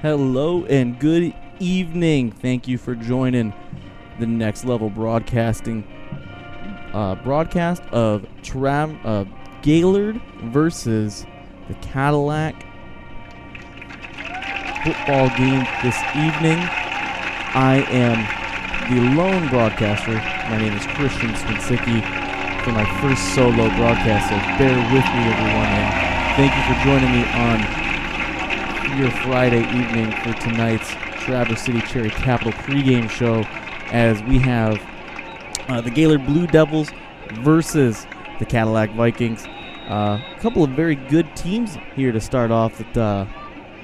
Hello and good evening. Thank you for joining the Next Level Broadcasting broadcast of Gaylord versus the Cadillac football game this evening. I am the lone broadcaster. My name is Christian Swinsicki for my first solo broadcast, so bear with me, everyone, and thank you for joining me on your Friday evening for tonight's Traverse City Cherry Capital pregame show, as we have the Gaylord Blue Devils versus the Cadillac Vikings. A couple of very good teams here to start off with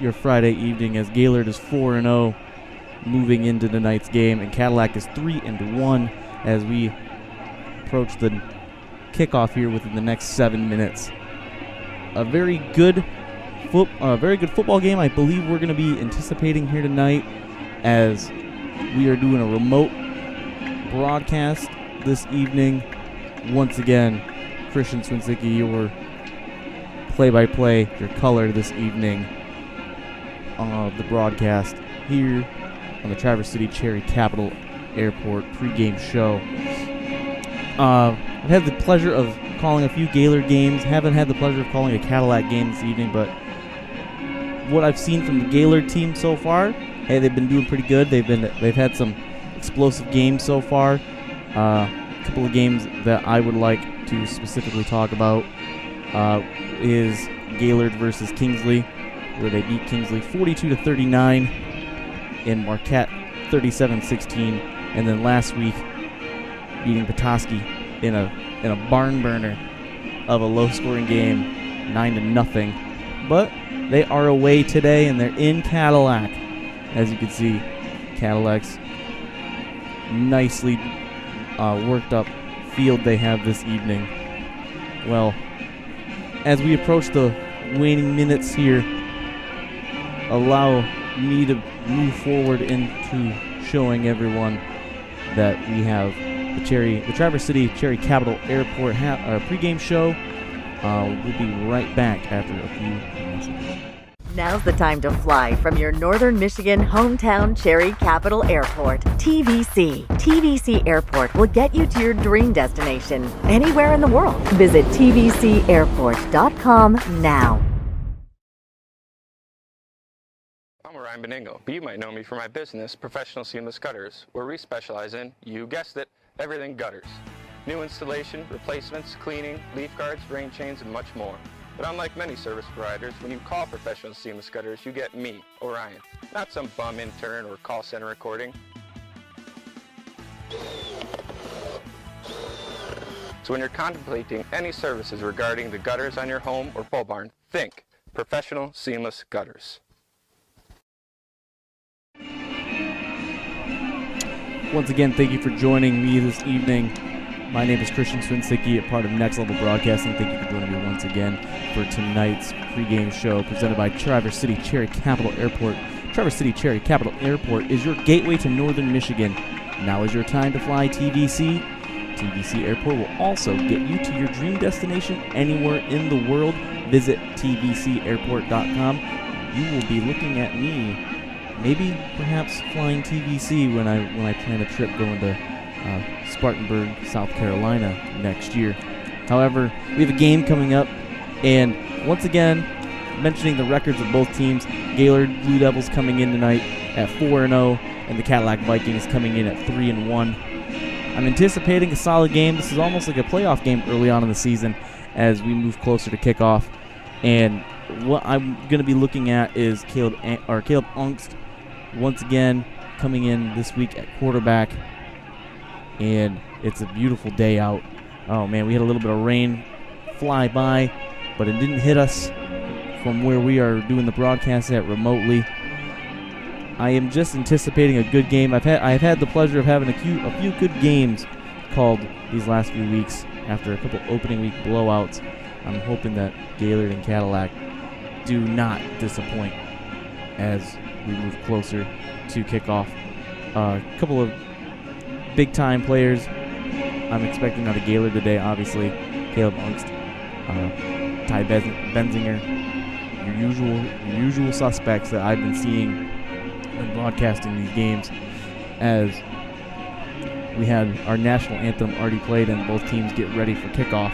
your Friday evening, as Gaylord is 4-0 moving into tonight's game, and Cadillac is 3-1 as we approach the kickoff here within the next 7 minutes. A very good football game I believe we're going to be anticipating here tonight, as we are doing a remote broadcast this evening. Once again, Christian Swinsicki, your play-by-play, your color this evening of the broadcast here on the Traverse City Cherry Capital Airport pregame show. I've had the pleasure of calling a few Gaylord games. Haven't had the pleasure of calling a Cadillac game this evening, but what I've seen from the Gaylord team so far, hey, they've been doing pretty good. They've had some explosive games so far. A couple of games that I would like to specifically talk about is Gaylord versus Kingsley, where they beat Kingsley 42-39 and Marquette 37-16, and then last week beating Petoskey in a barn burner of a low-scoring game, 9-0. But they are away today, and they're in Cadillac. As you can see, Cadillac's nicely worked up field they have this evening. Well, as we approach the waning minutes here, allow me to move forward into showing everyone that we have the Traverse City Cherry Capital Airport pregame show. We'll be right back after a few messages. Now's the time to fly from your Northern Michigan hometown Cherry Capital Airport, TVC. TVC Airport will get you to your dream destination anywhere in the world. Visit tvcairport.com now. I'm Ryan Beningo, but you might know me for my business, Professional Seamless Gutters, where we specialize in, you guessed it, everything gutters. New installation, replacements, cleaning, leaf guards, rain chains, and much more. But unlike many service providers, when you call Professional Seamless Gutters, you get me, Orion, not some bum intern or call center recording. So when you're contemplating any services regarding the gutters on your home or pole barn, think Professional Seamless Gutters. Once again, thank you for joining me this evening. My name is Christian Swinsicki, a part of Next Level Broadcasting. Thank you for joining me once again for tonight's pregame show presented by Traverse City Cherry Capital Airport. Traverse City Cherry Capital Airport is your gateway to Northern Michigan. Now is your time to fly TVC. TVC Airport will also get you to your dream destination anywhere in the world. Visit tvcairport.com. You will be looking at me, maybe perhaps flying TVC when I plan a trip going to Spartanburg, South Carolina next year. However, we have a game coming up, and once again, mentioning the records of both teams, Gaylord Blue Devils coming in tonight at 4-0, and the Cadillac Vikings coming in at 3-1. I'm anticipating a solid game. This is almost like a playoff game early on in the season as we move closer to kickoff, and what I'm going to be looking at is Caleb Ungst once again coming in this week at quarterback. And it's a beautiful day out. Oh man, we had a little bit of rain fly by, but it didn't hit us from where we are doing the broadcast at remotely. I am just anticipating a good game. I've had the pleasure of having a few good games called these last few weeks after a couple opening week blowouts. I'm hoping that Gaylord and Cadillac do not disappoint as we move closer to kickoff. A couple of big-time players I'm expecting out of Gaylord today, obviously. Caleb Ungst, Ty Benzinger, your usual suspects that I've been seeing when broadcasting these games, as we had our national anthem already played and both teams get ready for kickoff.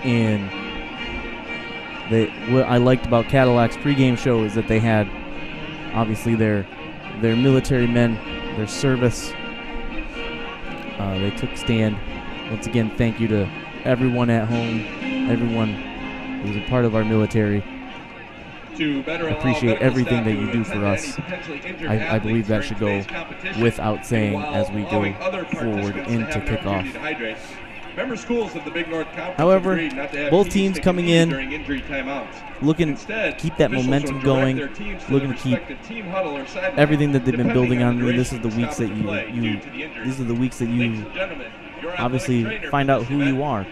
And what I liked about Cadillac's pregame show is that they had obviously their military men, their service. They took stand. Once again, thank you to everyone at home, everyone who's a part of our military. I appreciate everything that you do for us. I believe that should go without saying as we go forward into kickoff. However, both teams coming in, looking to keep that momentum going, looking to keep everything that they've been building on. This is the weeks that these are the weeks that you obviously find out who you are.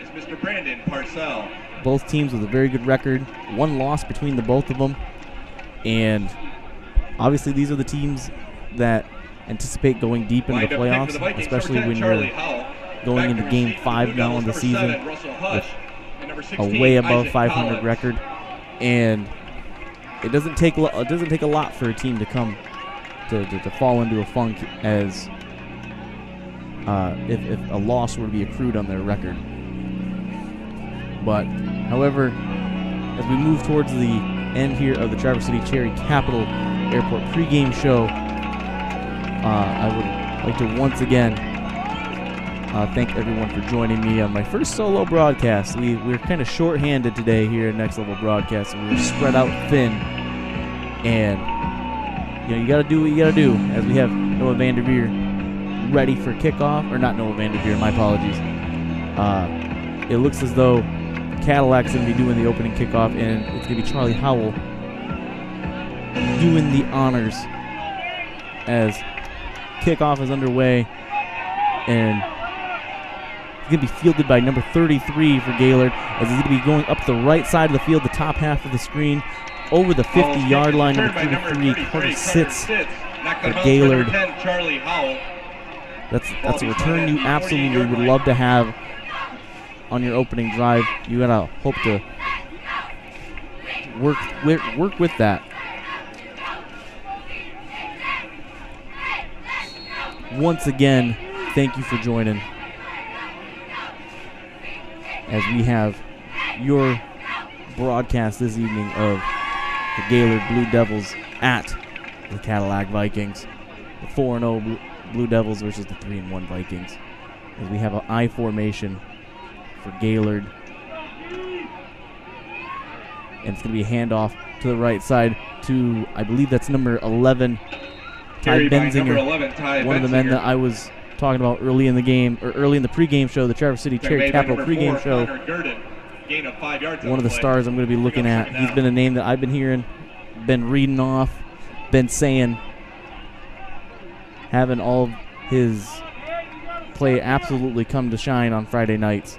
Both teams with a very good record, one loss between the both of them, and obviously these are the teams that anticipate going deep into the playoffs, especially when you're going into Game 5 now in the season with a way above 500 record, and it doesn't take a lot for a team to come to fall into a funk as if a loss were to be accrued on their record. But, however, as we move towards the end here of the Traverse City Cherry Capital Airport pregame show, I would like to once again thank everyone for joining me on my first solo broadcast. We're kind of short-handed today here at Next Level Broadcast. We were spread out thin, and you got to do what you got to do. As we have Noah Vanderveer ready for kickoff, or not Noah Vanderveer, my apologies. It looks as though Cadillac's going to be doing the opening kickoff, and it's going to be Charlie Howell doing the honors as kickoff is underway, and it's going to be fielded by number 33 for Gaylord, as he's going to be going up the right side of the field, the top half of the screen, over the 50-yard line. Number 33, Carter sits for Gaylord. That's a return you absolutely would love to have on your opening drive. You gotta hope to work with that. Once again, thank you for joining as we have your broadcast this evening of the Gaylord Blue Devils at the Cadillac Vikings, the 4-0 Blue Devils versus the 3-1 Vikings, as we have an I formation for Gaylord, and it's going to be a handoff to the right side to, I believe that's number 11, Ty Benzinger, one of the men that I was talking about early in the game, or early in the pregame show, the Traverse City Cherry Capital pregame show. One of the stars I'm going to be looking at. He's been a name that I've been hearing, been reading off, been saying, having all his play absolutely come to shine on Friday nights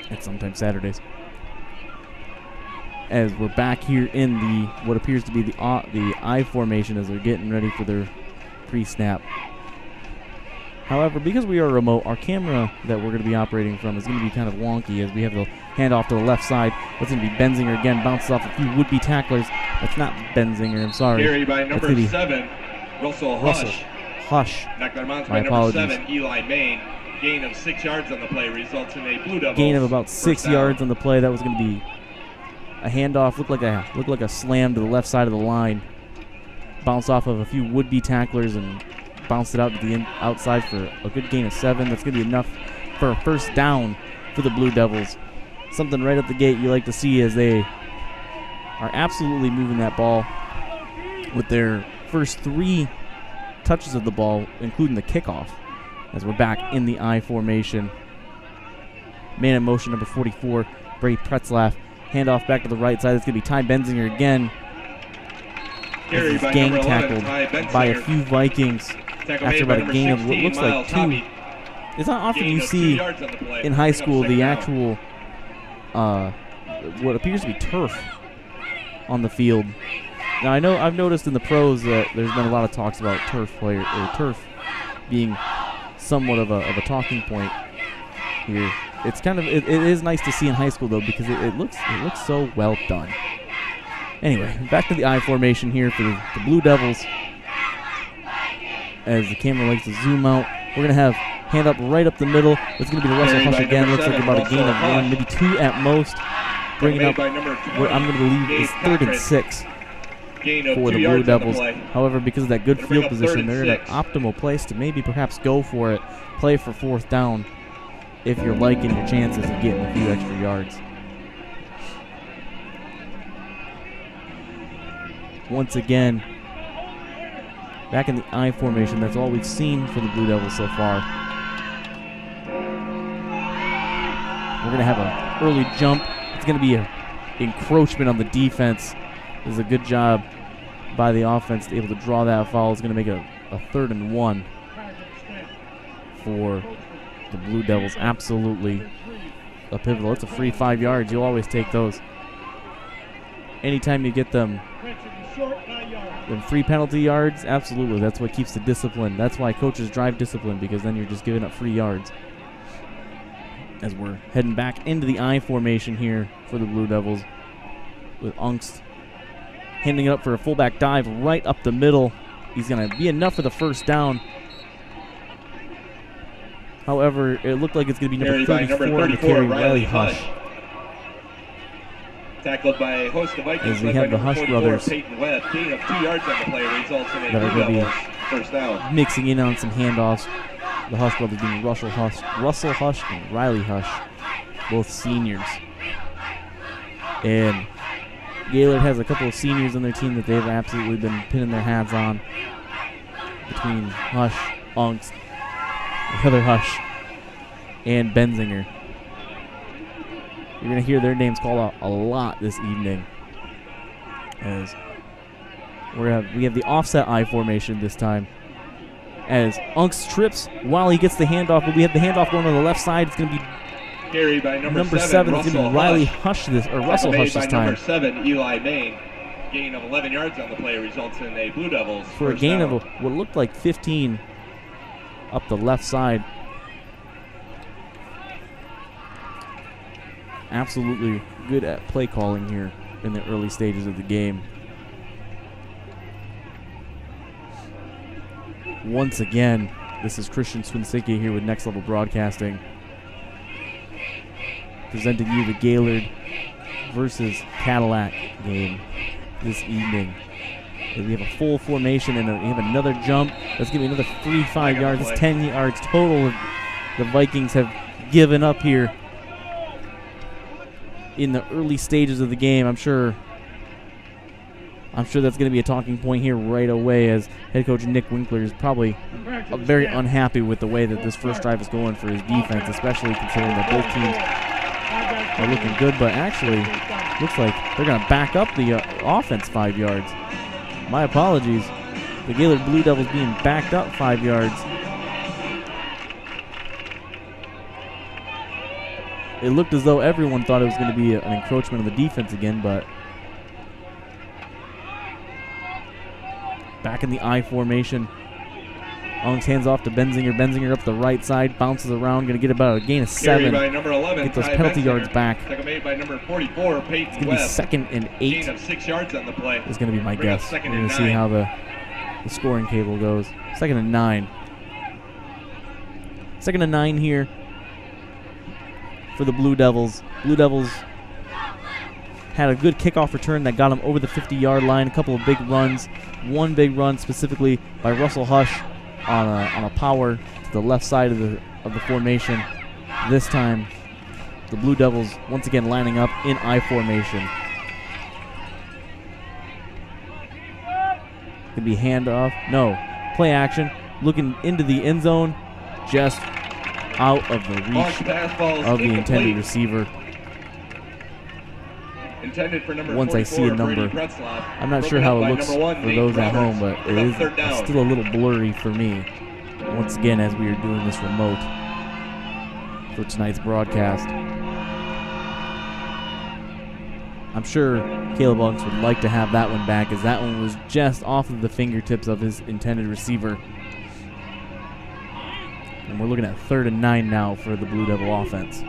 and sometimes Saturdays. As we're back here in the what appears to be the I formation as they're getting ready for their pre-snap. However, because we are remote, our camera that we're going to be operating from is going to be kind of wonky as we have the handoff to the left side. That's going to be Benzinger again, bounces off a few would-be tacklers. That's not Benzinger, I'm sorry. Carry by number 7, Russell Hush. My apologies. 7, Eli Main. Gain of 6 yards on the play results in a Blue Devils. Gain of about 6 yards on the play. That was going to be a handoff. Looked like a slam to the left side of the line. Bounced off of a few would-be tacklers and bounced it out to the outside for a good gain of 7. That's going to be enough for a first down for the Blue Devils. Something right at the gate you like to see as they are absolutely moving that ball with their first 3 touches of the ball, including the kickoff, as we're back in the I formation. Man in motion, number 44, Brady Pretzlaff. Handoff back to the right side. It's going to be Ty Benzinger again. He's gang tackled by a few Vikings after about a gain of what looks like 2. It's not often you see in high school the actual, what appears to be turf on the field. Now, I know I've noticed in the pros that there's been a lot of talks about turf being somewhat of a talking point here. It's kind of it is nice to see in high school though, because it looks so well done. Anyway, back to the I formation here for the Blue Devils. As the camera likes to zoom out, we're going to have hand up right up the middle. It's going to be the Russell Hush again. Looks like about a gain of 1, maybe 2 at most. Bringing up what I'm going to believe is 3rd and 6 for the Blue Devils. However, because of that good field position, they're in an optimal place to maybe perhaps go for it, play for 4th down if you're liking your chances of getting a few extra yards. Once again, back in the I formation. That's all we've seen for the Blue Devils so far. We're going to have an early jump. It's going to be an encroachment on the defense. This is a good job by the offense to be able to draw that foul. It's going to make it a 3rd and 1 for the Blue Devils. Absolutely a pivotal. It's a free 5 yards. You'll always take those. Anytime you get them free penalty yards, absolutely. That's what keeps the discipline. That's why coaches drive discipline, because then you're just giving up free yards. As we're heading back into the I formation here for the Blue Devils, with Ungst handing it up for a fullback dive right up the middle. He's going to be enough for the 1st down. However, it looked like it's going to be number 34 to carry Riley Hush. Tackled by a host of Vikings. As we have the Hush brothers Peyton Webb, gain of 2 yards on the play results in a that are Blue going to Devils be 1st down. mixing in on some handoffs. The Hush brothers being Russell Hush and Riley Hush, both seniors. And Gaylord has a couple of seniors on their team that they've absolutely been pinning their hats on, between Hush, Ungst, Heather Hush, and Benzinger. You're going to hear their names called out a lot this evening, as we have the offset I formation this time, as Ungst trips while he gets the handoff, but we have the handoff going on the left side. It's going to be carried by number 7. It's going to be Riley Hush Russell Hush this time. Number 7, Eli Main. Gain of 11 yards on the play results in a Blue Devils for a gain of what looked like 15 up the left side. Absolutely good at play calling here in the early stages of the game. Once again, this is Christian Swinsicki here with Next Level Broadcasting, presenting you the Gaylord versus Cadillac game this evening. We have a full formation and we have another jump. That's going to be another 3-5 yards. That's 10 yards total the Vikings have given up here in the early stages of the game. I'm sure that's going to be a talking point here right away, as head coach Nick Winkler is probably very unhappy with the way that this first drive is going for his defense, especially considering that both teams are looking good, but actually looks like they're going to back up the offense 5 yards. My apologies. The Gaylord Blue Devils being backed up 5 yards. It looked as though everyone thought it was going to be an encroachment of the defense again, but back in the I formation. Ungst hands off to Benzinger. Benzinger up the right side, bounces around, going to get about a gain of 7. By number 11, get those penalty yards back. Made by number 44, Peyton it's going to be 2nd and 8. Gain of 6 yards on the play. Is going to be my guess. We're going to 9. see how the scoring table goes. 2nd and 9. 2nd and 9 here for the Blue Devils. Blue Devils had a good kickoff return that got them over the 50-yard line. A couple of big runs. One big run specifically by Russell Hush on a power to the left side of the formation. This time, the Blue Devils once again lining up in I formation. Could be handoff. No. Play action. Looking into the end zone. Just out of the reach of the intended receiver. Intended for number once I see a number. I'm not sure how it looks for those at home, but it is still a little blurry for me. Once again, as we are doing this remote for tonight's broadcast. I'm sure Caleb Ungst would like to have that one back, as that one was just off of the fingertips of his intended receiver. And we're looking at 3rd and 9 now for the Blue Devil offense.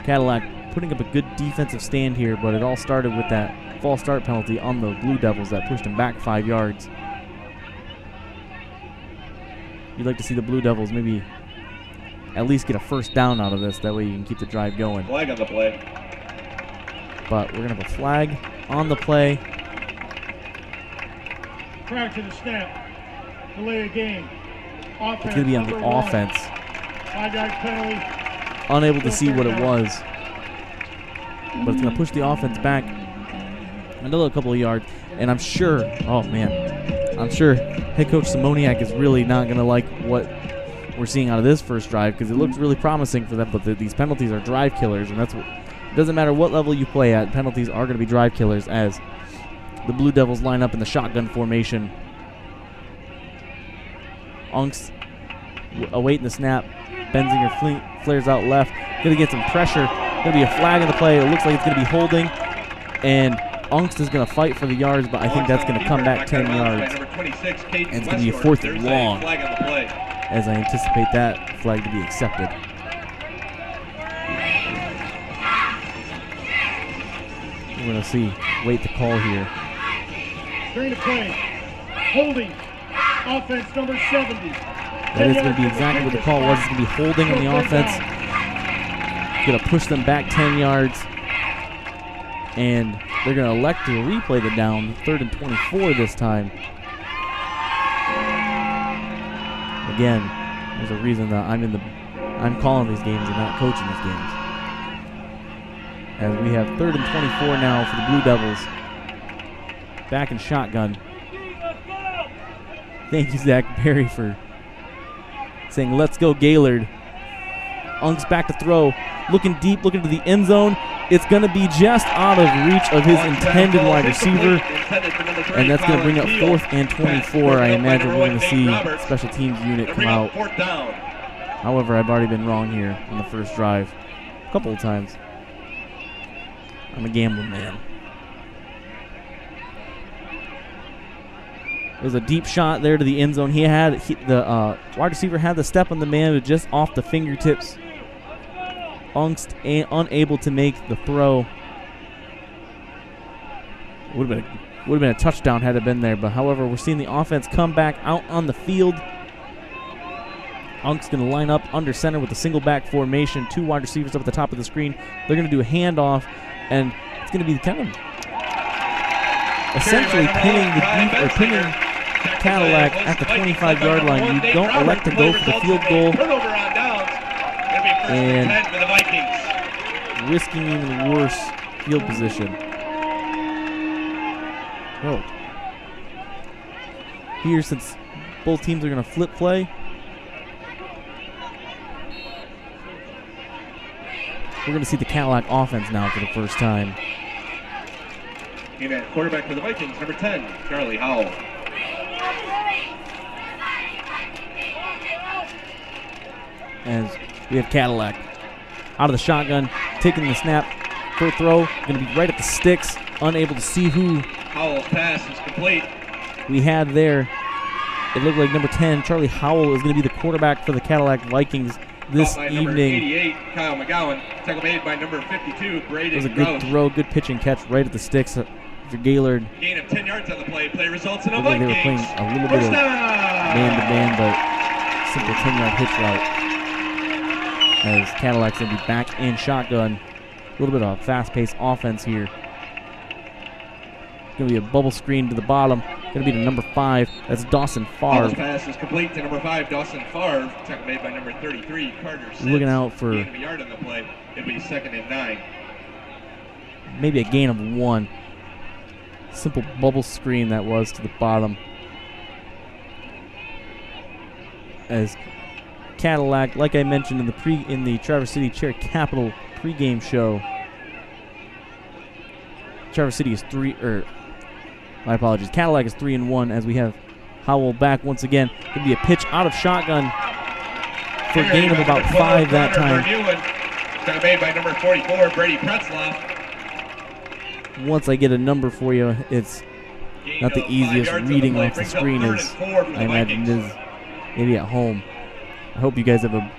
Cadillac putting up a good defensive stand here, but it all started with that false start penalty on the Blue Devils that pushed them back 5 yards. You'd like to see the Blue Devils maybe at least get a first down out of this. That way you can keep the drive going. Flag on the play. But we're going to have a flag on the play. Prior to the snap, delay of game. Offense, it's going to be on the offense. 5-yard penalty. Unable to see what it was. But it's going to push the offense back another couple of yards. And I'm sure, oh man, I'm sure head coach Simoniak is really not going to like what we're seeing out of this first drive, because it looks really promising for them. But these penalties are drive killers, and that's what, it doesn't matter what level you play at, penalties are going to be drive killers as the Blue Devils line up in the shotgun formation. Unks awaiting the snap. Benzinger flares out left. Going to get some pressure. Going to be a flag in the play. It looks like it's going to be holding. And Unks is going to fight for the yards, but I think that's going to come back 10 yards. And it's going to be a 4th and long, as I anticipate that flag to be accepted. We're going to see. Wait the call here. During the play, holding, offense number 70. That is going to be exactly what the call was. It's going to be holding on the offense. Going to push them back 10 yards. And they're going to elect to replay the down. 3rd and 24 this time. Again, there's a reason that I'm calling these games and not coaching these games. As we have 3rd and 24 now for the Blue Devils. Back in shotgun. Thank you, Zach Berry, for saying, let's go Gaylord. Unks back to throw. Looking deep, looking to the end zone. It's going to be just out of reach of his intended wide receiver. And that's going to bring up 4th and 24. I imagine we're going to see special teams unit come out. However, I've already been wrong here on the first drive a couple of times. I'm a gambling man. There's a deep shot there to the end zone. The wide receiver had the step on the man, but just off the fingertips. Unks unable to make the throw. Would have been a touchdown had it been there. But however, we're seeing the offense come back out on the field. Unks going to line up under center with a single back formation. 2 wide receivers up at the top of the screen. They're going to do a handoff, and it's going to be kind of essentially pinning Cadillac at the 25-yard line. You don't elect to go for the field goal and risking even worse field position. Oh. Here, since both teams are going to flip play, we're going to see the Cadillac offense now for the first time. And at quarterback for the Vikings, number 10, Charlie Howell. As we have Cadillac out of the shotgun, taking the snap for a throw, going to be right at the sticks, unable to see who Howell's pass is complete. We had there. It looked like number 10, Charlie Howell, is going to be the quarterback for the Cadillac Vikings this evening. Number 88, Kyle McGowan. Tackle made by number 52, Braden. It was a good throw, good pitch and catch right at the sticks for Gaylord. Gain of 10 yards on the play. Play results in a Like Vikings. they were playing a little bit of man-to-man, but simple 10-yard hitch route. As Cadillac's going to be back in shotgun. A little bit of a fast-paced offense here. Going to be a bubble screen to the bottom. Going to be to number 5. That's Dawson Favre. Howell's pass is complete to number 5, Dawson Favre. Tackle made by number 33, Carter Sitz. Looking out for gain of a yard on the play. It'll be 2nd and 9. Maybe a gain of 1. Simple bubble screen that was to the bottom. As Cadillac, like I mentioned in the Traverse City Chair Capital pregame show, Traverse City is my apologies. Cadillac is 3-1 as we have Howell back once again. Going to be a pitch out of shotgun for a gain of about 5 that time. Tackle made by number 44, Brady Pretzloff. Once I get a number for you, it's not the easiest reading off the screen as I imagine it is maybe at home. I hope you guys have a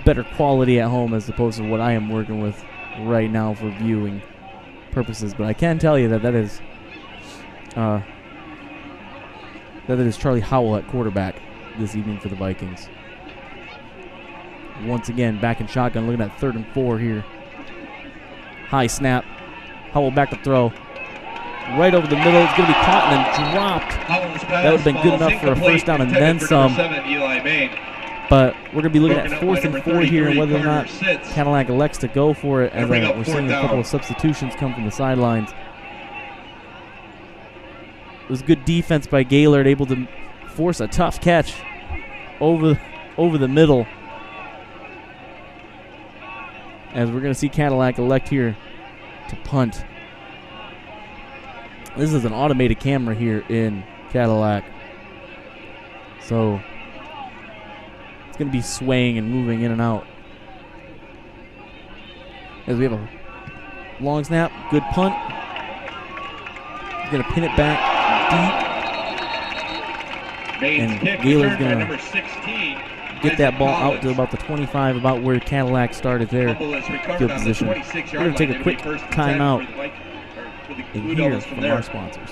better quality at home as opposed to what I am working with right now for viewing purposes. But I can tell you that is Charlie Howell at quarterback this evening for the Vikings. Once again, back in shotgun, looking at 3rd and 4 here. High snap. Howell back to throw. Right over the middle. It's going to be caught and then dropped. That would have been good enough for a first down and then some. But we're going to be looking at 4th and 4 here, and whether or not Cadillac elects to go for it, as we're seeing a couple of substitutions come from the sidelines. It was good defense by Gaylord, able to force a tough catch over the middle. As we're going to see Cadillac elect here to punt. This is an automated camera here in Cadillac. So it's going to be swaying and moving in and out. As we have a long snap, good punt. Going to pin it back deep. And Gaylord's going to get that ball out to about the 25, about where Cadillac started their field position. We're going to take a quick timeout and hear from our sponsors.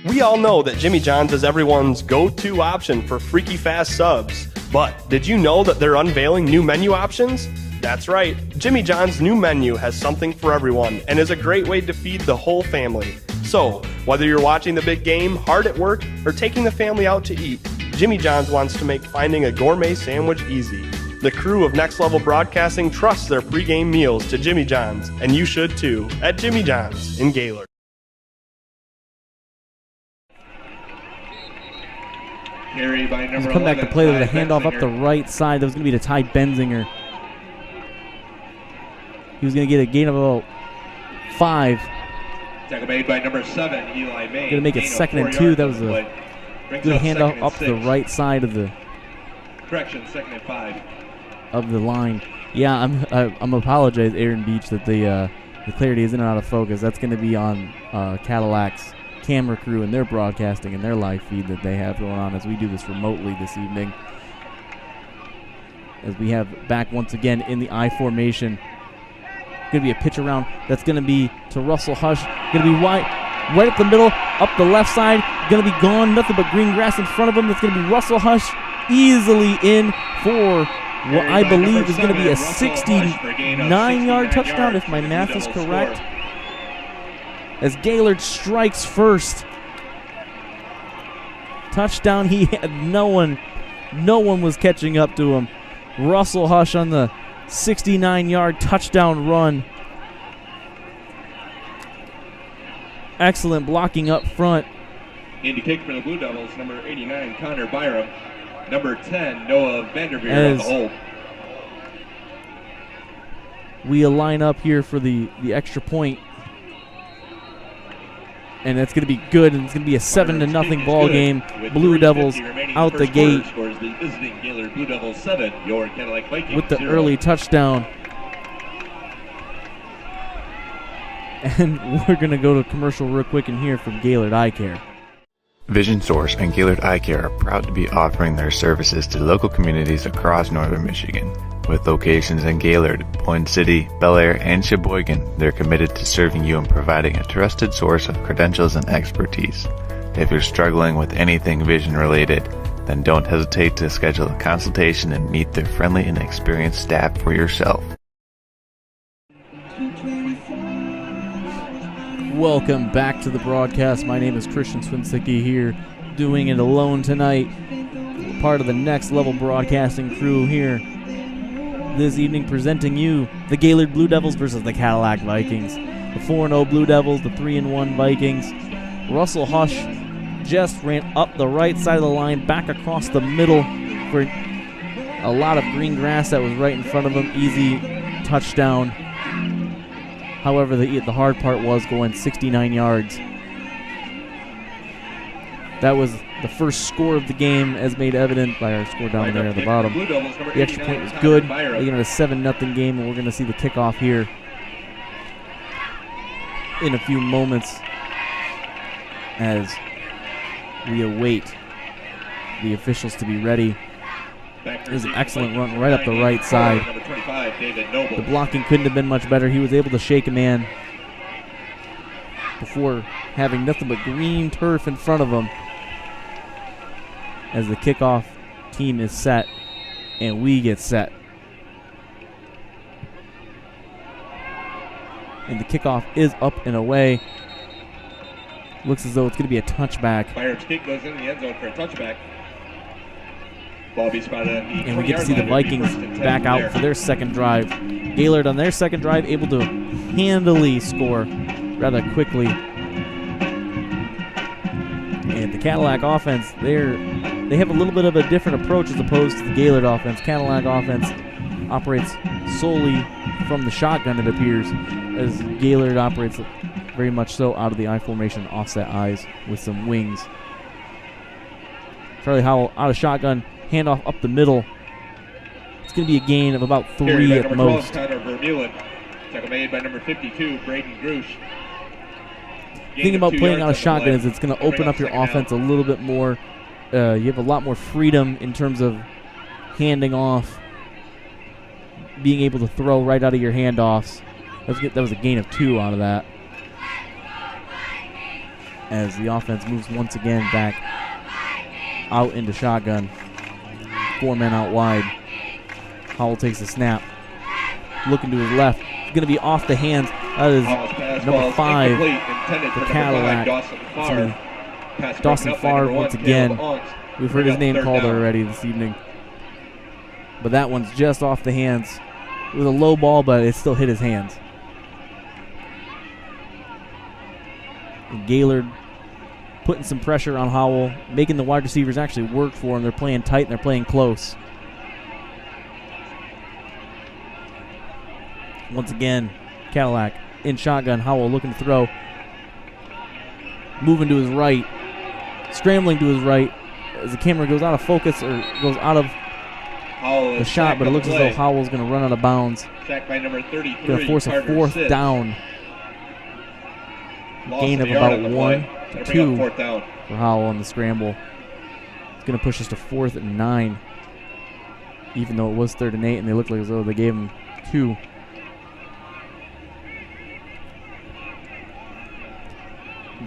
We all know that Jimmy John's is everyone's go-to option for freaky fast subs. But did you know that they're unveiling new menu options? That's right, Jimmy John's new menu has something for everyone and is a great way to feed the whole family. So, whether you're watching the big game, hard at work, or taking the family out to eat, Jimmy John's wants to make finding a gourmet sandwich easy. The crew of Next Level Broadcasting trusts their pregame meals to Jimmy John's, and you should too, at Jimmy John's in Gaylord. He's come back to play with a handoff up the right side. That was going to be to Ty Benzinger. He was going to get a gain of about 5. Tackle made by number 7, Eli May. Going to make it 2nd and 2. That was a good handoff up the right side of the. Correction, 2nd and 5. Of the line. Yeah, I'm apologize, Aaron Beach, that the clarity is in and out of focus. That's going to be on Cadillac's camera crew and their broadcasting and their live feed that they have going on as we do this remotely this evening. As we have back once again in the I formation. Going to be a pitch around. That's going to be to Russell Hush. Going to be wide, right up the middle, up the left side. Going to be gone. Nothing but green grass in front of him. That's going to be Russell Hush easily in for what I believe is going to be a 69-yard touchdown, if my math is correct. As Gaylord strikes first. Touchdown. He had no one was catching up to him. Russell Hush on the 69-yard touchdown run. Excellent blocking up front. And to kick for the Blue Devils, number 89, Connor Byram. Number 10, Noah Vanderveer on the hold. We line up here for the extra point. And it's going to be good, and it's going to be a 7-0 ball game. Blue Devils out the gate scores the visiting Gaylord Blue Devils 7, your Cadillac Vikings with the 0. early touchdown. And we're going to go to commercial real quick and hear from Gaylord Eye Care. Vision Source and Gaylord Eye Care are proud to be offering their services to local communities across northern Michigan. With locations in Gaylord, Point City, Bel Air, and Sheboygan, they're committed to serving you and providing a trusted source of credentials and expertise. If you're struggling with anything vision related, then don't hesitate to schedule a consultation and meet their friendly and experienced staff for yourself. Welcome back to the broadcast. My name is Christian Swinsicki here, doing it alone tonight. Part of the Next Level Broadcasting crew here this evening, presenting you the Gaylord Blue Devils versus the Cadillac Vikings. The 4-0 Blue Devils, the 3-1 Vikings. Russell Hush just ran up the right side of the line, back across the middle for a lot of green grass that was right in front of him. Easy touchdown. However, the hard part was going 69 yards. That was the first score of the game, as made evident by our score down there at the bottom. The extra point was good. They're going to have a 7-0 game, and we're going to see the kickoff here in a few moments as we await the officials to be ready. It was an excellent run right up the right side. The blocking couldn't have been much better. He was able to shake a man before having nothing but green turf in front of him as the kickoff team is set and we get set. And the kickoff is up and away. Looks as though it's going to be a touchback. Byram's kick goes in the end zone for a touchback. Ball be spotted at the and we get to see the Vikings back out for their second drive. Gaylord on their second drive able to handily score rather quickly. And the Cadillac offense, they have a little bit of a different approach as opposed to the Gaylord offense. Cadillac offense operates solely from the shotgun, it appears, as Gaylord operates very much so out of the I formation, offset eyes with some wings. Charlie Howell out of shotgun, handoff up the middle. It's going to be a gain of about 3 at most. Tackle made by number 52, Braden Grush. The thing about playing out of shotgun is it's going to open up your offense a little bit more. You have a lot more freedom in terms of handing off, being able to throw right out of your handoffs. That was a gain of 2 out of that. As the offense moves once again back out into shotgun. 4 men out wide. Howell takes the snap. Looking to his left. Going to be off the hands. That is number 5 for Cadillac. Dawson Favre once again. We've heard his name called already this evening. But that one's just off the hands. It was a low ball, but it still hit his hands. And Gaylord putting some pressure on Howell, making the wide receivers actually work for him. They're playing tight and they're playing close. Once again, Cadillac in shotgun. Howell looking to throw. Moving to his right. Scrambling to his right as the camera goes out of focus or goes out of the shot, but it looks as though Howell's going to run out of bounds. Sacked by number 33. Going to force a 4th down. Gain of about 1 to 2 for Howell on the scramble. It's going to push us to 4th and 9, even though it was 3rd and 8, and they looked like as though they gave him 2.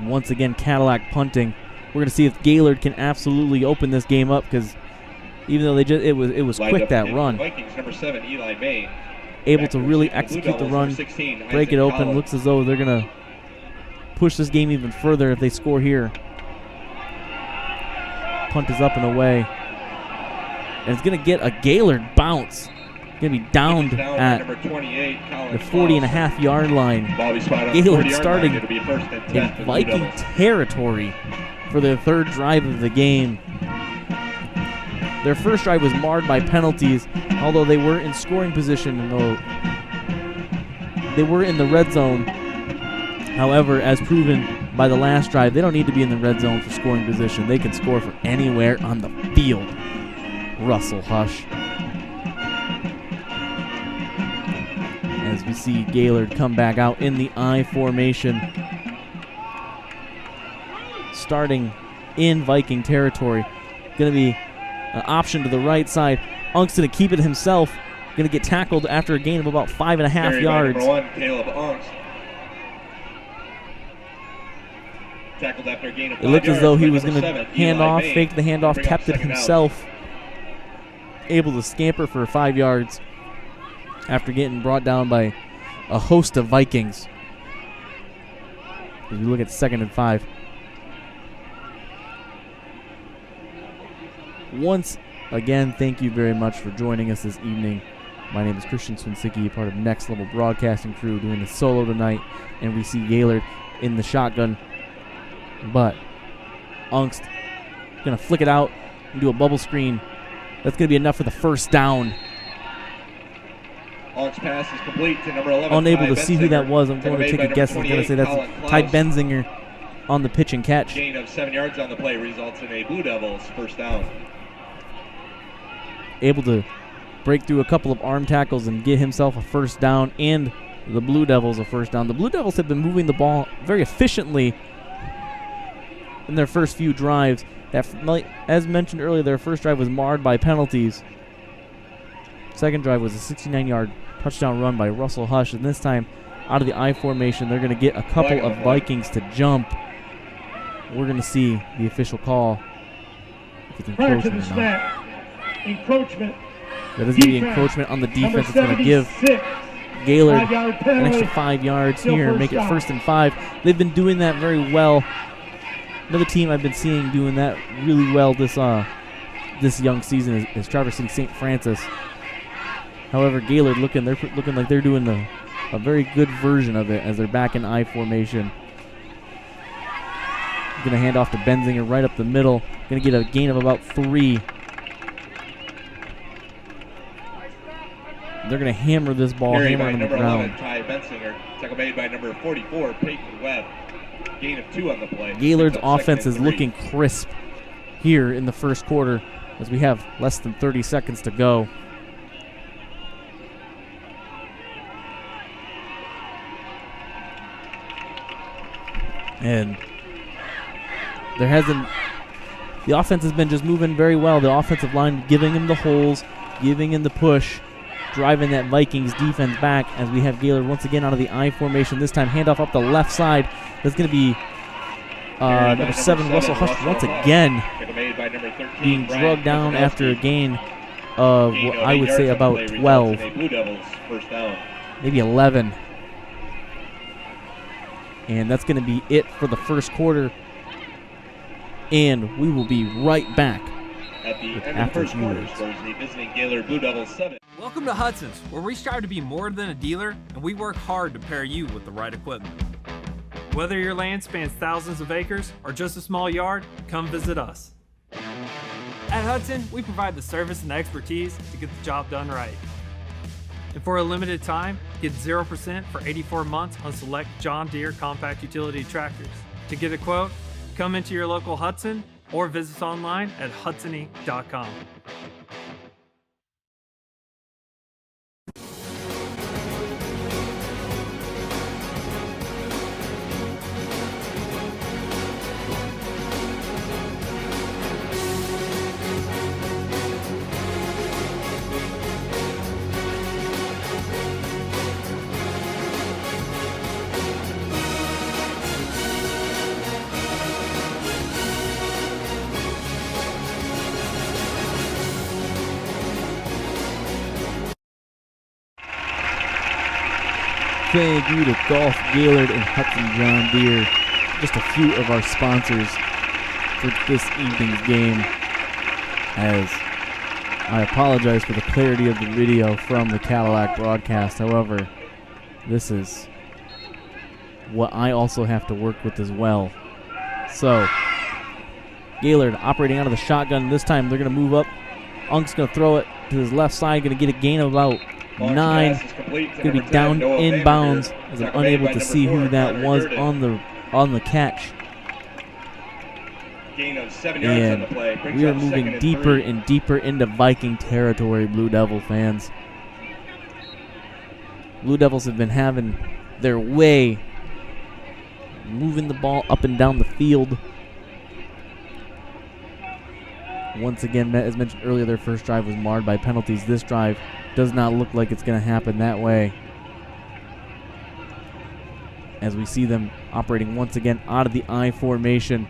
Once again, Cadillac punting. We're going to see if Gaylord can absolutely open this game up, because even though it was quick, that run. Vikings, number 7, Eli May. Able to really execute the run, break it open. Looks as though they're going to push this game even further if they score here. Punt is up and away. And it's going to get a Gaylord bounce. Going to be downed at the 40.5 yard line. Gaylord starting in Viking territory for their 3rd drive of the game. Their first drive was marred by penalties, although they were in scoring position and they were in the red zone. However, as proven by the last drive, they don't need to be in the red zone for scoring position. They can score from anywhere on the field. Russell Hush. As we see Gaylord come back out in the I formation. Starting in Viking territory. Going to be an option to the right side. Unk's going to keep it himself. Going to get tackled after a gain of about 5.5 yards. Number 1, Caleb Unks. Tackled after a gain of 5 yards. It looked as though he was going to 7, hand off, fake the handoff, kept it himself. Able to scamper for 5 yards after getting brought down by a host of Vikings. As we look at 2nd and 5. Once again, thank you very much for joining us this evening. My name is Christian Swinsicki, part of Next Level Broadcasting Crew, doing the solo tonight, and we see Gaylord in the shotgun. But Unk's going to flick it out and do a bubble screen. That's going to be enough for the 1st down. Unk's pass is complete to number 11. Unable to see who that was. I'm going to take a guess. I'm going to say that's Ty Benzinger on the pitch and catch. Gain of 7 yards on the play results in a Blue Devils 1st down. Able to break through a couple of arm tackles and get himself a 1st down, and the Blue Devils a 1st down. The Blue Devils have been moving the ball very efficiently in their first few drives. As mentioned earlier, their first drive was marred by penalties. Second drive was a 69-yard touchdown run by Russell Hush, and this time out of the I formation, they're going to get a couple of Vikings to jump. We're going to see the official call. If it's Prior to the encroachment or not. snap, encroachment. That is going to be encroachment on the defense. It's going to give Gaylord an extra 5 yards here, make it 1st and 5. They've been doing that very well. Another team I've been seeing doing that really well this young season is Traverse City St. Francis. However, Gaylord looking like they're doing a very good version of it as they're back in I formation. Going to hand off to Benzinger right up the middle. Going to get a gain of about 3. They're going to hammer this ball, hammer it on the ground. Ty Benzinger, tackle made by number 44, Peyton Webb. Gain of 2 on the play. Gaylord's offense is looking crisp here in the first quarter as we have less than 30 seconds to go. And the offense has been just moving very well. The offensive line giving him the holes, giving him the push, driving that Vikings defense back as we have Gaylord once again out of the I formation. This time handoff up the left side. That's going to be number 7, Russell Hush, once again being drugged down after a gain of what I would say about 12, maybe 11. And that's going to be it for the first quarter. And we will be right back at the end of the first quarter. The visiting Gaylord Blue Devils 7. Welcome to Hudson's, where we strive to be more than a dealer, and we work hard to pair you with the right equipment. Whether your land spans thousands of acres or just a small yard, come visit us. At Hudson, we provide the service and expertise to get the job done right. And for a limited time, get 0% for 84 months on select John Deere compact utility tractors. To get a quote, come into your local Hudson or visit us online at hudsony.com. Thank you to Golf, Gaylord, and Hudson John Deere, just a few of our sponsors for this evening's game. As I apologize for the clarity of the video from the Cadillac broadcast. However, this is what I also have to work with as well. So, Gaylord operating out of the shotgun. This time they're going to move up. Unk's going to throw it to his left side, going to get a gain of about 9. It's going to be down inbounds as I'm unable to see who that was on the catch. Gain of 7 yards on the play. We are moving deeper and deeper into Viking territory, Blue Devil fans. Blue Devils have been having their way, moving the ball up and down the field. Once again, as mentioned earlier, their first drive was marred by penalties. This drive does not look like it's going to happen that way, as we see them operating once again out of the I formation.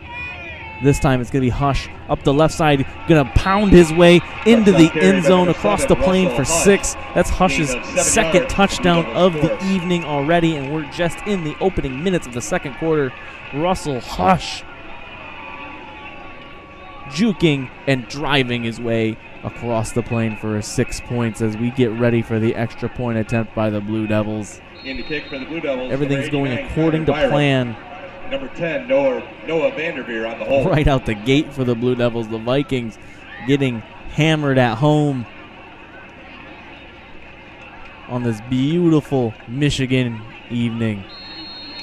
This time it's going to be Hush up the left side, going to pound his way into the end zone across the plane for 6. That's Hush's second touchdown of the evening already, and we're just in the opening minutes of the second quarter. Russell Hush juking and driving his way across the plane for 6 points as we get ready for the extra point attempt by the Blue Devils. In the kick for the Blue Devils, everything's going according to plan. Number 10, Noah Vanderveer on the hole. Right out the gate for the Blue Devils. The Vikings getting hammered at home on this beautiful Michigan evening.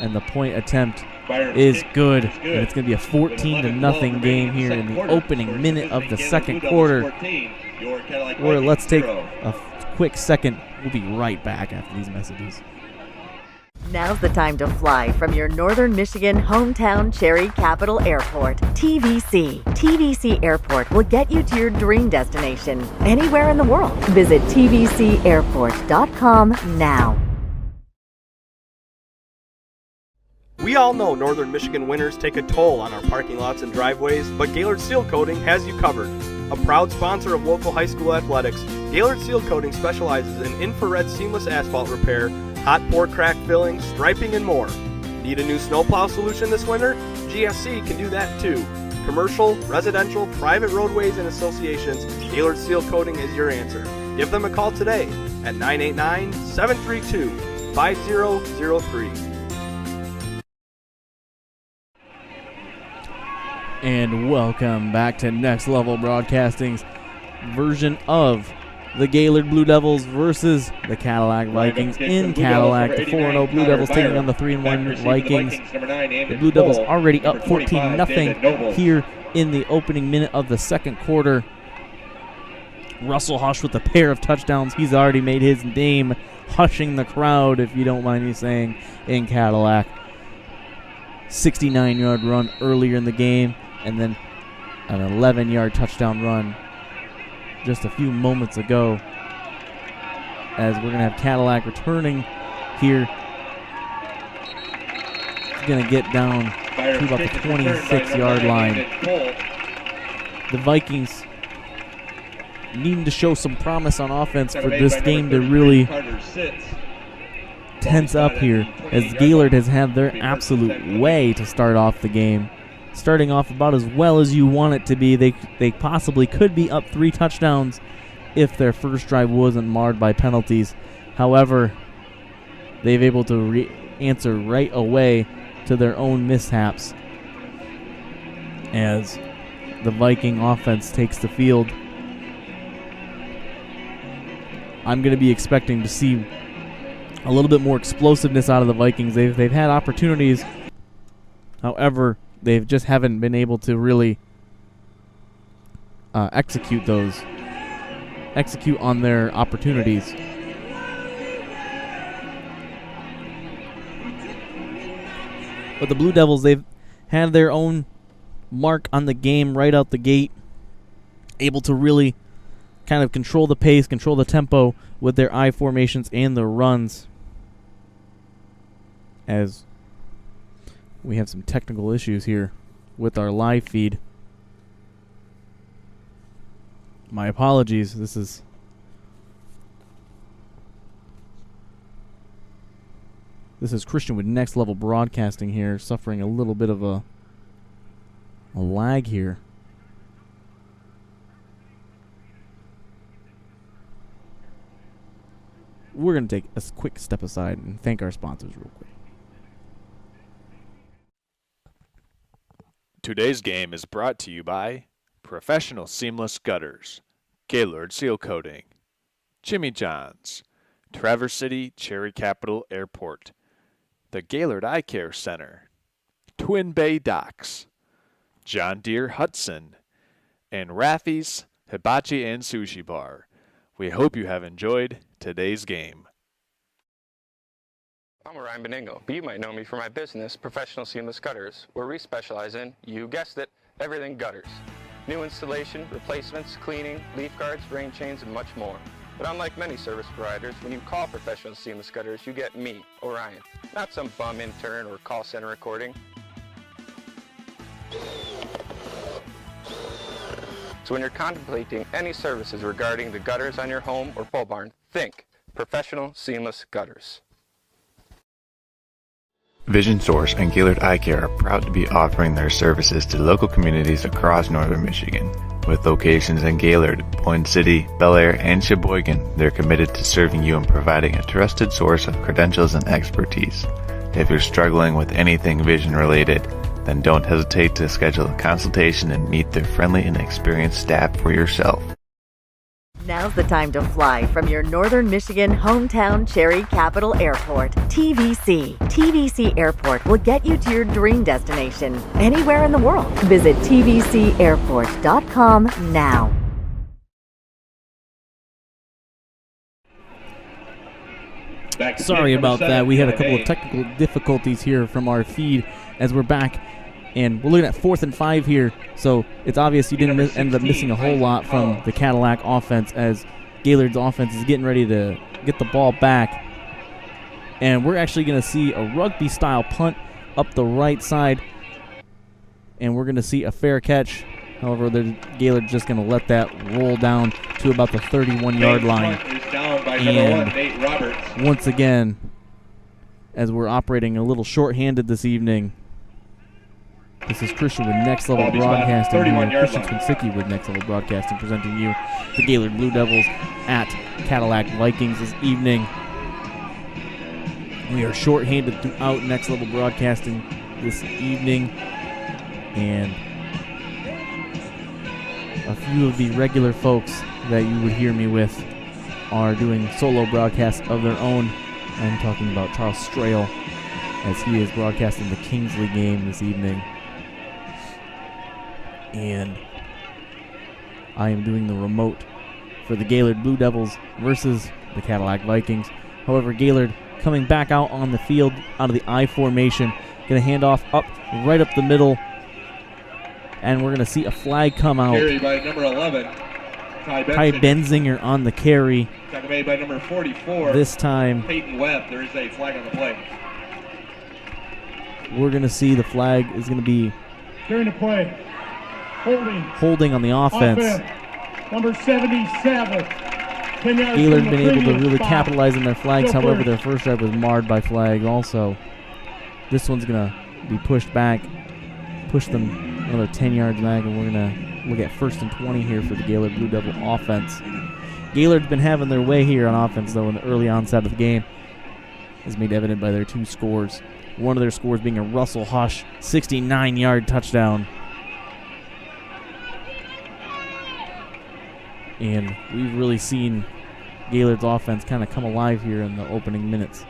And the point attempt is good. And it's going to be a 14-0 game here in the opening minute of the second quarter. Or let's take a quick second. We'll be right back after these messages. Now's the time to fly from your Northern Michigan hometown Cherry Capital Airport, TVC. TVC Airport will get you to your dream destination anywhere in the world. Visit tvcairport.com now. We all know Northern Michigan winters take a toll on our parking lots and driveways, but Gaylord Seal Coating has you covered. A proud sponsor of local high school athletics, Gaylord Seal Coating specializes in infrared seamless asphalt repair, hot pour crack filling, striping, and more. Need a new snowplow solution this winter? GSC can do that too. Commercial, residential, private roadways, and associations, Gaylord Seal Coating is your answer. Give them a call today at 989-732-5003. And welcome back to Next Level Broadcasting's version of the Gaylord Blue Devils versus the Cadillac Vikings in Cadillac. The 4-0 Blue Devils taking on the 3-1 Vikings. The Blue Devils already up 14-0 here in the opening minute of the second quarter. Russell Hush with a pair of touchdowns. He's already made his name hushing the crowd, if you don't mind me saying, in Cadillac. 69-yard run earlier in the game, and then an 11-yard touchdown run just a few moments ago, as we're going to have Cadillac returning here. He's going to get down to about the 26-yard line. The Vikings needing to show some promise on offense for this game to really tense up here, as Gaylord has had their absolute way to start off the game. Starting off about as well as you want it to be. They possibly could be up 3 touchdowns if their first drive wasn't marred by penalties. However, they've able to answer right away to their own mishaps as the Viking offense takes the field. I'm going to be expecting to see a little bit more explosiveness out of the Vikings. They've had opportunities. However, they just haven't been able to really execute on their opportunities. But the Blue Devils, they've had their own mark on the game right out the gate, able to really kind of control the pace, control the tempo with their I formations and their runs. As we have some technical issues here with our live feed. My apologies. This is Christian with Next Level Broadcasting here, suffering a little bit of a lag here. We're going to take a quick step aside and thank our sponsors real quick. Today's game is brought to you by Professional Seamless Gutters, Gaylord Seal Coating, Jimmy John's, Traverse City Cherry Capital Airport, the Gaylord Eye Care Center, Twin Bay Docks, John Deere Hudson, and Raffi's Hibachi and Sushi Bar. We hope you have enjoyed today's game. I'm Ryan Beningo, but you might know me for my business, Professional Seamless Gutters, where we specialize in, you guessed it, everything gutters. New installation, replacements, cleaning, leaf guards, rain chains, and much more. But unlike many service providers, when you call Professional Seamless Gutters, you get me, Orion, not some bum intern or call center recording. So when you're contemplating any services regarding the gutters on your home or pole barn, think Professional Seamless Gutters. Vision Source and Gaylord Eye Care are proud to be offering their services to local communities across northern Michigan. With locations in Gaylord, Point City, Bel Air, and Sheboygan, they're committed to serving you and providing a trusted source of credentials and expertise. If you're struggling with anything vision related, then don't hesitate to schedule a consultation and meet their friendly and experienced staff for yourself. Now's the time to fly from your Northern Michigan hometown Cherry Capital Airport, TVC. TVC Airport will get you to your dream destination anywhere in the world. Visit tvcairport.com now. Sorry about that. We had a couple of technical difficulties here from our feed as we're back. And we're looking at 4th and 5 here. So it's obvious you didn't end up missing a whole lot from the Cadillac offense as Gaylord's offense is getting ready to get the ball back. And we're actually going to see a rugby-style punt up the right side. And we're going to see a fair catch. However, Gaylord's just going to let that roll down to about the 31-yard line. And once again, as we're operating a little short-handed this evening, this is Christian with Next Level Broadcasting. Christian Swinsicki with Next Level Broadcasting, presenting you the Gaylord Blue Devils at Cadillac Vikings this evening. We are short-handed throughout Next Level Broadcasting this evening, and a few of the regular folks that you would hear me with are doing solo broadcasts of their own. I'm talking about Charles Strail, as he is broadcasting the Kingsley game this evening. And I am doing the remote for the Gaylord Blue Devils versus the Cadillac Vikings. However, Gaylord coming back out on the field out of the I formation. Going to hand off right up the middle. And we're going to see a flag come out. Carry by number 11, Ty Benzinger on the carry. Tackle made by number 44. This time, Peyton Webb. There is a flag on the play. We're going to see the flag is going to be During the play. Holding on the offense. Number 77. Gaylord been able to really capitalize on their flags. However, their first drive was marred by flag also. This one's going to be pushed back. Push them another 10 yards back, and we're going to look at 1st and 20 here for the Gaylord Blue Devil offense. Gaylord's been having their way here on offense, though, in the early onset of the game, as made evident by their 2 scores. One of their scores being a Russell Hush 69-yard touchdown. And we've really seen Gaylord's offense kind of come alive here in the opening minutes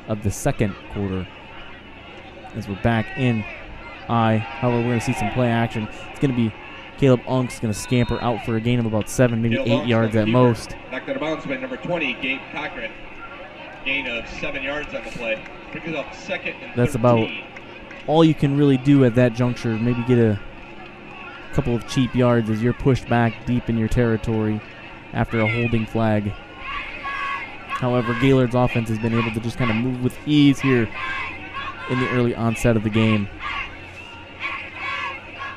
of the second quarter. As we're back in I. However, we're going to see some play action. It's going to be Caleb Unk's going to scamper out for a gain of about 7, maybe 8 yards at most. Back out of bounds by number 20, Gabe Cochran. Gain of 7 yards on the play. Picks up 2nd and 13. That's about all you can really do at that juncture. Maybe get a couple of cheap yards as you're pushed back deep in your territory after a holding flag. However, Gaylord's offense has been able to just kind of move with ease here in the early onset of the game.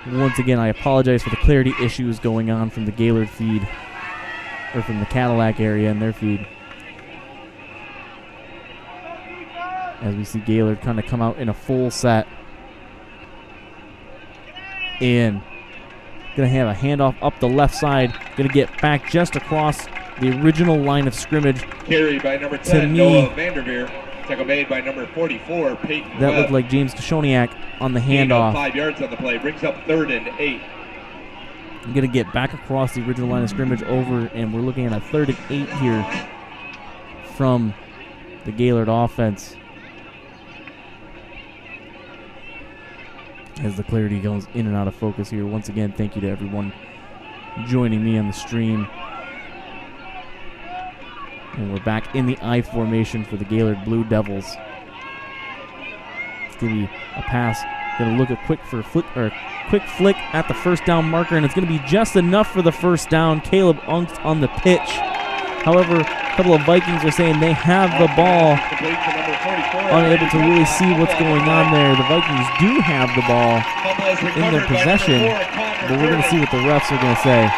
Once again, I apologize for the clarity issues going on from the Gaylord feed, or from the Cadillac area in their feed. As we see Gaylord kind of come out in a full set. And going to have a handoff up the left side. Going to get back just across the original line of scrimmage. Carry by number 10, Noah Vanderveer. Tackle made by number 44, Peyton Webb. That looked like James Kashoniak on the handoff. 5 yards on the play. Brings up 3rd and 8. I'm going to get back across the original line of scrimmage over, and we're looking at a 3rd and 8 here from the Gaylord offense. As the clarity goes in and out of focus here. Once again, thank you to everyone joining me on the stream. And we're back in the I formation for the Gaylord Blue Devils. It's going to be a pass. Going to look a quick flick at the first down marker, and it's going to be just enough for the first down. Caleb Unk's on the pitch. However, a couple of Vikings are saying they have the ball. Unable to really see what's going on there. The Vikings do have the ball in their possession, but we're going to see what the refs are going to say.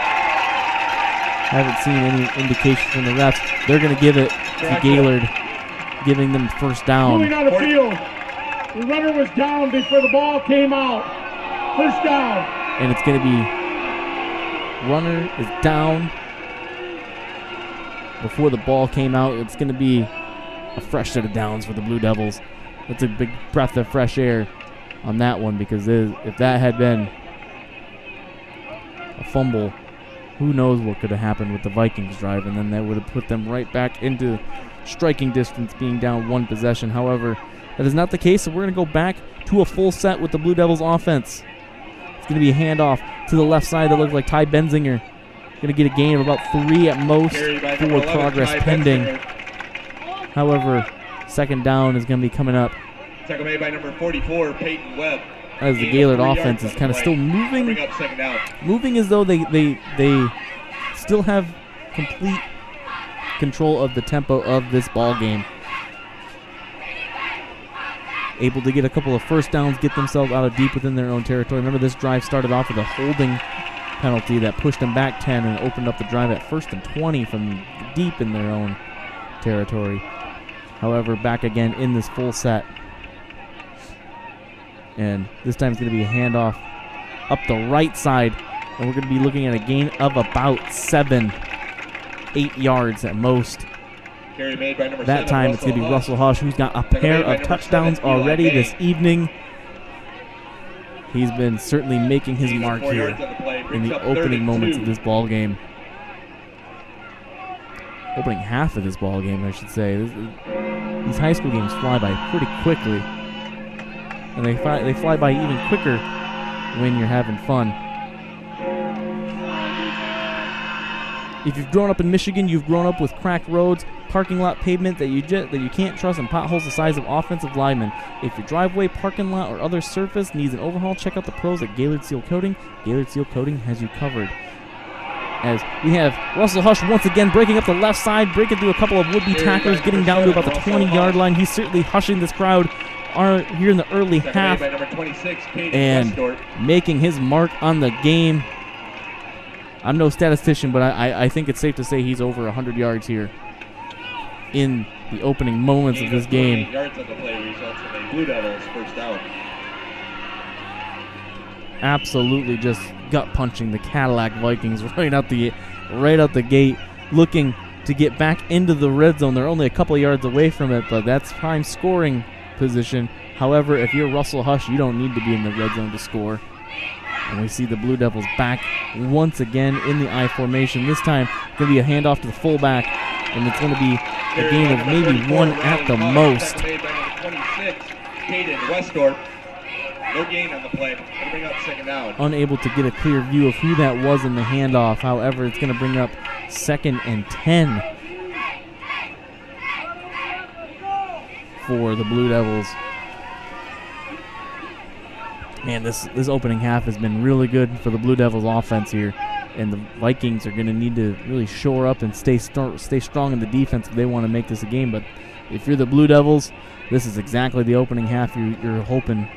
Haven't seen any indication from the refs. They're going to give it to Gaylord, giving them first down. Moving on the field. The runner was down before the ball came out. First down. And it's going to be runner is down before the ball came out. It's going to be a fresh set of downs for the Blue Devils. That's a big breath of fresh air on that one, because if that had been a fumble, who knows what could have happened with the Vikings drive, and then that would have put them right back into striking distance, being down 1 possession. However, that is not the case, so we're going to go back to a full set with the Blue Devils offense. It's going to be a handoff to the left side that looks like Ty Benzinger. Going to get a gain of about 3 at most. For progress pending. However, second down is going to be coming up Tackle made by number 44, Peyton Webb. as the Gaylord offense is kind of still moving. Bring up second down. Moving as though they still have complete control of the tempo of this ball game. Able to get a couple of first downs, get themselves out of deep within their own territory. Remember, this drive started off with a holding penalty that pushed them back 10 and opened up the drive at 1st and 20 from deep in their own territory. However, back again in this full set. And this time it's going to be a handoff up the right side. And we're going to be looking at a gain of about 7-8 yards at most. Carry made by number That 7, time it's going to be Russell Hush, who's got a pair of touchdowns already this evening. He's been certainly making his mark here in the opening moments of this ball game. Opening half of this ball game, I should say. These high school games fly by pretty quickly. And they fly by even quicker when you're having fun. If you've grown up in Michigan, you've grown up with cracked roads, parking lot pavement that you can't trust, and potholes the size of offensive linemen. If your driveway, parking lot, or other surface needs an overhaul, check out the pros at Gaylord Seal Coating. Gaylord Seal Coating has you covered. As we have Russell Hush once again breaking up the left side, breaking through a couple of would-be tacklers, getting down to about the 20-yard line. He's certainly hushing this crowd here in the early half and making his mark on the game. I'm no statistician, but I think it's safe to say he's over 100 yards here in the opening moments of this game. Yards on the play results in a Blue Devils first down. Absolutely just gut-punching the Cadillac Vikings right out the gate, looking to get back into the red zone. They're only a couple yards away from it, but that's prime scoring position. However, if you're Russell Hush, you don't need to be in the red zone to score. And we see the Blue Devils back once again in the I formation. This time, going to be a handoff to the fullback, and it's going to be a gain of maybe one at the most. Made by number 26, Caden Westorp. No gain on the play. Going to bring up second down. Unable to get a clear view of who that was in the handoff. However, it's going to bring up 2nd and 10 for the Blue Devils. Man, this opening half has been really good for the Blue Devils offense here, and the Vikings are going to need to really shore up and stay strong in the defense if they want to make this a game. But if you're the Blue Devils, this is exactly the opening half you're hoping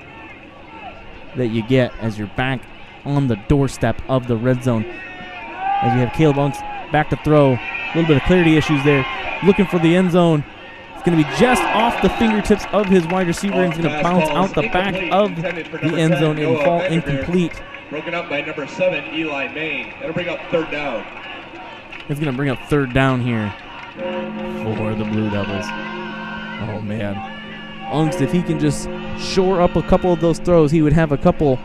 that you get as you're back on the doorstep of the red zone. As you have Caleb Unks back to throw. A little bit of clarity issues there. Looking for the end zone. It's going to be just off the fingertips of his wide receiver, and he's going to bounce out the back of the end zone and fall incomplete. Broken up by number 7, Eli Main. That'll bring up third down. It's going to bring up third down here for the Blue Devils. Oh, man. Unks, if he can just shore up a couple of those throws, he would have a couple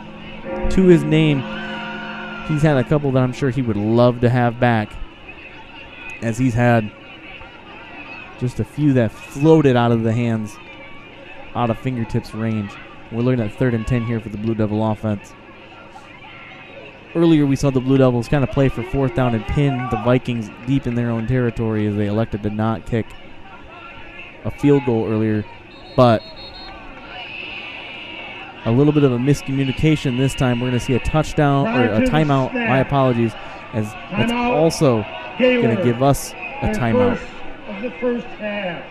to his name. He's had a couple that I'm sure he would love to have back, as he's had just a few that floated out of the hands, out of fingertips range. We're looking at 3rd and 10 here for the Blue Devil offense. Earlier we saw the Blue Devils kind of play for 4th down and pin the Vikings deep in their own territory as they elected to not kick a field goal earlier. But a little bit of a miscommunication this time. We're going to see a touchdown, or a timeout, my apologies, as that's also going to give us a timeout. Of the first half.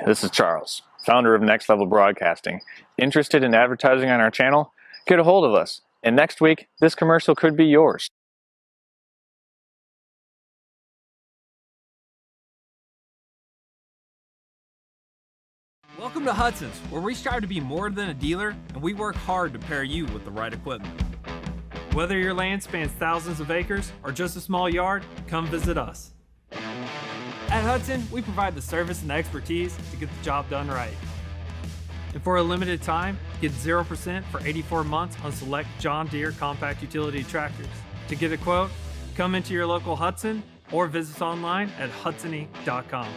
This is Charles, founder of Next Level Broadcasting. Interested in advertising on our channel? Get a hold of us. And next week, this commercial could be yours. Welcome to Hudson's, where we strive to be more than a dealer, and we work hard to pair you with the right equipment. Whether your land spans thousands of acres or just a small yard, come visit us. At Hudson, we provide the service and expertise to get the job done right. And for a limited time, get 0% for 84 months on select John Deere compact utility tractors. To get a quote, come into your local Hudson or visit us online at hudsony.com.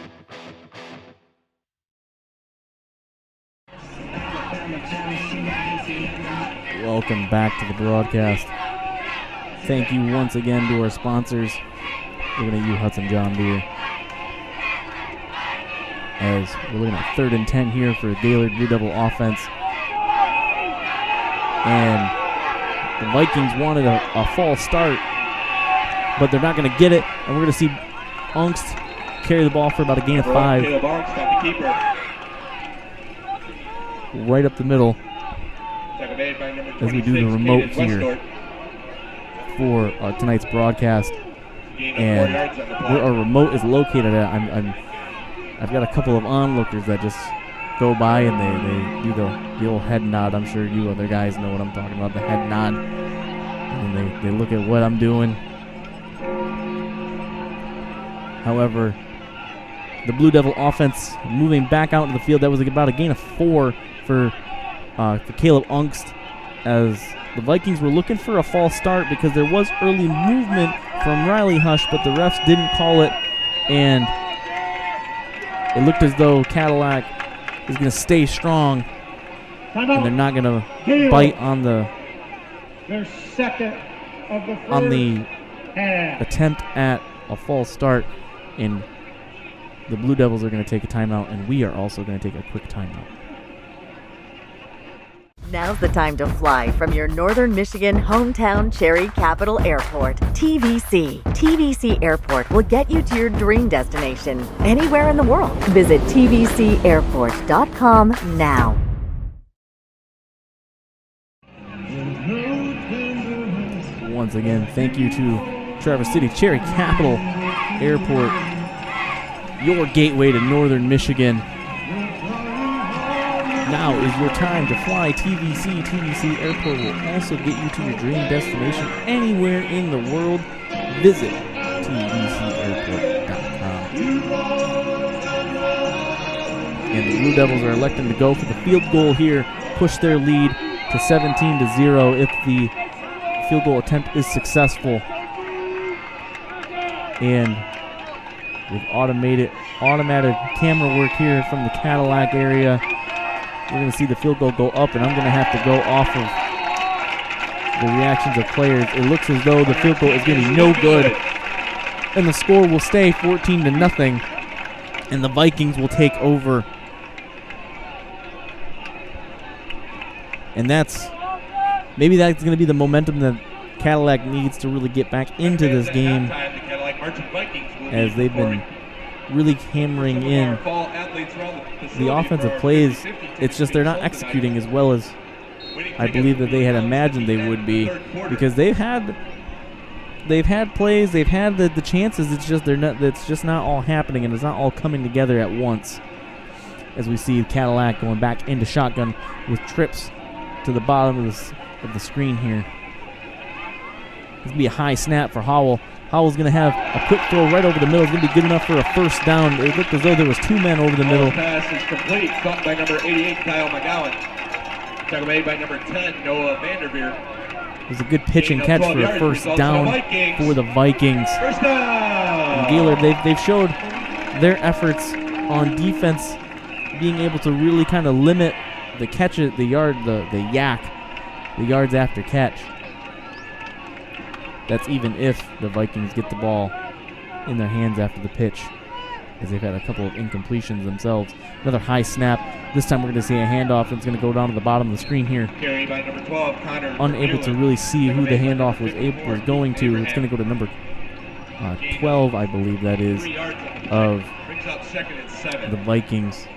Welcome back to the broadcast. thank you once again to our sponsors. Looking at you, Hudson John Deere. As we're looking at 3rd and 10 here for Gaylord Blue Devil offense. And the Vikings wanted a false start, but they're not going to get it. And we're going to see Ungst carry the ball for about a gain of 5. Caleb Ungst got the keeper. Right up the middle. Made by number As we do the remote here for tonight's broadcast. And where our remote is located at, I've got a couple of onlookers that just go by and they do the old head nod. I'm sure you other guys know what I'm talking about, the head nod. And they look at what I'm doing. However, the Blue Devil offense moving back out into the field. That was about a gain of 4 for Caleb Ungst, as the Vikings were looking for a false start because there was early movement from Riley Hush, but the refs didn't call it, and it looked as though Cadillac is going to stay strong, and they're not going to bite on the attempt at a false start, and the Blue Devils are going to take a timeout, and we are also going to take a quick timeout. Now's the time to fly from your Northern Michigan hometown Cherry Capital Airport. TVC. TVC Airport will get you to your dream destination anywhere in the world. Visit tvcairport.com now. Once again, thank you to Traverse City Cherry Capital Airport, your gateway to Northern Michigan. Now is your time to fly TVC. TVC Airport will also get you to your dream destination anywhere in the world. Visit tvcairport.com. And the Blue Devils are electing to go for the field goal here, push their lead to 17-0 if the field goal attempt is successful. And with automatic camera work here from the Cadillac area, we're going to see the field goal go up, and I'm going to have to go off of the reactions of players. It looks as though the field goal is going to be no good, and the score will stay 14-0, and the Vikings will take over. And maybe that's going to be the momentum that Cadillac needs to really get back into this game, as they've been really hammering in the offensive plays. It's just they're not executing as well as I believe that they had imagined they would be, because they've had plays, they've had the chances. It's just not all happening, and it's not all coming together at once. As we see Cadillac going back into shotgun with trips to the bottom of the screen here. This will be a high snap for Howell. Howell's going to have a quick throw right over the middle. It's going to be good enough for a first down. It looked as though there was 2 men over the middle. Pass is complete. Caught by number 88, Kyle McGowan. Tackle made by number 10, Noah Vanderveer. It was a good pitch and catch for a first down for the Vikings. First down. And Gaylord, they've showed their efforts on defense, being able to really kind of limit the catches, the yards after catch. That's even if the Vikings get the ball in their hands after the pitch, as they've had a couple of incompletions themselves. Another high snap. This time we're going to see a handoff, and it's going to go down to the bottom of the screen here. Carried by number 12, Connor. Unable to really see who the handoff was going to. It's going to go to number 12, I believe that is, of the Vikings.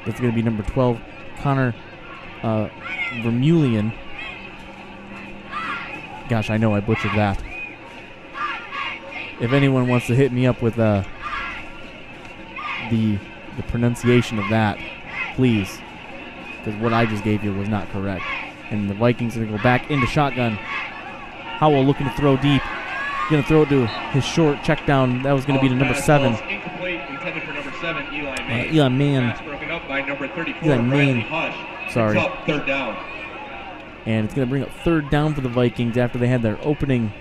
That's going to be number 12, Connor Vermeulen. Gosh, I know I butchered that. If anyone wants to hit me up with the pronunciation of that, please, because what I just gave you was not correct. And the Vikings are going to go back into shotgun. Howell looking to throw deep. Going to throw it to his short check down. That was going to be to number 7. Incomplete, intended for number 7, Eli Mann. Eli Mann. Pass broken up by number 34, Eli Mann. Hush. Sorry. It's up, third down. And it's going to bring up third down for the Vikings after they had their opening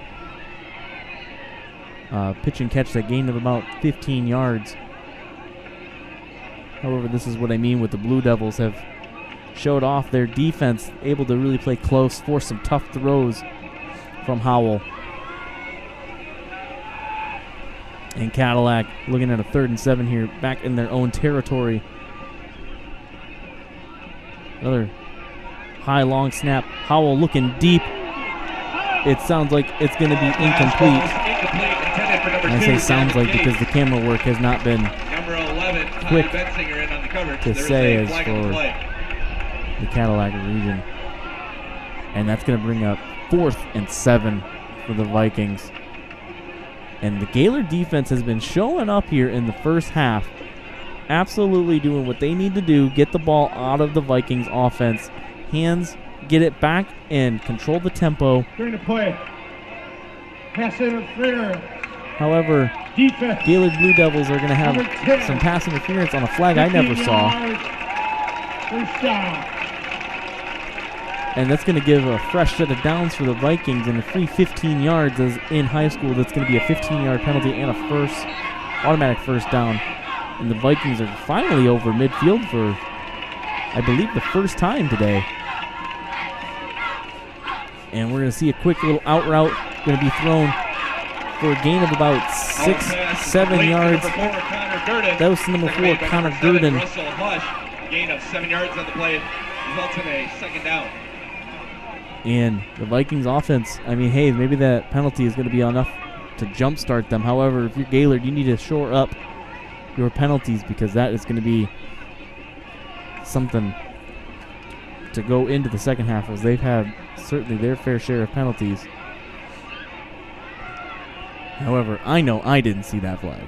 pitch and catch that gained of about 15 yards. However, this is what I mean with the Blue Devils have showed off their defense, able to really play close, force some tough throws from Howell. And Cadillac looking at a 3rd and 7 here, back in their own territory. Another high, long snap. Howell looking deep. It sounds like it's going to be incomplete. And I say sounds like because the camera work has not been quick to say as for the Cadillac region. And that's going to bring up 4th and 7 for the Vikings. And the Gaylord defense has been showing up here in the first half. Absolutely doing what they need to do. Get the ball out of the Vikings offense. Hands, get it back and control the tempo. During the play. Pass interference. However, Defense. Gaylord Blue Devils are going to have some pass interference on a flag I never saw. First down. And that's going to give a fresh set of downs for the Vikings and a free 15 yards as in high school. That's going to be a 15-yard penalty and a automatic first down. And the Vikings are finally over midfield for, I believe, the first time today. And we're going to see a quick little out route going to be thrown for a gain of about 6-7 yards. That was number 4, Connor Gurdon. Russell Hush, gain of 7 yards on the play, results in a second down. And the Vikings offense, I mean, hey, maybe that penalty is going to be enough to jumpstart them. However, if you're Gaylord, you need to shore up your penalties because that is going to be something to go into the second half as they've had certainly their fair share of penalties. However, I know I didn't see that flag.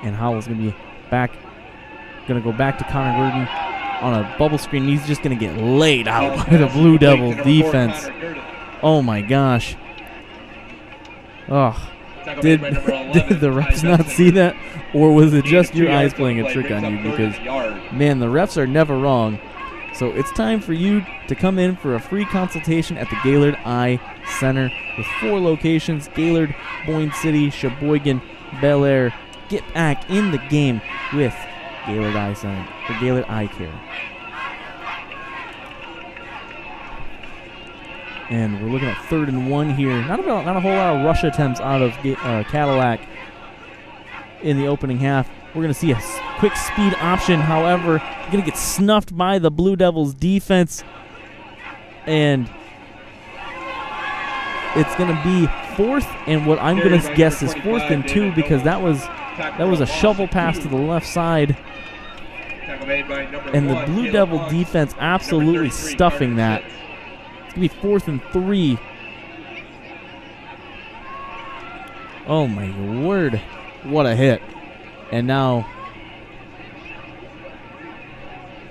And Howell's going to be going to go back to Connor Gurdon on a bubble screen. He's just going to get laid out by the Blue Devils defense. Oh my gosh. Oh, did the refs not see that? Or was it just your eyes playing a trick on you? Because, man, the refs are never wrong. So it's time for you to come in for a free consultation at the Gaylord Eye Center with 4 locations: Gaylord, Boyne City, Sheboygan, Bel Air. Get back in the game with Gaylord Eye Center for Gaylord Eye Care. And we're looking at 3rd and 1 here. Not a whole lot of rush attempts out of Cadillac in the opening half. We're going to see a quick speed option. However, we're going to get snuffed by the Blue Devils defense. And it's going to be 4th and what I'm going to guess is 4th and 2 because that was a shovel pass to the left side. And the Blue Devil defense absolutely stuffing that. It's going to be 4th and 3. Oh my word. What a hit. And now,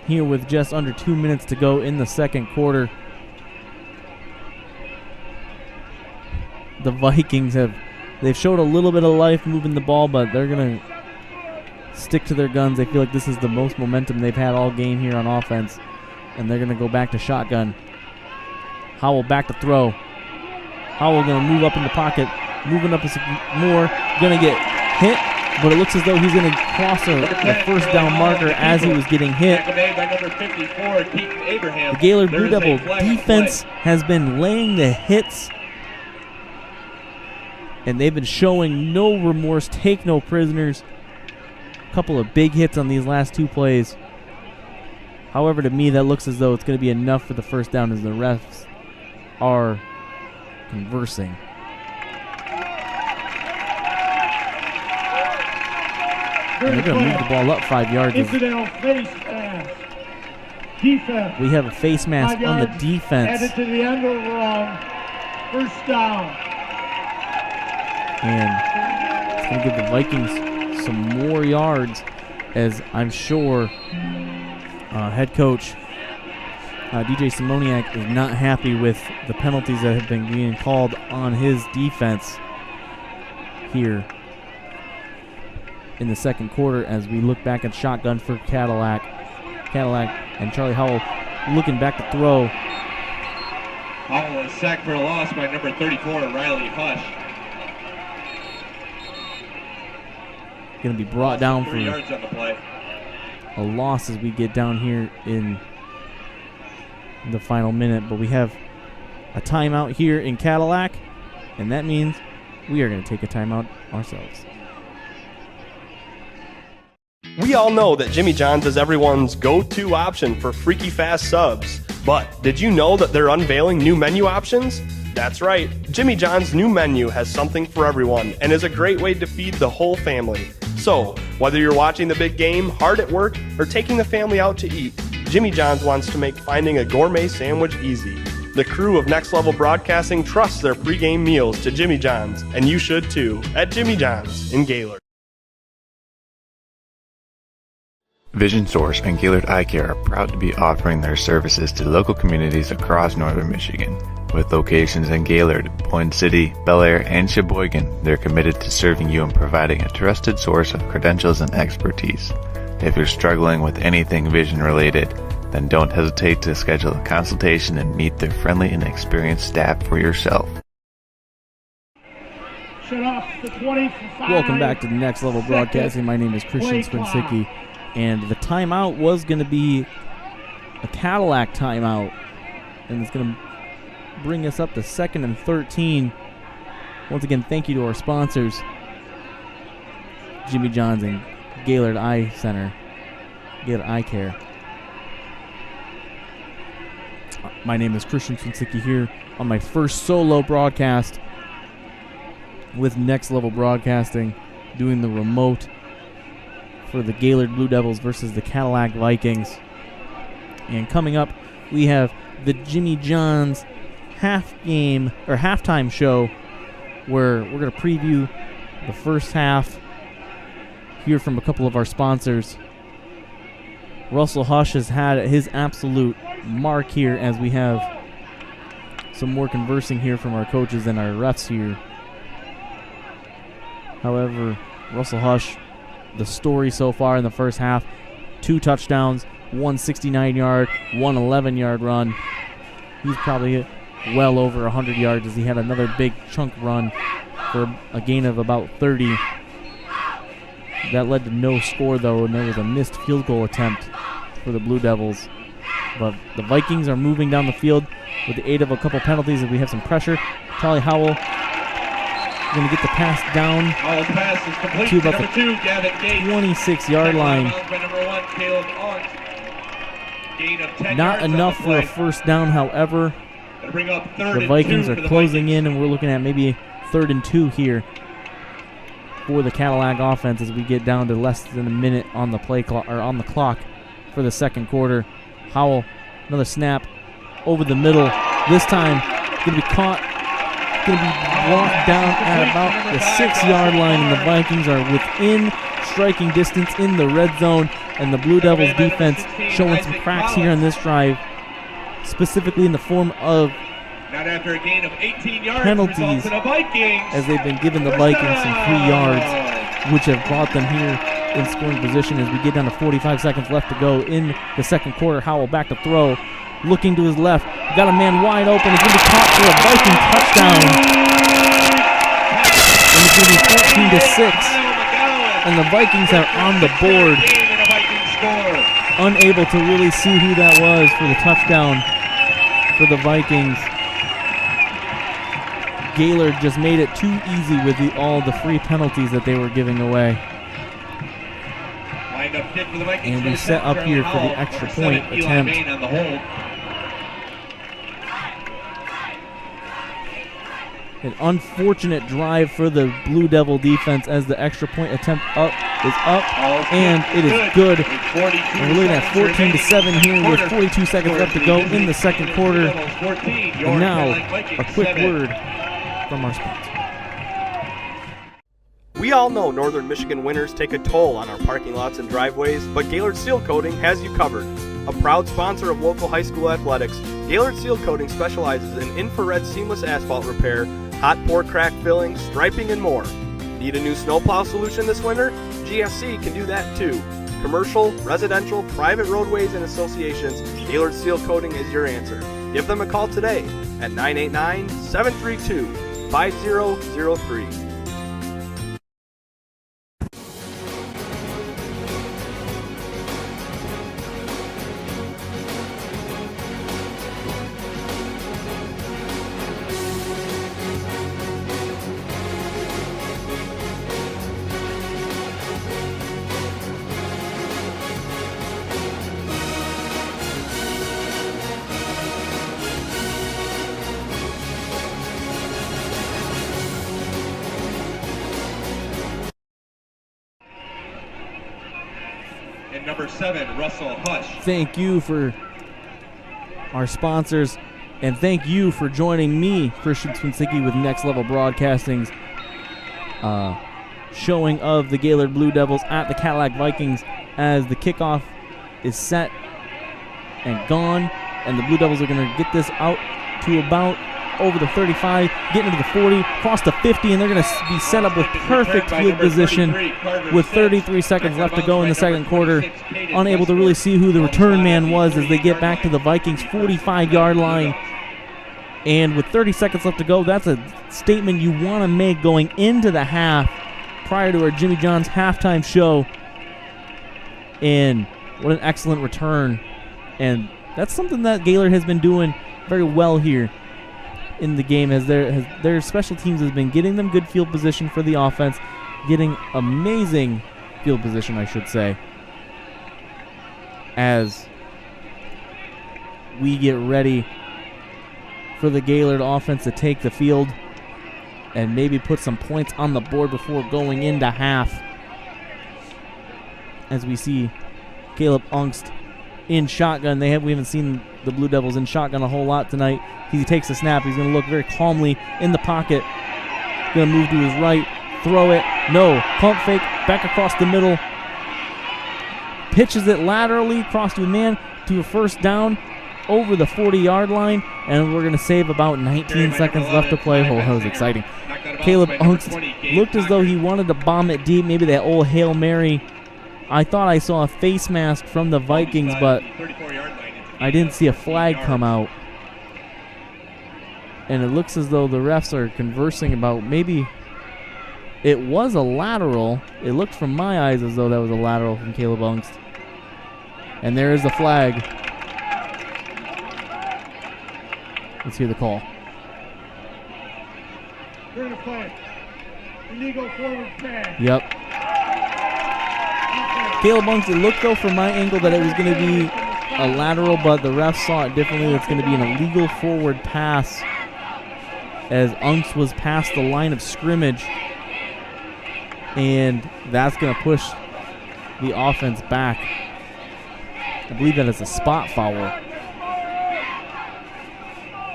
here with just under 2 minutes to go in the second quarter, the Vikings they've showed a little bit of life moving the ball, but they're going to stick to their guns. They feel like this is the most momentum they've had all game here on offense, and they're going to go back to shotgun. Howell back to throw. Howell going to move up in the pocket, moving up more, going to get hit. But it looks as though he's going to cross a first down marker as he was getting hit. The Gaylord Blue Devil defense has been laying the hits, and they've been showing no remorse, take no prisoners. A couple of big hits on these last 2 plays. However, to me, that looks as though it's going to be enough for the first down as the refs are conversing. And they're going to move the ball up 5 yards. Incidental face mask. Defense. We have a face mask on the defense. Added to the end of the run. First down. And it's going to give the Vikings some more yards, as I'm sure head coach DJ Simoniak is not happy with the penalties that have been being called on his defense here in the second quarter as we look back at shotgun for Cadillac and Charlie Howell looking back to throw. Howell is sacked for a loss by number 34, Riley Hush. Going to be brought down for 3 yards on the play. A loss as we get down here in the final minute, but we have a timeout here in Cadillac, and that means we are going to take a timeout ourselves. We all know that Jimmy John's is everyone's go-to option for freaky fast subs. But did you know that they're unveiling new menu options? That's right, Jimmy John's new menu has something for everyone and is a great way to feed the whole family. So, whether you're watching the big game, hard at work, or taking the family out to eat, Jimmy John's wants to make finding a gourmet sandwich easy. The crew of Next Level Broadcasting trusts their pregame meals to Jimmy John's, and you should too, at Jimmy John's in Gaylord. Vision Source and Gaylord Eye Care are proud to be offering their services to local communities across northern Michigan. With locations in Gaylord, Point City, Bel Air, and Sheboygan, they're committed to serving you and providing a trusted source of credentials and expertise. If you're struggling with anything vision related, then don't hesitate to schedule a consultation and meet their friendly and experienced staff for yourself. Welcome back to the Next Level Broadcasting. My name is Christian Swinsicki, and the timeout was going to be a Cadillac timeout, and it's going to bring us up to 2nd and 13. Once again, thank you to our sponsors, Jimmy John's and Gaylord Eye Center, Gaylord Eye Care. My name is Christian Swinsicki here on my first solo broadcast with Next Level Broadcasting, doing the remote for the Gaylord Blue Devils versus the Cadillac Vikings. And coming up, we have the Jimmy John's halftime show, where we're going to preview the first half, hear from a couple of our sponsors. Russell Hush has had his absolute mark here, as we have some more conversing here from our coaches and our refs here. However, Russell Hush, the story so far in the first half, 2 touchdowns, 1 69-yard, 1 11-yard run. He's probably well over 100 yards, as he had another big chunk run for a gain of about 30. That led to no score, though, and there was a missed field goal attempt for the Blue Devils. But the Vikings are moving down the field with the aid of a couple penalties, and we have some pressure. Charlie Howell going to get the pass down to about the 26-yard line. Not enough for a first down, however. The Vikings are closing in, and we're looking at maybe 3rd and 2 here for the Cadillac offense as we get down to less than a minute on the play clock, or on the clock, for the second quarter. Howell, another snap over the middle. This time, going to be caught, going to be brought down at about the 6-yard line, and the Vikings are within striking distance in the red zone, and the Blue Devils defense showing some cracks here on this drive, specifically in the form of Not after a gain of 18 yards, penalties, as they've been giving the Vikings some free yards, which have brought them here in scoring position as we get down to 45 seconds left to go in the second quarter. Howell back to throw, looking to his left, got a man wide open. It's going to be caught for a Viking touchdown, and it's going to be 14-6, and the Vikings are on the board. Unable to really see who that was for the touchdown for the Vikings. Gaylord just made it too easy with all the free penalties that they were giving away. And we set up here for the extra point attempt. An unfortunate drive for the Blue Devil defense, as the extra point attempt is up, and it is good. And we're looking at 14-7 here with 42 seconds left to go in the second quarter. And now, a quick word from our sponsor. We all know northern Michigan winters take a toll on our parking lots and driveways, but Gaylord Seal Coating has you covered. A proud sponsor of local high school athletics, Gaylord Seal Coating specializes in infrared seamless asphalt repair, hot pour crack filling, striping, and more. Need a new snowplow solution this winter? GSC can do that too. Commercial, residential, private roadways, and associations, Gaylord Seal Coating is your answer. Give them a call today at 989-732-5003. number 7, Russell Hush. Thank you for our sponsors, and thank you for joining me, Christian Swinsicki, with Next Level Broadcasting's showing of the Gaylord Blue Devils at the Cadillac Vikings as the kickoff is set and gone, and the Blue Devils are going to get this out to about over the 35, getting into the 40, across the 50, and they're going to be set up with perfect field position with 33 seconds left to go in the second quarter. Unable to really see who the return man was as they get back to the Vikings' 45-yard line. And with 30 seconds left to go, that's a statement you want to make going into the half prior to our Jimmy John's halftime show. And what an excellent return. And that's something that Gaylord has been doing very well here in the game, as their special teams has been getting them good field position for the offense, getting amazing field position, I should say, as we get ready for the Gaylord offense to take the field and maybe put some points on the board before going into half. As we see Caleb Ungst in shotgun. We haven't seen the Blue Devils in shotgun a whole lot tonight. He takes a snap. He's going to look very calmly in the pocket. Going to move to his right. Throw it. No. Pump fake. Back across the middle. Pitches it laterally across to a man to a first down over the 40-yard line. And we're going to save about 19 seconds left to play. Oh, that was exciting. Caleb Ungst looked as though he wanted to bomb it deep. Maybe that old Hail Mary. I thought I saw a face mask from the Vikings, but I didn't see a flag come out. And it looks as though the refs are conversing about maybe it was a lateral. It looked from my eyes as though that was a lateral from Caleb Ungst. And there is the flag. Let's hear the call. You're going to play illegal forward pass. Yep. Caleb Ungst, it looked though from my angle that it was going to be a lateral, but the refs saw it differently. It's going to be an illegal forward pass as Ungst was past the line of scrimmage, and that's going to push the offense back. I believe that is a spot foul.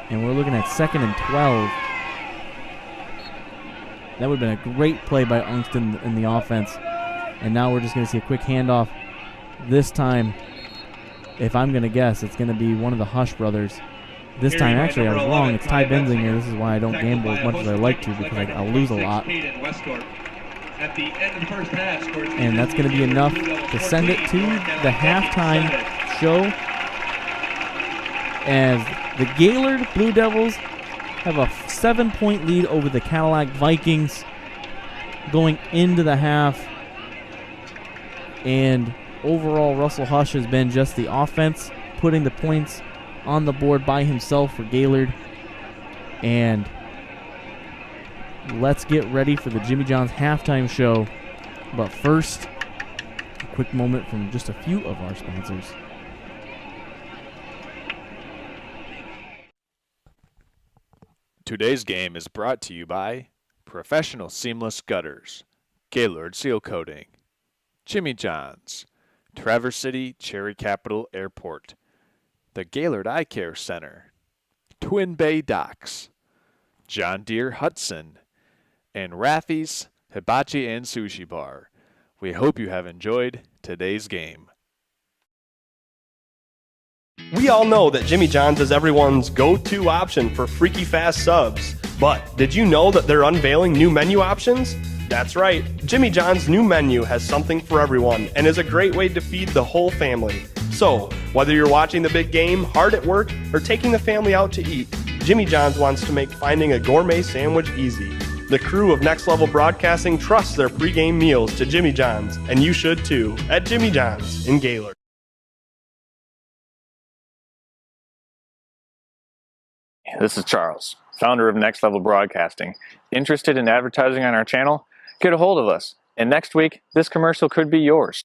And we're looking at 2nd and 12. That would have been a great play by Ungst in the offense. And now we're just going to see a quick handoff. This time, if I'm going to guess, it's going to be one of the Hush brothers. This time, actually, I was wrong. It's Ty Benzinger. This is why I don't gamble as much as I like to, because I'll lose a lot. And that's going to be enough to send it to the halftime show, as the Gaylord Blue Devils have a 7-point lead over the Cadillac Vikings going into the half. And overall, Russell Hush has been just the offense, putting the points on the board by himself for Gaylord. And let's get ready for the Jimmy John's halftime show. But first, a quick moment from just a few of our sponsors. Today's game is brought to you by Professional Seamless Gutters, Gaylord Seal Coating, Jimmy John's, Traverse City Cherry Capital Airport, the Gaylord Eye Care Center, Twin Bay Docks, John Deere Hudson, and Raffy's Hibachi and Sushi Bar. We hope you have enjoyed today's game. We all know that Jimmy John's is everyone's go-to option for freaky fast subs. But did you know that they're unveiling new menu options? That's right, Jimmy John's new menu has something for everyone and is a great way to feed the whole family. So, whether you're watching the big game, hard at work, or taking the family out to eat, Jimmy John's wants to make finding a gourmet sandwich easy. The crew of Next Level Broadcasting trusts their pregame meals to Jimmy John's, and you should too, at Jimmy John's in Gaylord. This is Charles, founder of Next Level Broadcasting. Interested in advertising on our channel? Get a hold of us, and next week, this commercial could be yours.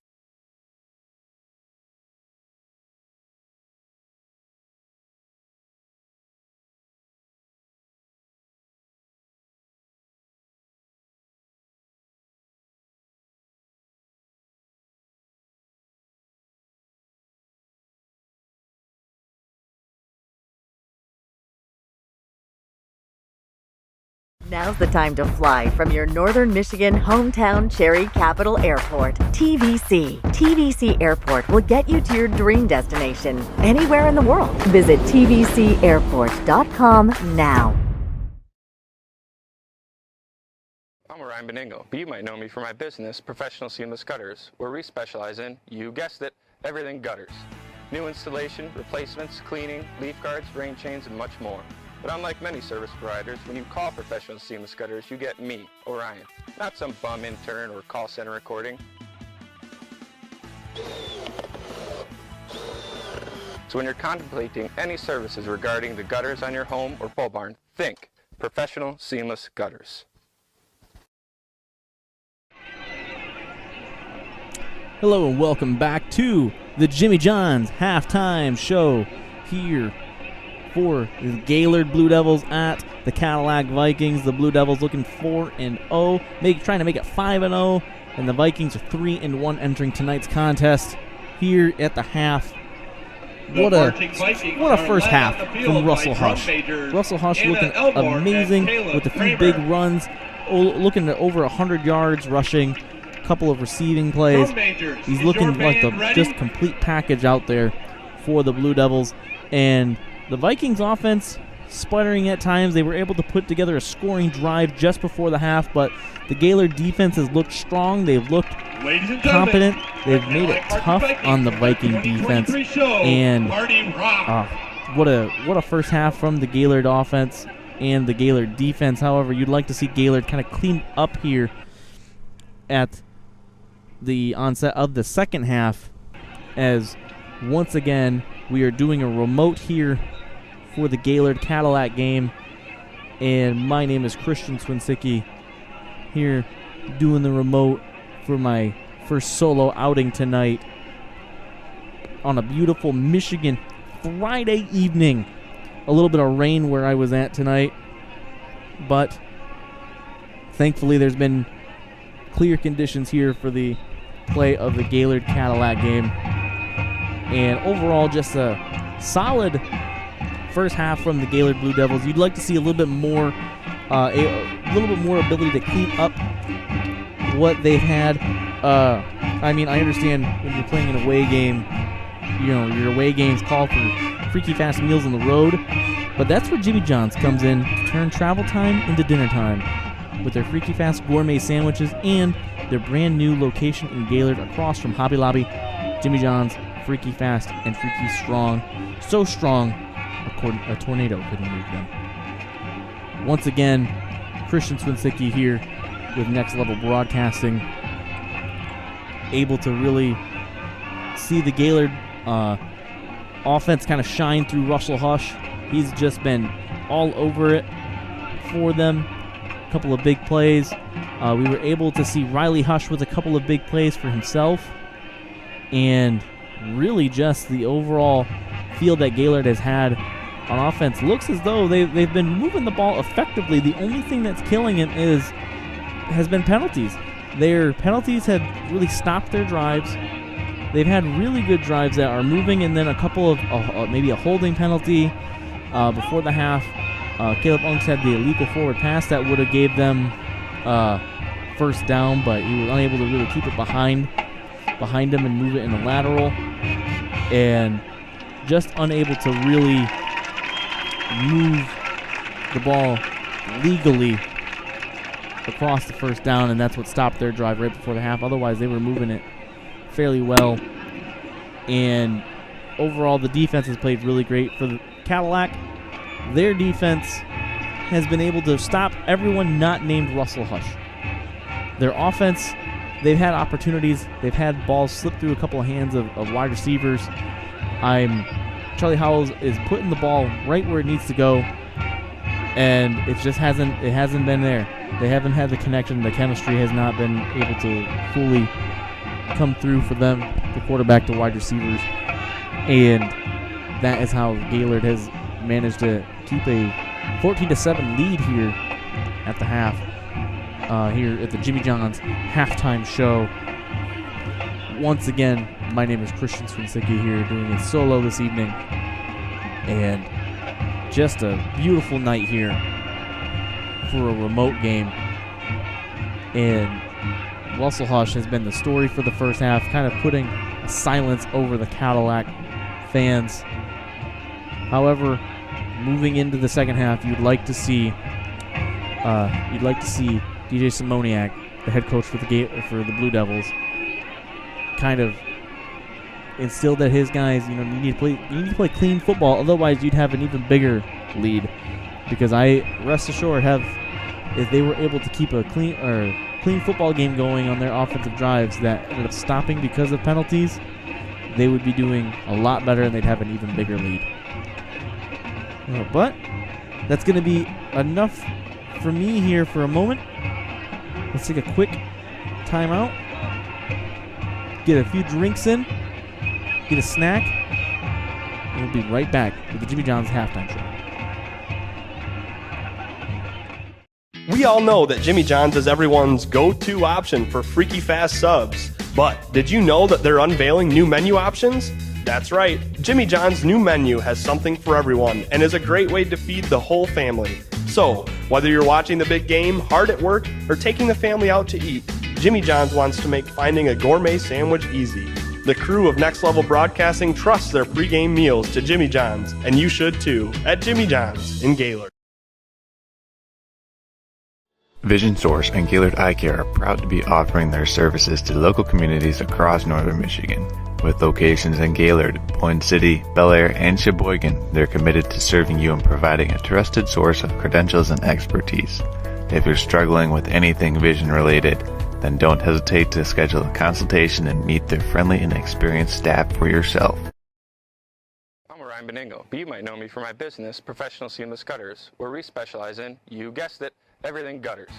Now's the time to fly from your Northern Michigan hometown Cherry Capital Airport, TVC. TVC Airport will get you to your dream destination anywhere in the world. Visit tvcairport.com now. I'm Ryan Beningo, but you might know me for my business, Professional Seamless Gutters, where we specialize in, you guessed it, everything gutters. New installation, replacements, cleaning, leaf guards, rain chains, and much more. But unlike many service providers, when you call Professional Seamless Gutters, you get me, Orion, not some bum intern or call center recording. So when you're contemplating any services regarding the gutters on your home or pole barn, think Professional Seamless Gutters. Hello and welcome back to the Jimmy John's halftime show here for the Gaylord Blue Devils at the Cadillac Vikings. The Blue Devils looking 4-0, trying to make it 5-0, and the Vikings are 3-1 entering tonight's contest here at the half. What a first half from Russell Hush. Russell Hush looking amazing with a few big runs, looking at over 100 yards rushing, a couple of receiving plays. He's looking like the just complete package out there for the Blue Devils. And the Vikings offense sputtering at times. They were able to put together a scoring drive just before the half, but the Gaylord defense has looked strong. They've looked competent. They've made it tough on the Viking defense. And what a first half from the Gaylord offense and the Gaylord defense. However, you'd like to see Gaylord kind of clean up here at the onset of the second half, as once again we are doing a remote here for the Gaylord Cadillac game, and my name is Christian Swinsicki here doing the remote for my first solo outing tonight on a beautiful Michigan Friday evening. A little bit of rain where I was at tonight, but thankfully there's been clear conditions here for the play of the Gaylord Cadillac game. And overall, just a solid first half from the Gaylord Blue Devils. You'd like to see a little bit more ability to clean up what they've had. I mean, I understand when you're playing an away game, you know, your away games call for freaky fast meals on the road, but that's where Jimmy John's comes in to turn travel time into dinner time with their freaky fast gourmet sandwiches and their brand new location in Gaylord across from Hobby Lobby. Jimmy John's, freaky fast and freaky strong. So strong, a tornado couldn't move them. Once again, Christian Swinsicki here with Next Level Broadcasting, able to really see the Gaylord offense kind of shine through Russell Hush. He's just been all over it for them. A couple of big plays. We were able to see Riley Hush with a couple of big plays for himself. And really just the overall field that Gaylord has had on offense looks as though they've been moving the ball effectively. The only thing that's killing it has been penalties. Their penalties have really stopped their drives. They've had really good drives that are moving, and then a couple of maybe a holding penalty before the half. Caleb Unks had the illegal forward pass that would have gave them first down, but he was unable to really keep it behind him and move it in the lateral, and just unable to really move the ball legally across the first down, and that's what stopped their drive right before the half. Otherwise, they were moving it fairly well. And overall, the defense has played really great for the Cadillac. Their defense has been able to stop everyone not named Russell Hush. Their offense, they've had opportunities. They've had balls slip through a couple of hands of wide receivers. Charlie Howells is putting the ball right where it needs to go, and it hasn't been there. They haven't had the connection. The chemistry has not been able to fully come through for them, the quarterback to wide receivers, and that is how Gaylord has managed to keep a 14-7 lead here at the half, here at the Jimmy John's halftime show. Once again, my name is Christian Swinsicki here doing it solo this evening, and just a beautiful night here for a remote game. And Russell Hush has been the story for the first half, kind of putting a silence over the Cadillac fans. However, moving into the second half, you'd like to see DJ Simoniak, the head coach for the Blue Devils, kind of instill that his guys, you need to play clean football. Otherwise, you'd have an even bigger lead. Because rest assured, if they were able to keep a clean football game going on their offensive drives that ended up stopping because of penalties, they would be doing a lot better and they'd have an even bigger lead. But that's going to be enough for me here for a moment. Let's take a quick timeout, get a few drinks in, get a snack, and we'll be right back with the Jimmy John's halftime show. We all know that Jimmy John's is everyone's go-to option for freaky fast subs. But did you know that they're unveiling new menu options? That's right, Jimmy John's new menu has something for everyone and is a great way to feed the whole family. So, whether you're watching the big game, hard at work, or taking the family out to eat, Jimmy John's wants to make finding a gourmet sandwich easy. The crew of Next Level Broadcasting trusts their pregame meals to Jimmy John's, and you should too, at Jimmy John's in Gaylord. Vision Source and Gaylord Eye Care are proud to be offering their services to local communities across northern Michigan. With locations in Gaylord, Point City, Bel Air, and Sheboygan, they're committed to serving you and providing a trusted source of credentials and expertise. If you're struggling with anything vision related, then don't hesitate to schedule a consultation and meet their friendly and experienced staff for yourself. I'm Ryan Beningo, but you might know me for my business, Professional Seamless Gutters, where we specialize in, you guessed it, everything gutters.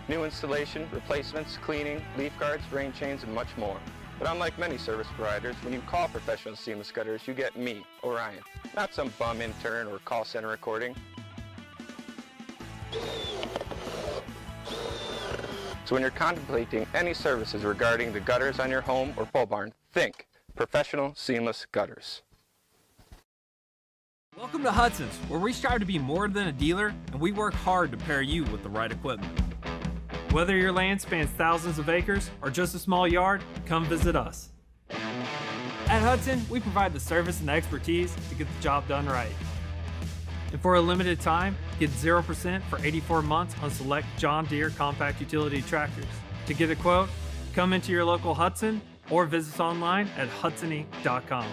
New installation, replacements, cleaning, leaf guards, rain chains, and much more. But unlike many service providers, when you call Professional Seamless Gutters, you get me, Orion, not some bum intern or call center recording. So when you're contemplating any services regarding the gutters on your home or pole barn, think Professional Seamless Gutters. Welcome to Hudson's, where we strive to be more than a dealer, and we work hard to pair you with the right equipment. Whether your land spans thousands of acres or just a small yard, come visit us. At Hudson, we provide the service and expertise to get the job done right. And for a limited time, get 0% for 84 months on select John Deere compact utility tractors. To get a quote, come into your local Hudson or visit us online at hudsony.com.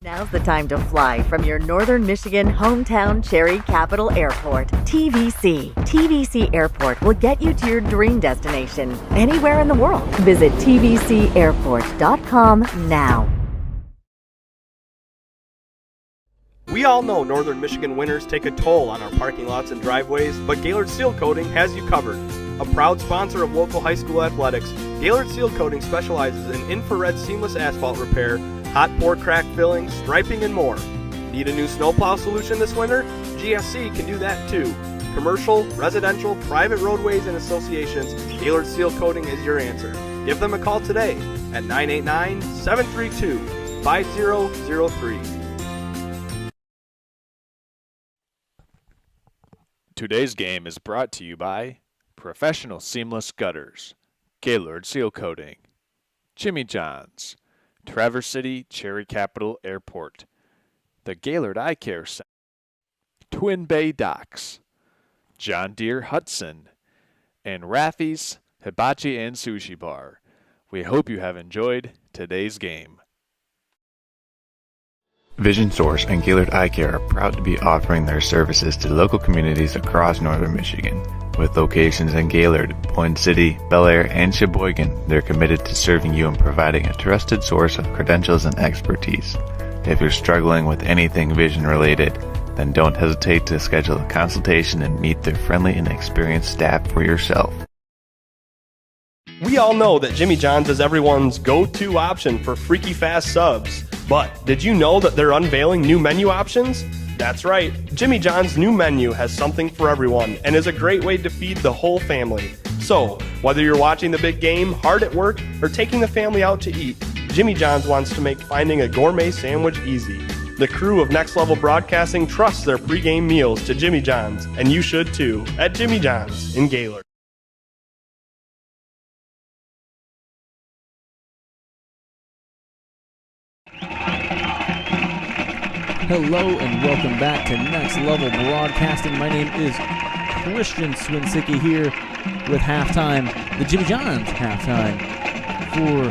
Now's the time to fly from your northern Michigan hometown Cherry Capital Airport, TVC. TVC Airport will get you to your dream destination anywhere in the world. Visit tvcairport.com now. We all know northern Michigan winters take a toll on our parking lots and driveways, but Gaylord Seal Coating has you covered. A proud sponsor of local high school athletics, Gaylord Seal Coating specializes in infrared seamless asphalt repair, hot pour crack filling, striping, and more. Need a new snowplow solution this winter? GSC can do that too. Commercial, residential, private roadways, and associations, Gaylord Seal Coating is your answer. Give them a call today at 989-732-5003. Today's game is brought to you by Professional Seamless Gutters, Gaylord Seal Coating, Jimmy John's, Traverse City Cherry Capital Airport, the Gaylord Eye Care Center, Twin Bay Docks, John Deere Hudson, and Raffy's Hibachi and Sushi Bar. We hope you have enjoyed today's game. Vision Source and Gaylord Eye Care are proud to be offering their services to local communities across northern Michigan. With locations in Gaylord, Point City, Bel Air, and Sheboygan, they're committed to serving you and providing a trusted source of credentials and expertise. If you're struggling with anything vision related, then don't hesitate to schedule a consultation and meet their friendly and experienced staff for yourself. We all know that Jimmy John's is everyone's go-to option for freaky fast subs. But did you know that they're unveiling new menu options? That's right, Jimmy John's new menu has something for everyone and is a great way to feed the whole family. So, whether you're watching the big game, hard at work, or taking the family out to eat, Jimmy John's wants to make finding a gourmet sandwich easy. The crew of Next Level Broadcasting trusts their pregame meals to Jimmy John's, and you should too, at Jimmy John's in Gaylord. Hello and welcome back to Next Level Broadcasting. My name is Christian Swinsicki here with halftime, the Jimmy John's halftime for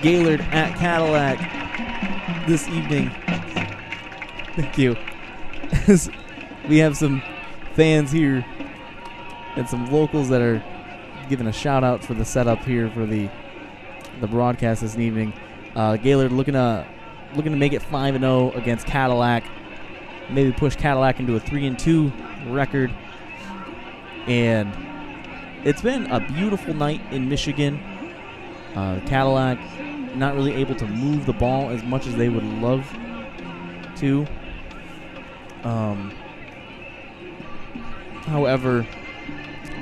Gaylord at Cadillac this evening. Thank you. We have some fans here and some locals that are giving a shout out for the setup here for the broadcast this evening. Gaylord looking to make it 5-0 against Cadillac. Maybe push Cadillac into a 3-2 record. And it's been a beautiful night in Michigan. Cadillac not really able to move the ball as much as they would love to. However,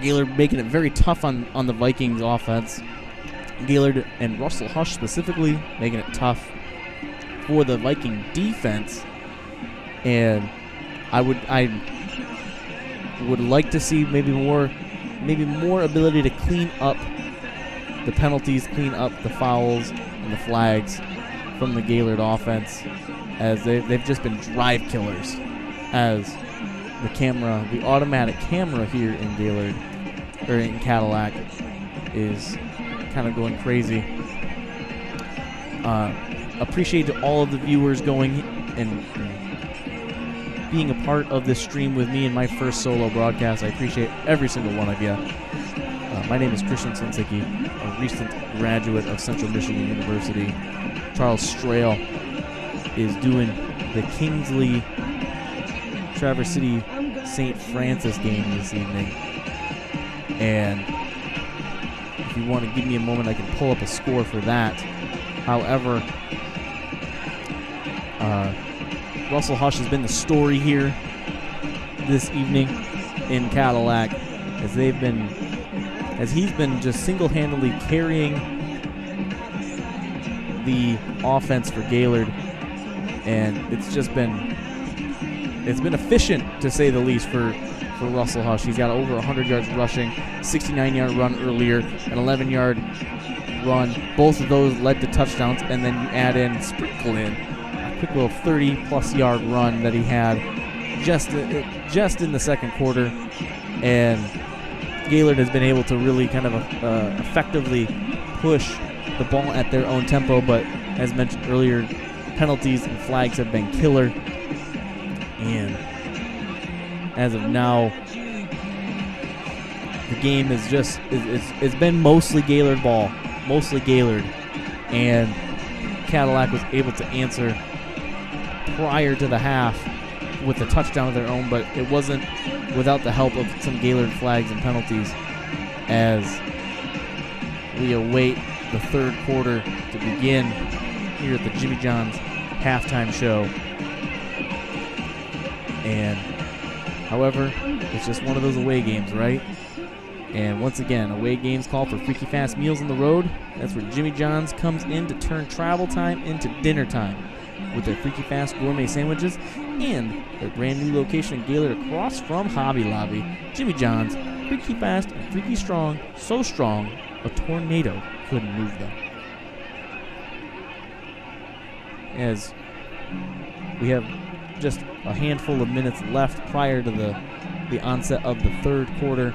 Gaylord making it very tough on the Vikings offense. Gaylord and Russell Hush specifically making it tough for the Viking defense, and I would like to see maybe more ability to clean up the penalties, clean up the fouls and the flags from the Gaylord offense, as they've just been drive killers, as the automatic camera here in Gaylord or in Cadillac is kind of going crazy. Appreciate all of the viewers going and being a part of this stream with me in my first solo broadcast. I appreciate every single one of you. My name is Christian Swinsicki, a recent graduate of Central Michigan University. Charles Strail is doing the Kingsley Traverse City St. Francis game this evening. And if you want to give me a moment, I can pull up a score for that. However, Russell Hush has been the story here this evening in Cadillac, as he's been just single-handedly carrying the offense for Gaylord, and it's been efficient to say the least for Russell Hush. He's got over 100 yards rushing, 69-yard run earlier, an 11-yard run. Both of those led to touchdowns, and then you sprinkle in a quick little 30-plus yard run that he had just in the second quarter. And Gaylord has been able to really kind of effectively push the ball at their own tempo, but as mentioned earlier, penalties and flags have been killer. And as of now, the game is it's been mostly Gaylord ball. Mostly Gaylord, and Cadillac was able to answer prior to the half with a touchdown of their own, but it wasn't without the help of some Gaylord flags and penalties, as we await the third quarter to begin here at the Jimmy John's halftime show. And however, it's just one of those away games, right? And once again, away games call for freaky fast meals on the road. That's where Jimmy John's comes in to turn travel time into dinner time with their freaky fast gourmet sandwiches and their brand new location in Gaylord across from Hobby Lobby. Jimmy John's, freaky fast and freaky strong, so strong a tornado couldn't move them. As we have just a handful of minutes left prior to the onset of the third quarter,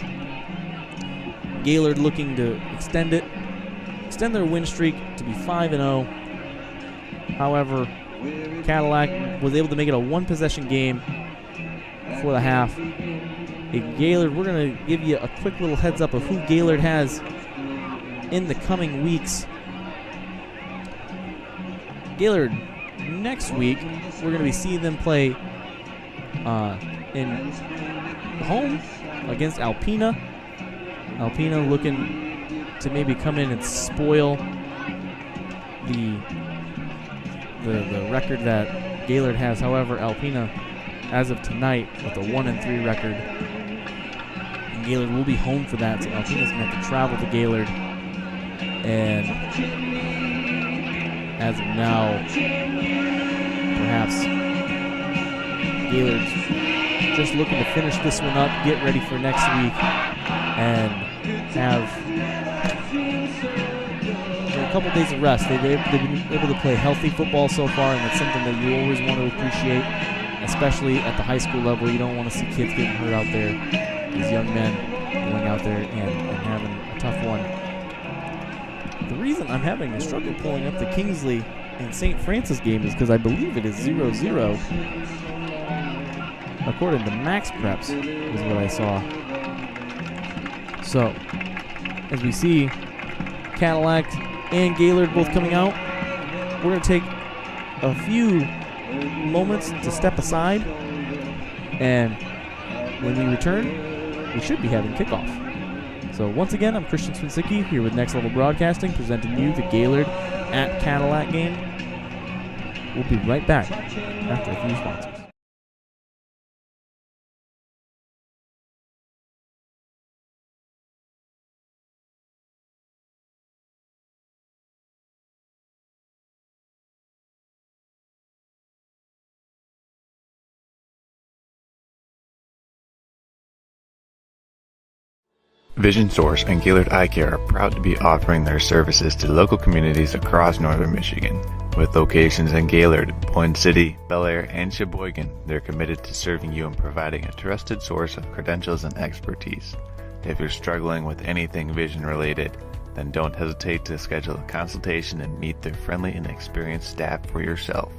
Gaylord looking to extend their win streak to be 5-0. However, Cadillac was able to make it a one-possession game for the half. Gaylord, we're going to give you a quick little heads up of who Gaylord has in the coming weeks. Gaylord, next week, we're going to be seeing them play in home against Alpena. Alpena looking to maybe come in and spoil the record that Gaylord has. However, Alpena, as of tonight, with a 1-3 record, and Gaylord will be home for that, so Alpena's going to have to travel to Gaylord. And as of now, perhaps Gaylord's just looking to finish this one up, get ready for next week, and have a couple days of rest. They've been able to play healthy football so far, and that's something that you always want to appreciate, especially at the high school level. You don't want to see kids getting hurt out there, these young men going out there and having a tough one. The reason I'm having a struggle pulling up the Kingsley and St. Francis game is because I believe it is 0-0. According to Max Preps is what I saw. So, as we see Cadillac and Gaylord both coming out, we're going to take a few moments to step aside, and when we return, we should be having kickoff. So once again, I'm Christian Swinsicki here with Next Level Broadcasting, presenting you the Gaylord at Cadillac game. We'll be right back after a few sponsors. Vision Source and Gaylord Eye Care are proud to be offering their services to local communities across northern Michigan. With locations in Gaylord, Point City, Bel Air, and Sheboygan, they're committed to serving you and providing a trusted source of credentials and expertise. If you're struggling with anything vision related, then don't hesitate to schedule a consultation and meet their friendly and experienced staff for yourself.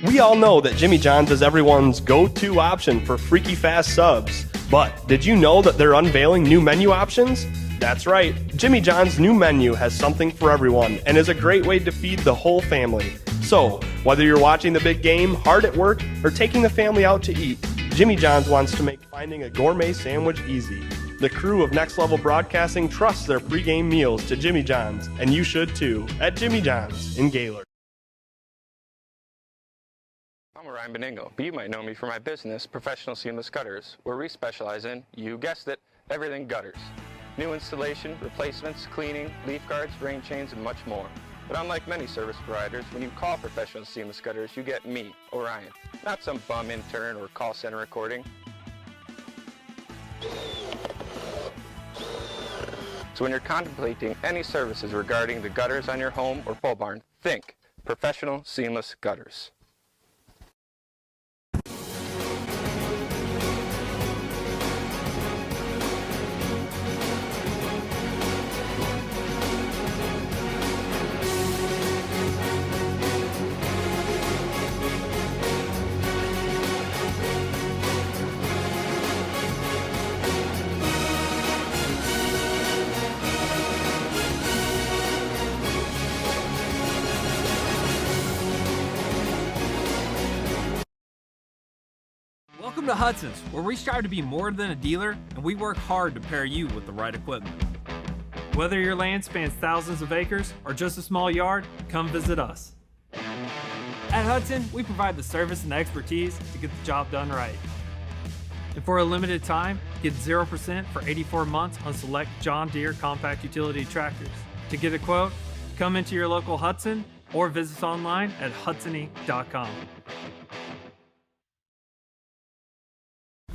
We all know that Jimmy John's is everyone's go-to option for freaky fast subs. But did you know that they're unveiling new menu options? That's right, Jimmy John's new menu has something for everyone and is a great way to feed the whole family. So, whether you're watching the big game, hard at work, or taking the family out to eat, Jimmy John's wants to make finding a gourmet sandwich easy. The crew of Next Level Broadcasting trusts their pregame meals to Jimmy John's, and you should too, at Jimmy John's in Gaylord. I'm Ryan Beningo, but you might know me for my business, Professional Seamless Gutters, where we specialize in, you guessed it, everything gutters. New installation, replacements, cleaning, leaf guards, drain chains, and much more. But unlike many service providers, when you call Professional Seamless Gutters, you get me, Orion, not some bum intern or call center recording. So when you're contemplating any services regarding the gutters on your home or pole barn, think Professional Seamless Gutters. Welcome to Hudson's, where we strive to be more than a dealer, and we work hard to pair you with the right equipment. Whether your land spans thousands of acres or just a small yard, come visit us. At Hudson, we provide the service and expertise to get the job done right. And for a limited time, get 0% for 84 months on select John Deere compact utility tractors. To get a quote, come into your local Hudson or visit us online at hudsony.com.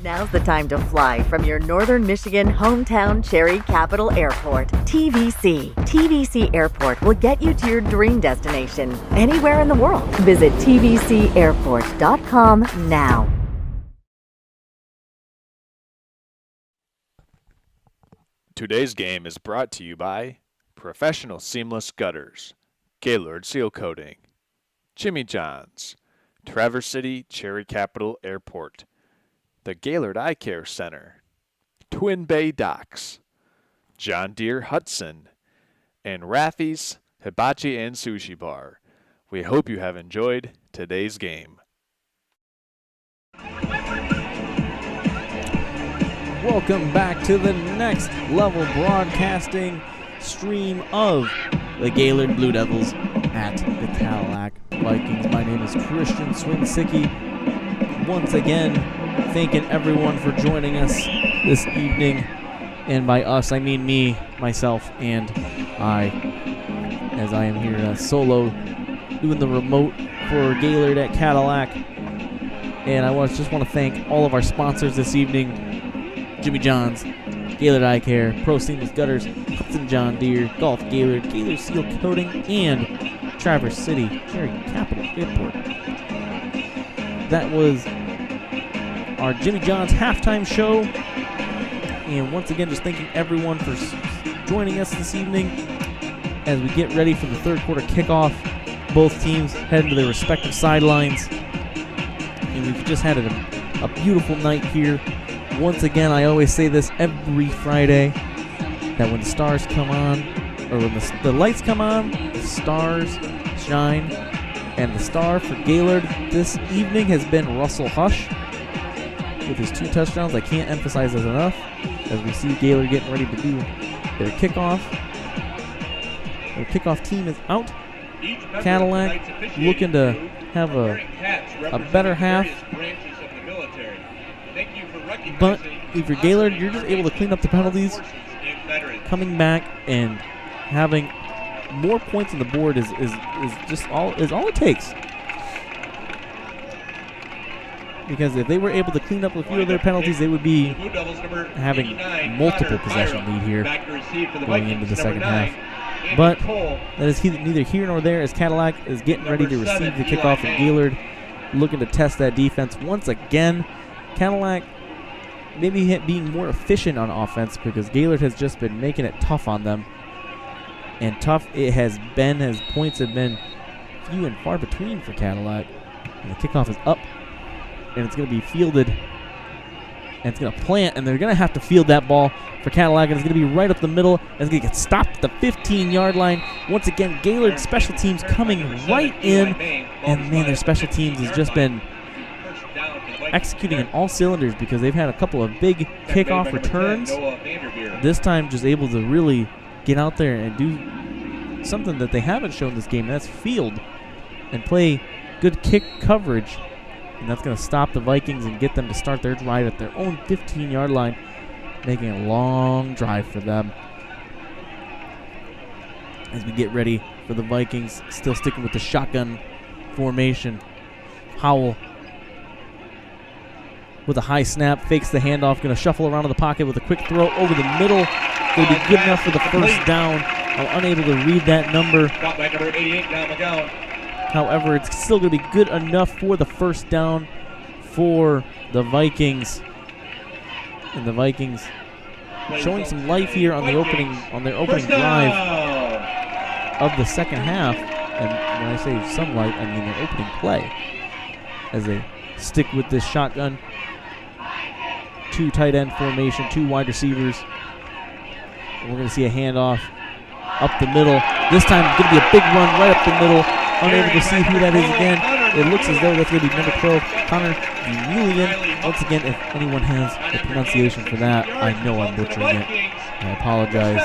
Now's the time to fly from your northern Michigan hometown Cherry Capital Airport, TVC. TVC Airport will get you to your dream destination anywhere in the world. Visit tvcairport.com now. Today's game is brought to you by Professional Seamless Gutters, Gaylord Seal Coating, Jimmy John's, Traverse City Cherry Capital Airport, the Gaylord Eye Care Center, Twin Bay Docks, John Deere Hudson, and Raffy's Hibachi and Sushi Bar. We hope you have enjoyed today's game. Welcome back to the Next Level Broadcasting stream of the Gaylord Blue Devils at the Cadillac Vikings. My name is Christian Swinsicki. Once again, thanking everyone for joining us this evening And by us, I mean me, myself, and I, as I am here solo doing the remote for Gaylord at Cadillac. And I just want to thank all of our sponsors this evening: Jimmy John's, Gaylord Eye Care, Pro Seamless Gutters, Hudson John Deere, Golf Gaylord, Gaylord Seal Coating, and Traverse City Cherry Capital Airport. That was our Jimmy John's halftime show. And once again, just thanking everyone for joining us this evening as we get ready for the third quarter kickoff. Both teams heading to their respective sidelines. And we've just had a beautiful night here. Once again, I always say this every Friday, that when the stars come on, or when the lights come on, the stars shine. And the star for Gaylord this evening has been Russell Hush with his 2 touchdowns. I can't emphasize this enough as we see Gaylord getting ready to do their kickoff. Their kickoff team is out. Cadillac looking to have a better half. But if you're Gaylord, you're just able to clean up the penalties. Coming back and having more points on the board is all it takes. Because if they were able to clean up a few of their penalties, they would be having multiple possession lead here going into the second half. But that is neither here nor there, as Cadillac is getting ready to receive the kickoff, and Gaylord looking to test that defense once again. Cadillac maybe being more efficient on offense because Gaylord has just been making it tough on them. And tough it has been, as points have been few and far between for Cadillac. And the kickoff is up, and it's going to be fielded, and it's going to plant, and they're going to have to field that ball for Cadillac, and it's going to be right up the middle, and it's going to get stopped at the 15-yard line. Once again, Gaylord special teams coming right in, and man, their special teams has just been executing on all cylinders because they've had a couple of big kickoff returns. This time just able to really get out there and do something that they haven't shown this game, and that's field and play good kick coverage. And that's going to stop the Vikings and get them to start their drive at their own 15-yard line, making a long drive for them. As we get ready for the Vikings, still sticking with the shotgun formation. Howell with a high snap, fakes the handoff, going to shuffle around in the pocket with a quick throw over the middle. Going to be good enough for the first down. I'm unable to read that number. However, it's still going to be good enough for the first down for the Vikings. And the Vikings showing some life here on their opening drive of the second half. And when I say some life, I mean their opening play. As they stick with this shotgun. 2 tight end formation, 2 wide receivers. And we're going to see a handoff up the middle. This time it's going to be a big run right up the middle. Unable to see who that is again. It looks as though that's going to be number 12, Connor Julian. Once again, if anyone has the pronunciation for that, I know I'm butchering it. I apologize.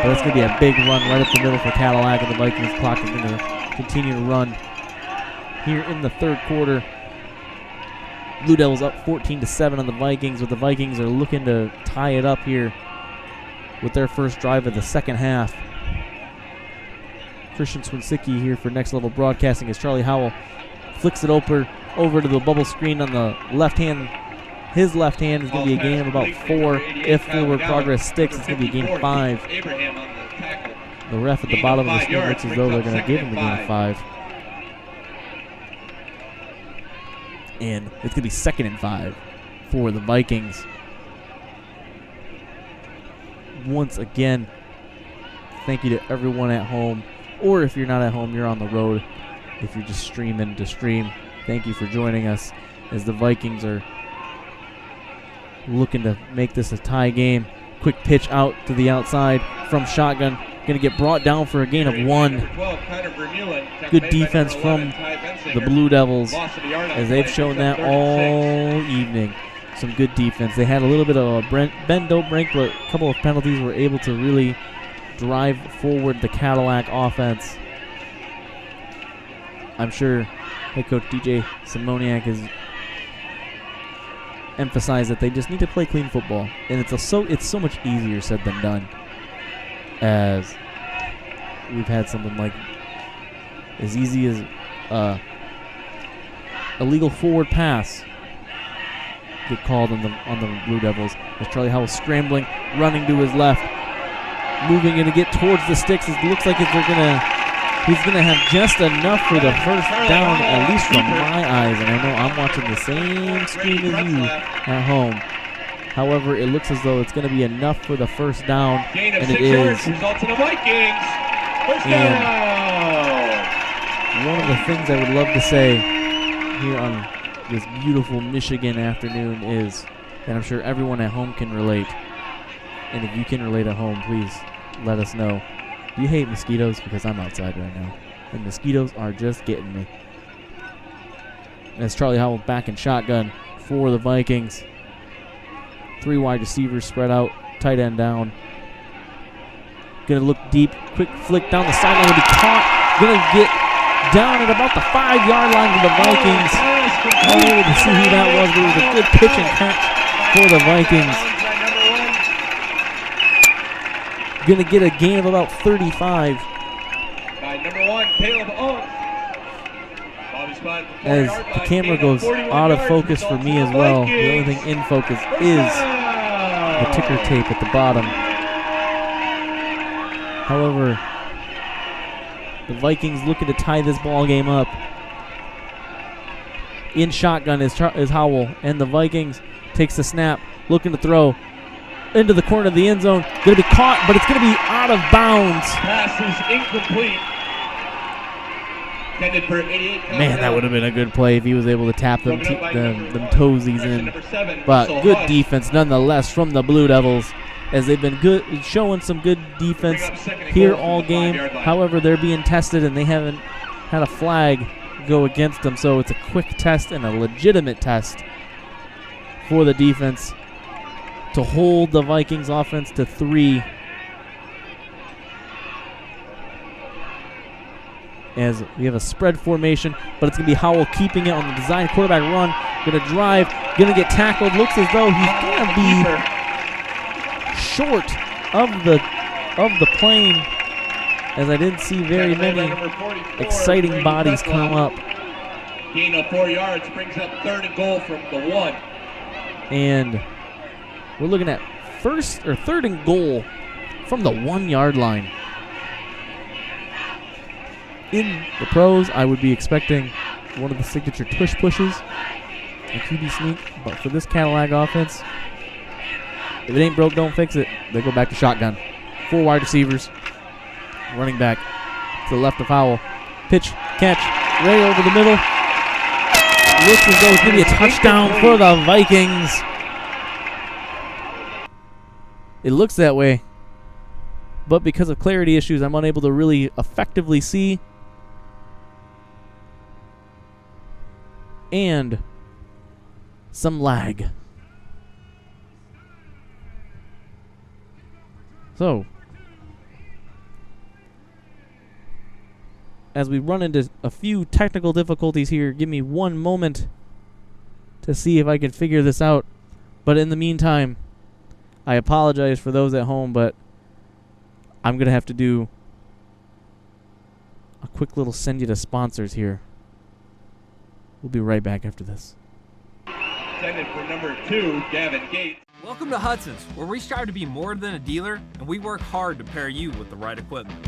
But it's going to be a big run right up the middle for Cadillac, and the Vikings clock is going to continue to run here in the third quarter. Blue Devils up 14-7 on the Vikings, but the Vikings are looking to tie it up here with their first drive of the second half. Christian Swinsicki here for Next Level Broadcasting as Charlie Howell flicks it over to the bubble screen on the left hand. His left hand is going to be a gain of about 4. If forward progress sticks, it's going to be a gain of 5. The ref at the bottom of the screen looks as though they're going to give him a gain of 5. And it's going to be 2nd and 5 for the Vikings. Once again, thank you to everyone at home. Or if you're not at home, you're on the road. If you're just streaming to stream, thank you for joining us as the Vikings are looking to make this a tie game. Quick pitch out to the outside from shotgun. Going to get brought down for a gain of 1. Good defense from the Blue Devils as they've shown that all evening. Some good defense. They had a little bit of a bend don't break, but a couple of penalties were able to really drive forward the Cadillac offense. I'm sure head coach DJ Simoniak emphasize that they just need to play clean football, and it's so much easier said than done. As we've had something like as easy as illegal forward pass get called on the Blue Devils as Charlie Howell scrambling, running to his left, moving to get towards the sticks. It looks like he's gonna have just enough for the first down, at least from my eyes. And I know I'm watching the same screen as you at home. However, it looks as though it's going to be enough for the first down, and it is. Results in the Vikings. First down. One of the things I would love to say here on this beautiful Michigan afternoon is, and I'm sure everyone at home can relate, and if you can relate at home, please let us know. Do you hate mosquitoes? Because I'm outside right now, and mosquitoes are just getting me. As Charlie Howell back in shotgun for the Vikings. 3 wide receivers spread out, tight end down. Gonna look deep, quick flick down the sideline, will be caught. Gonna get down at about the 5-yard line of the Vikings. Not able to see who that was, but it was a good pitch and catch for the Vikings. Gonna get a gain of about 35. By number 1, Caleb Owens. As the camera goes out of focus for me as well, the only thing in focus is the ticker tape at the bottom. However, the Vikings looking to tie this ball game up. In shotgun is Howell, and the Vikings takes the snap, looking to throw into the corner of the end zone. Going to be caught, but it's going to be out of bounds. Pass is incomplete. For 88 Man, that would have been a good play if he was able to tap them toesies in. But good defense nonetheless from the Blue Devils, as they've been showing some good defense here all game. However, they're being tested, and they haven't had a flag go against them. So it's a quick test and a legitimate test for the defense to hold the Vikings offense to 3. As we have a spread formation, but it's going to be Howell keeping it on the design quarterback run. Going to drive, going to get tackled. Looks as though he's going to be short of the plane, as I didn't see very many exciting bodies come up. Gain of 4 yards brings up 3rd and goal from the 1. And we're looking at 3rd and goal from the 1-yard line. In the pros, I would be expecting one of the signature tush pushes, a QB sneak, but for this Cadillac offense, if it ain't broke, don't fix it. They go back to shotgun. 4 wide receivers, running back to the left of Howell. Pitch, catch, right over the middle. Looks as though it's going to be a touchdown for the Vikings. It looks that way, but because of clarity issues, I'm unable to really effectively see. And some lag. So, as we run into a few technical difficulties here, give me one moment to see if I can figure this out. But in the meantime, I apologize for those at home, but I'm going to have to do a quick little send you to sponsors here. We'll be right back after this. Intended for number 2, Gavin Gates. Welcome to Hudson's, where we strive to be more than a dealer, and we work hard to pair you with the right equipment.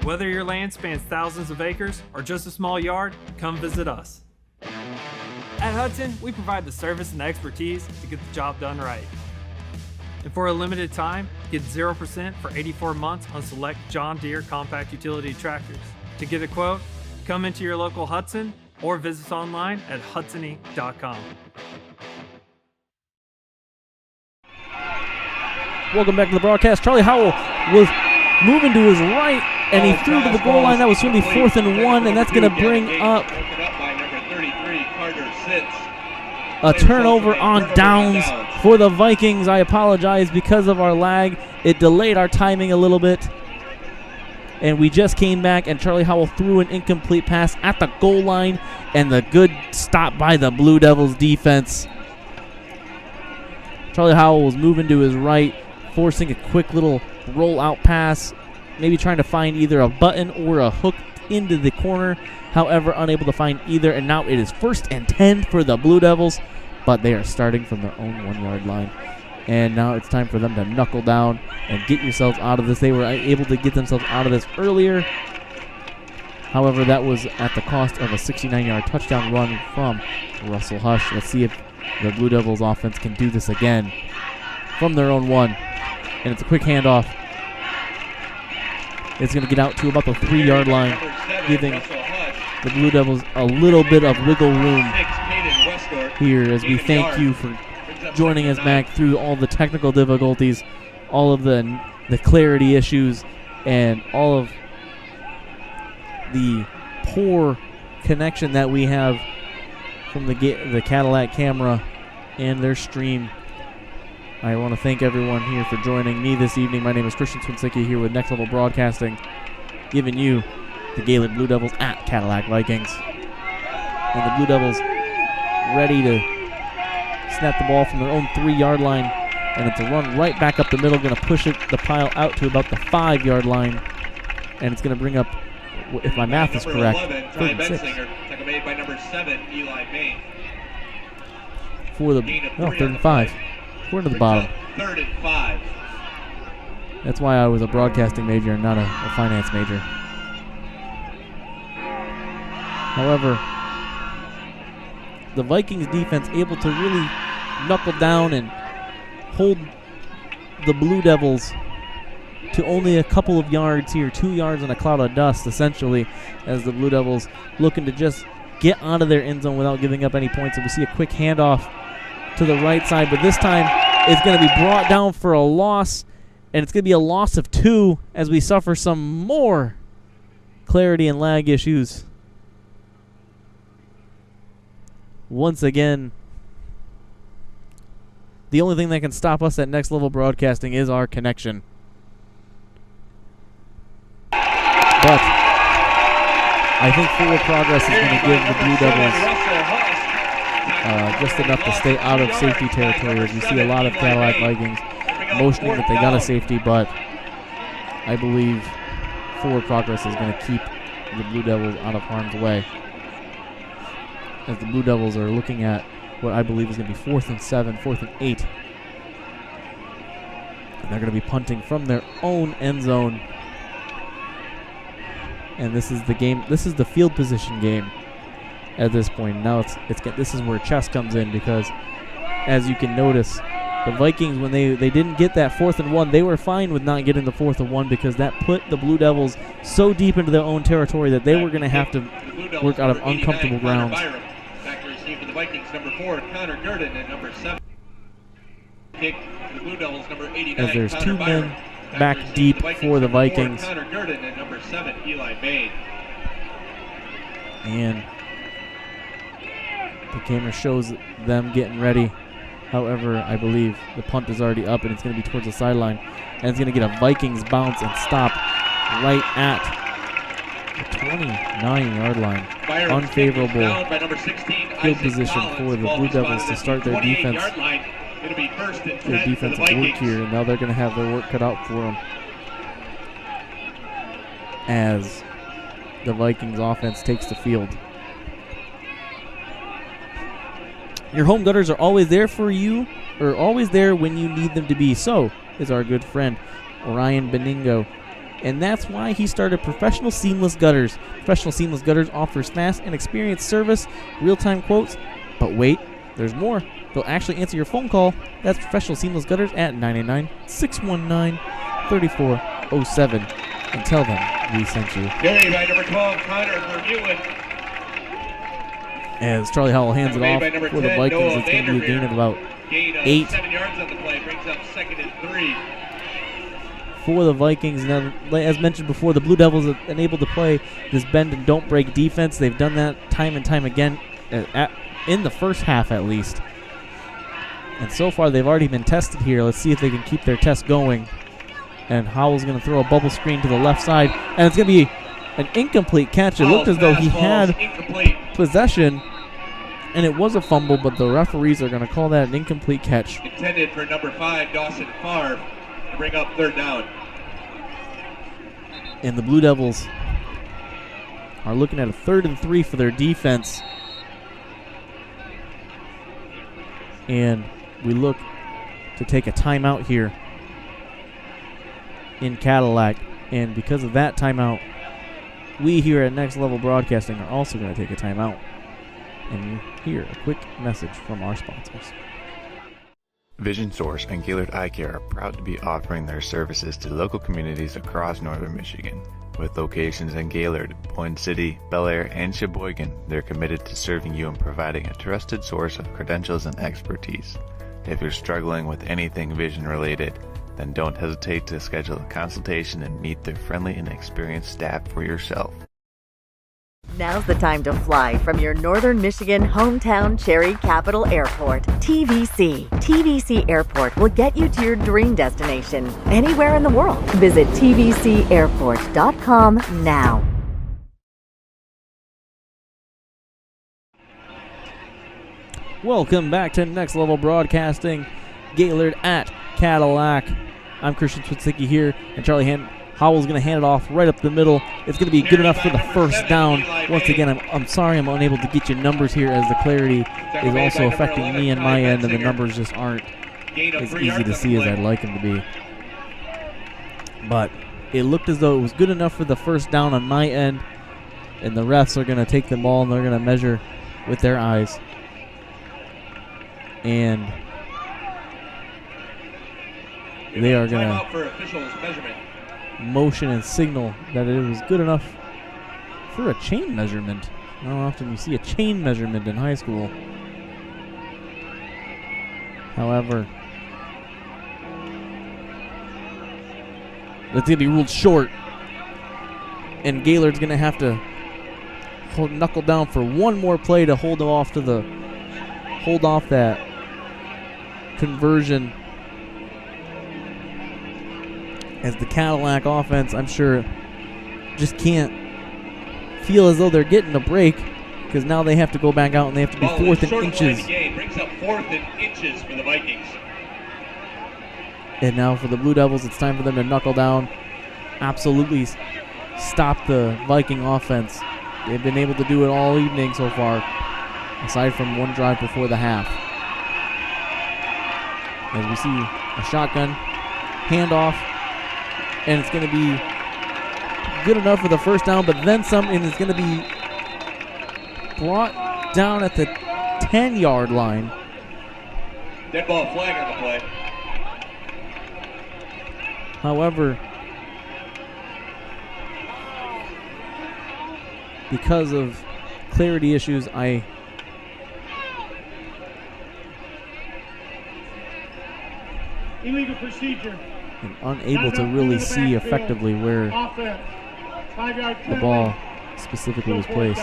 Whether your land spans thousands of acres or just a small yard, come visit us. At Hudson, we provide the service and expertise to get the job done right. And for a limited time, get 0% for 84 months on select John Deere compact utility tractors. To get a quote, come into your local Hudson or visit us online at hudsony.com. Welcome back to the broadcast. Charlie Howell was moving to his right, and he threw to the goal line. That was going to be 4th and 1, and that's going to bring up a turnover on downs for the Vikings. I apologize because of our lag. It delayed our timing a little bit. And we just came back, and Charlie Howell threw an incomplete pass at the goal line, and the good stop by the Blue Devils defense Charlie Howell was moving to his right, forcing a quick little roll-out pass, maybe trying to find either a button or a hook into the corner. However, unable to find either, and now it is 1st and 10 for the Blue Devils, but they are starting from their own 1-yard line. And now it's time for them to knuckle down and get yourselves out of this. They were able to get themselves out of this earlier. However, that was at the cost of a 69-yard touchdown run from Russell Hush. Let's see if the Blue Devils offense can do this again from their own 1. And it's a quick handoff. It's going to get out to about the 3-yard line, giving the Blue Devils a little bit of wiggle room here as we thank you for joining us back through all the technical difficulties, all of the clarity issues, and all of the poor connection that we have from the Cadillac camera and their stream. I want to thank everyone here for joining me this evening. My name is Christian Swinsicki here with Next Level Broadcasting, giving you the Gaylord Blue Devils at Cadillac Vikings. And the Blue Devils ready to snap the ball from their own 3-yard line, and it's a run right back up the middle, going to push the pile out to about the 5-yard line, and it's going to bring up, if my math is correct, 3rd and 6. Made by number 7, Eli Bain. For the 3rd and 5. We're to the bottom. 3rd and 5. That's why I was a broadcasting major and not a finance major. However, the Vikings defense able to really knuckle down and hold the Blue Devils to only a couple of yards here, 2 yards in a cloud of dust, essentially, as the Blue Devils looking to just get out of their end zone without giving up any points. And we see a quick handoff to the right side, but this time it's going to be brought down for a loss, and it's going to be a loss of 2 as we suffer some more clarity and lag issues. Once again, the only thing that can stop us at Next Level Broadcasting is our connection. But I think forward progress is going to give the Blue Devils just enough to stay out of safety territory, as we see a lot of Cadillac Vikings motioning that they got a safety, but I believe forward progress is going to keep the Blue Devils out of harm's way, as the Blue Devils are looking at what I believe is going to be 4th and 7, 4th and 8. And they're going to be punting from their own end zone. And this is the game. This is the field position game at this point. Now this is where chess comes in, because as you can notice, the Vikings, when they didn't get that 4th and 1, they were fine with not getting the 4th and 1, because that put the Blue Devils so deep into their own territory that they were going to have to work out of uncomfortable grounds. Back to receive for the Vikings, number 4, Connor Gurdon, and number 7. Kick for the Blue Devils, number 89, as there's Connor 2 Byram. men back deep for the Vikings. Connor Gurdon and number 7, Eli Bain. And the camera shows them getting ready. However, I believe the punt is already up, and it's going to be towards the sideline. And it's going to get a Vikings bounce and stop right at the 29-yard line. Unfavorable field position for the Blue Devils to start their defense. Their defensive work here, and now they're going to have their work cut out for them as the Vikings offense takes the field. Your home gutters are always there for you, or always there when you need them to be. So is our good friend Ryan Beningo, and that's why he started Professional Seamless Gutters. Professional Seamless Gutters offers fast and experienced service, real-time quotes, but wait, there's more. They'll actually answer your phone call. That's Professional Seamless Gutters at 989-619-3407. And tell them we sent you. Carry by number 12, Connor Vermeulen. As Charlie Howell hands it off for the Vikings, it's going to be a gain of about 8. 7 yards on the play, brings up 2nd and 3. For the Vikings. Now, as mentioned before, the Blue Devils have been able to play this bend and don't break defense. They've done that time and time again, in the first half at least. And so far, they've already been tested here. Let's see if they can keep their test going. And Howell's going to throw a bubble screen to the left side. And it's going to be an incomplete catch. It looked as though he had possession. And it was a fumble, but the referees are going to call that an incomplete catch. Intended for number 5, Dawson Favre, to bring up 3rd down. And the Blue Devils are looking at a 3rd and 3 for their defense. And we look to take a timeout here in Cadillac. And because of that timeout, we here at Next Level Broadcasting are also going to take a timeout. And you hear a quick message from our sponsors. Vision Source and Gaylord Eye Care are proud to be offering their services to local communities across northern Michigan. With locations in Gaylord, Point City, Bel Air, and Sheboygan, they're committed to serving you and providing a trusted source of credentials and expertise. If you're struggling with anything vision related, then don't hesitate to schedule a consultation and meet their friendly and experienced staff for yourself. Now's the time to fly from your northern Michigan hometown Cherry Capital Airport. TVC. TVC Airport will get you to your dream destination anywhere in the world. Visit tvcairport.com now. Welcome back to Next Level Broadcasting, Gaylord at Cadillac. I'm Christian Switzicki here, and Charlie Howell's going to hand it off right up the middle. It's going to be good enough for the first down. Once again, I'm sorry I'm unable to get you numbers here as the clarity is also affecting me on my end, and the numbers just aren't as easy to see as I'd like them to be. But it looked as though it was good enough for the first down on my end, and the refs are going to take the ball and they're going to measure with their eyes. And they are going to motion and signal that it was good enough for a chain measurement. Not often you see a chain measurement in high school. However, it's going to be ruled short, and Gaylord's going to have to knuckle down for one more play to hold off that conversion. As the Cadillac offense, I'm sure, just can't feel as though they're getting a break, because now they have to go back out and they have to be 4th and inches. Brings up 4th and inches for the Vikings. And now for the Blue Devils, it's time for them to knuckle down, absolutely stop the Viking offense. They've been able to do it all evening so far, aside from one drive before the half. As we see a shotgun handoff, and it's going to be good enough for the first down, but then some, and it's going to be brought down at the 10-yard line. Dead ball flag on the play. However, because of clarity issues, I illegal procedure. am unable to really see effectively where the ball specifically was placed.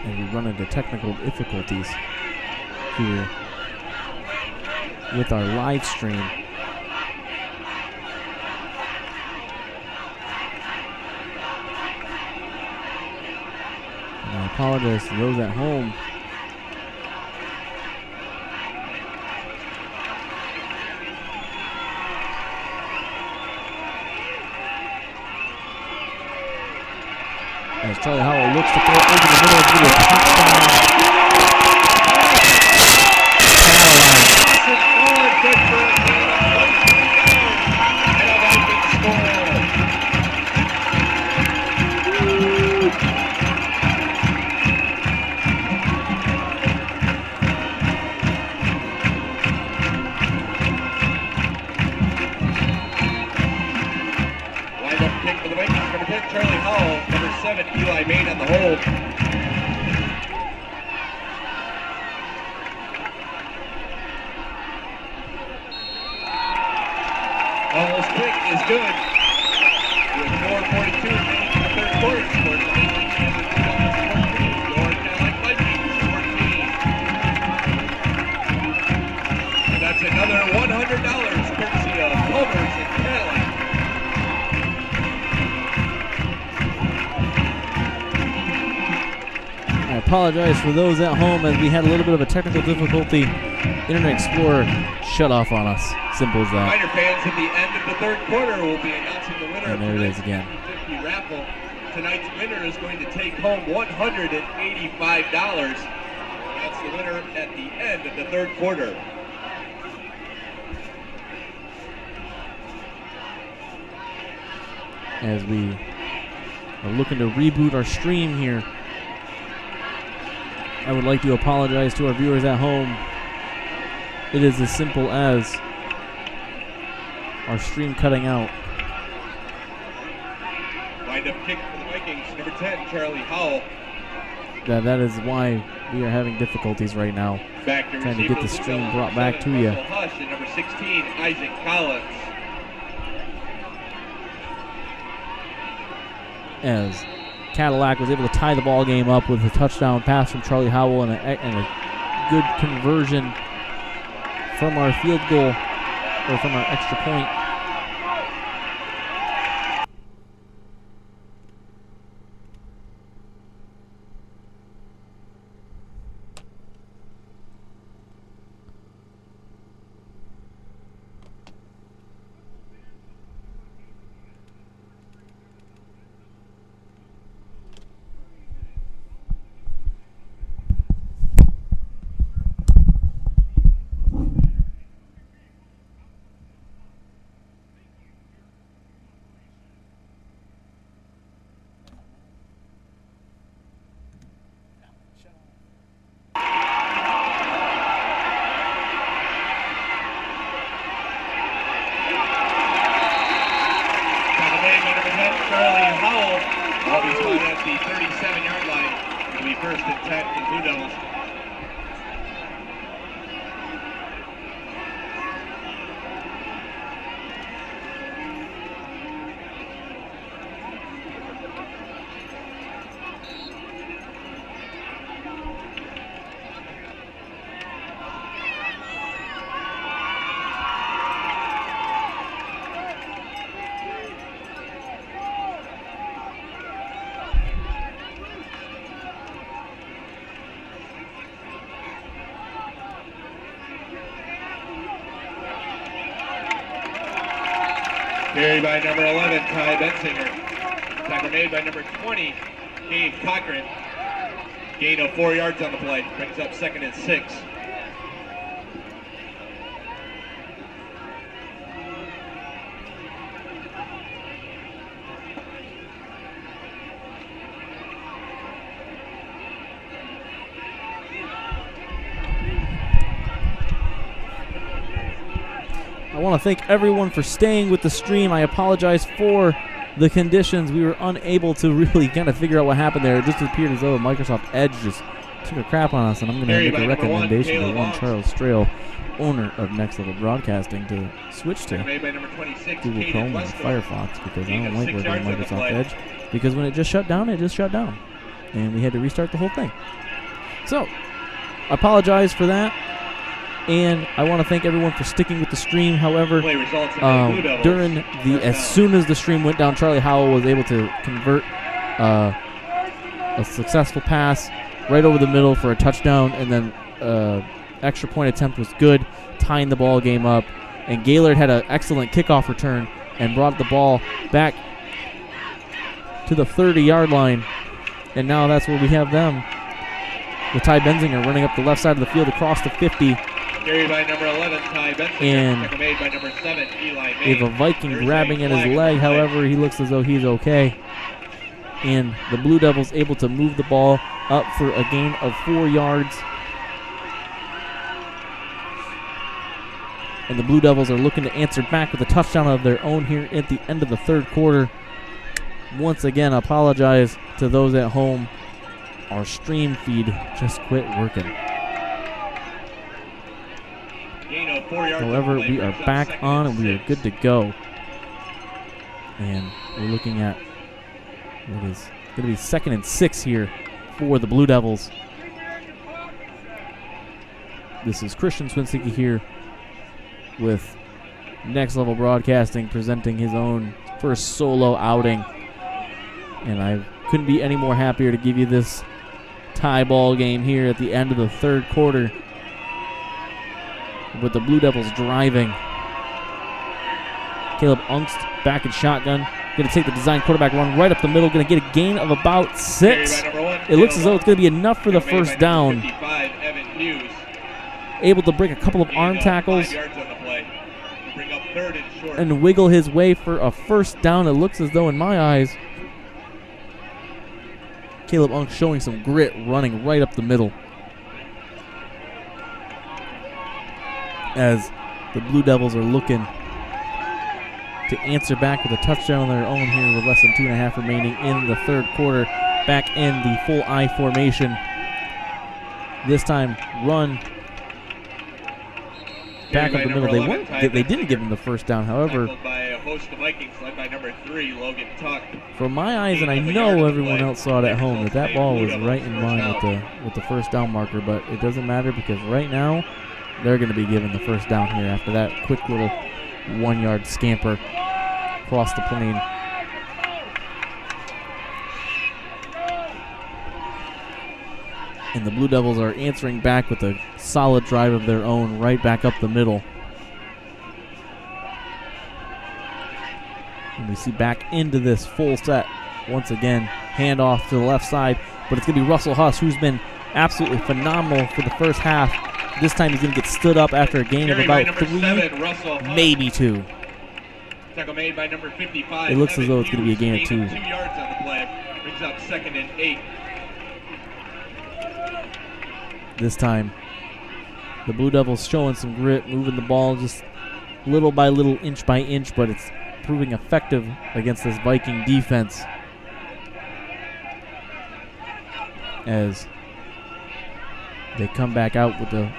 And we run into technical difficulties here with our live stream. And I apologize to those at home. As Charlie Howell looks to throw it over the middle, it's going to be a touchdown. Eli Main on the hold. Almost quick is good. With 4:42 remaining in the third quarter, scores the Vikings and the Gaylord Cadillac Vikings 14. And that's another $100 apologize for those at home as we had a little bit of a technical difficulty. Internet Explorer shut off on us. Simple as that. Reminder fans, at the end of the third quarter, we'll be announcing the winner And there it is again. of the raffle. Tonight's winner is going to take home $185. That's the winner at the end of the third quarter. As we are looking to reboot our stream here, I would like to apologize to our viewers at home. It is as simple as our stream cutting out. Wind-up kick for the Vikings, number 10, Charlie Howell. That is why we are having difficulties right now. Back to trying to get the stream brought back to you. Hush and number 16, Isaac Collins. As Cadillac was able to tie the ball game up with a touchdown pass from Charlie Howell and a good conversion from our field goal, or from our extra point. Carried by number 11, Ty Bensinger. Tackle made by number 20, Dave Cochran. Gain of 4 yards on the play. Brings up 2nd and 6. I want to thank everyone for staying with the stream. I apologize for the conditions. We were unable to really kind of figure out what happened there. It just appeared as though Microsoft Edge just took a crap on us, and I'm going to make a recommendation to one Charles Strail, owner of Next Level Broadcasting, to switch to Google Chrome or Firefox, because I don't like working with Microsoft Edge, because when it just shut down, it just shut down, and we had to restart the whole thing. So, I apologize for that. And I want to thank everyone for sticking with the stream. However, as soon as the stream went down, Charlie Howell was able to convert a successful pass right over the middle for a touchdown, and then extra point attempt was good, tying the ball game up. And Gaylord had an excellent kickoff return and brought the ball back to the 30-yard line. And now that's where we have them, with Ty Bensinger running up the left side of the field across the 50. Carried by number 11, Ty Bensinger. And made by number 7, Eli May. we have a Viking grabbing at his leg. However, he looks as though he's okay. And the Blue Devils able to move the ball up for a gain of 4 yards. And the Blue Devils are looking to answer back with a touchdown of their own here at the end of the third quarter. Once again, apologize to those at home. Our stream feed just quit working. However, we are back on and we are good to go. And we're looking at what is going to be 2nd and 6 here for the Blue Devils. This is Christian Swinsicki here with Next Level Broadcasting, presenting his own first solo outing. And I couldn't be any more happier to give you this tie ball game here at the end of the third quarter, with the Blue Devils driving. Caleb Ungst back in shotgun. Going to take the design quarterback run right up the middle. Going to get a gain of about 6. It looks as though it's going to be enough for the first down. Able to break a couple of arm tackles and wiggle his way for a first down. It looks as though, in my eyes, Caleb Ungst showing some grit, running right up the middle, as the Blue Devils are looking to answer back with a touchdown on their own here with less than 2.5 remaining in the third quarter. Back in the full I formation. This time, run back up the middle. They didn't give him the first down, however. By a host of Vikings led by number 3, Logan Tuck. From my eyes, and I know everyone else saw it at home, that ball was right in line with the first down marker, but it doesn't matter because right now they're going to be given the first down here after that quick little 1-yard scamper across the plane. And the Blue Devils are answering back with a solid drive of their own right back up the middle. And we see back into this full set once again. Handoff to the left side, but it's going to be Russell Huss, who's been absolutely phenomenal for the first half. This time he's going to get stood up after a gain of about 3, maybe 2. Tackle made by number 55. It looks as though it's going to be a gain of 2. 2 yards on the play. Brings up 2nd and 8. This time, the Blue Devils showing some grit, moving the ball just little by little, inch by inch, but it's proving effective against this Viking defense, as they come back out with the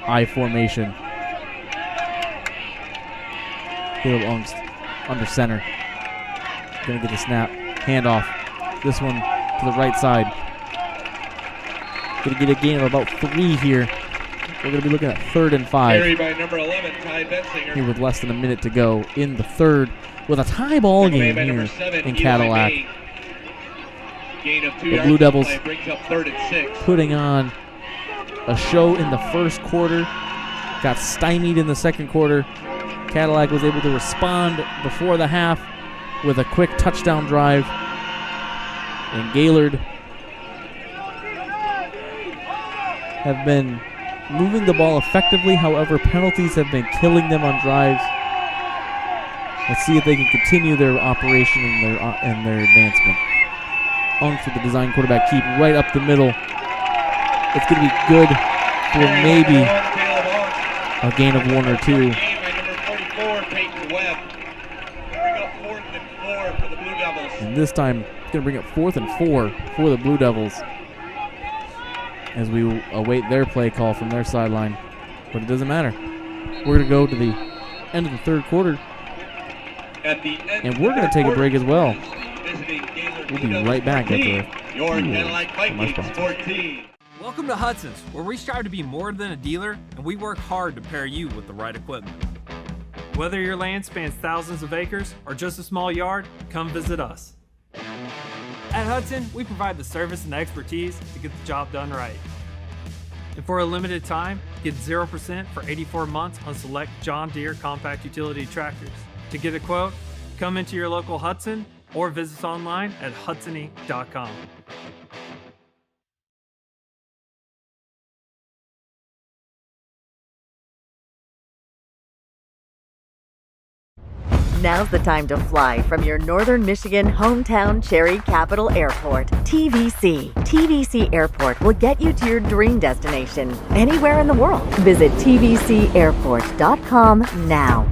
I formation. Caleb Ungst under center. Going to get the snap. Handoff. This one to the right side. Going to get a gain of about 3 here. We're going to be looking at 3rd and 5. Carried by number 11, Ty Bensinger. Here with less than a minute to go in the third, with a tie ball game here in Cadillac. Gain of 2 the yards Blue Devils brings up 3rd and 6. putting on a show in the first quarter. Got stymied in the second quarter. Cadillac was able to respond before the half with a quick touchdown drive. And Gaylord have been moving the ball effectively. However, penalties have been killing them on drives. Let's see if they can continue their operation and their advancement. Ungst with the design quarterback keep right up the middle. It's going to be good for maybe a gain of 1 or 2. And this time, it's going to bring up 4th and 4 for the Blue Devils as we await their play call from their sideline. But it doesn't matter. We're going to go to the end of the third quarter, and we're going to take a break as well. We'll be right back after your Cadillac Vikings 14. Welcome to Hudson's, where we strive to be more than a dealer, and we work hard to pair you with the right equipment. Whether your land spans thousands of acres or just a small yard, come visit us. At Hudson, we provide the service and expertise to get the job done right. And for a limited time, get 0% for 84 months on select John Deere compact utility tractors. To get a quote, come into your local Hudson or visit us online at hudsony.com. Now's the time to fly from your northern Michigan hometown Cherry Capital Airport, TVC. TVC Airport will get you to your dream destination anywhere in the world. Visit tvcairport.com now.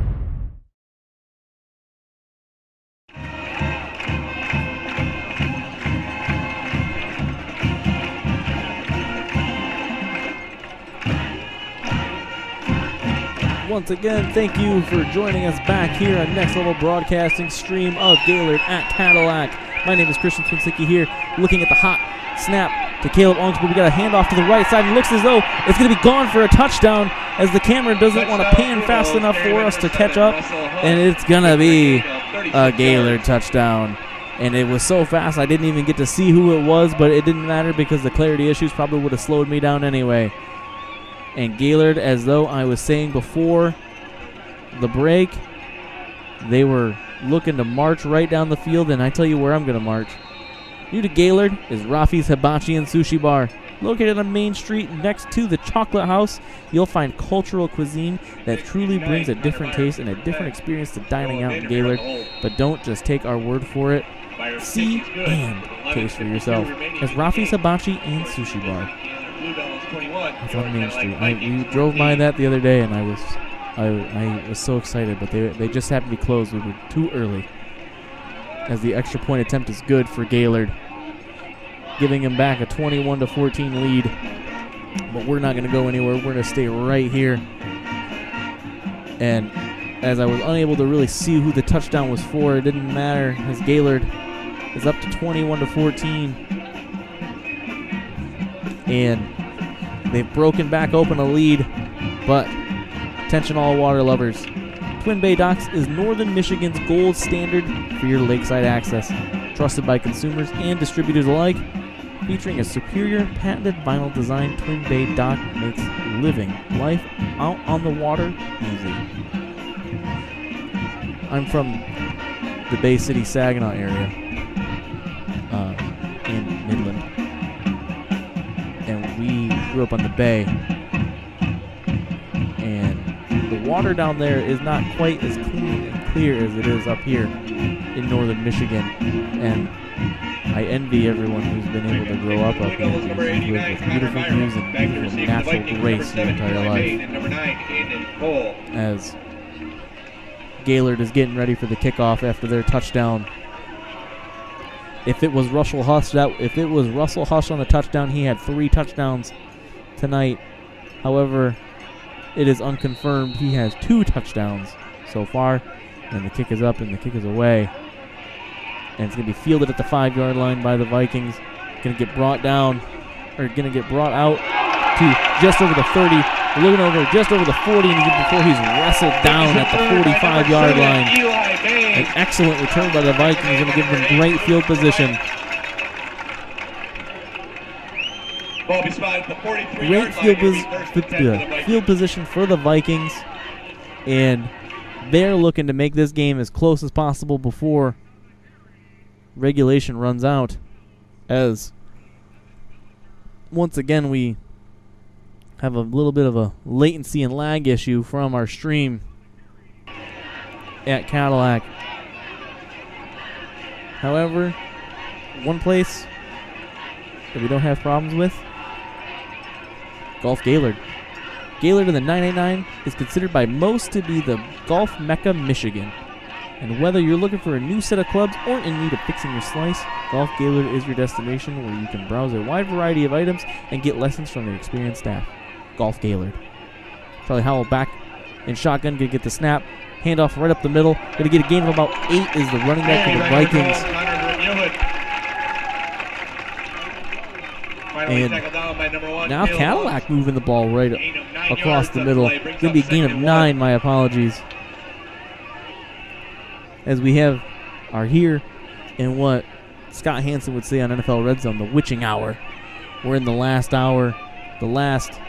Once again, thank you for joining us back here on Next Level Broadcasting stream of Gaylord at Cadillac. My name is Christian Swinsicki here, looking at the hot snap to Caleb Ungst, but we got a handoff to the right side, and it looks as though it's going to be gone for a touchdown as the camera doesn't want to pan fast enough for us to catch up, and it's going to be a Gaylord touchdown. And it was so fast I didn't even get to see who it was, but it didn't matter because the clarity issues probably would have slowed me down anyway. And Gaylord, as though I was saying before the break, they were looking to march right down the field, and I tell you where I'm going to march. New to Gaylord is Rafi's Hibachi and Sushi Bar. Located on Main Street next to the Chocolate House, you'll find cultural cuisine that truly brings a different taste and a different experience to dining out in Gaylord. But don't just take our word for it. See and taste for yourself. As Rafi's Hibachi and Sushi Bar. It's on Main Street. We drove by that the other day, and I was so excited, but they just happened to be closed. We were too early. As the extra point attempt is good for Gaylord, giving him back a 21-14 lead. But we're not going to go anywhere. We're going to stay right here. And as I was unable to really see who the touchdown was for, it didn't matter, as Gaylord is up to 21-14. And they've broken back open a lead. But attention all water lovers. Twin Bay Docks is Northern Michigan's gold standard for your lakeside access. Trusted by consumers and distributors alike. Featuring a superior patented vinyl design, Twin Bay Dock makes living life out on the water easy. I'm from the Bay City, Saginaw area in Midland. And we grew up on the bay. And the water down there is not quite as clean and clear as it is up here in northern Michigan. And I envy everyone who's been able to grow up here because you've lived with beautiful views and beautiful natural grace your entire life. As Gaylord is getting ready for the kickoff after their touchdown. If it was Russell Hush on the touchdown, he had 3 touchdowns tonight. However, it is unconfirmed. He has 2 touchdowns so far, and the kick is up and the kick is away. And it's going to be fielded at the 5-yard line by the Vikings. Going to get brought down, or going to get brought out to just over the 30. Looking over just over the 40, and before he's wrestled down at the 45-yard line. An excellent return by the Vikings, going to give them great field position. Ball be spotted at the 43 Great field position for the Vikings, and they're looking to make this game as close as possible before regulation runs out, as once again we have a little bit of a latency and lag issue from our stream at Cadillac. However, one place that we don't have problems with, Golf Gaylord. Gaylord in the 989 is considered by most to be the golf mecca Michigan. And whether you're looking for a new set of clubs or in need of fixing your slice, Golf Gaylord is your destination where you can browse a wide variety of items and get lessons from their experienced staff. Golf Gaylord. Charlie Howell back in shotgun, going to get the snap. Handoff right up the middle. Going to get a gain of about 8 is the running back for the Vikings. And now Cadillac moving the ball right across the middle. Going to be a gain of 9, my apologies. As we are here in what Scott Hansen would say on NFL Red Zone, the witching hour. We're in the last hour, the last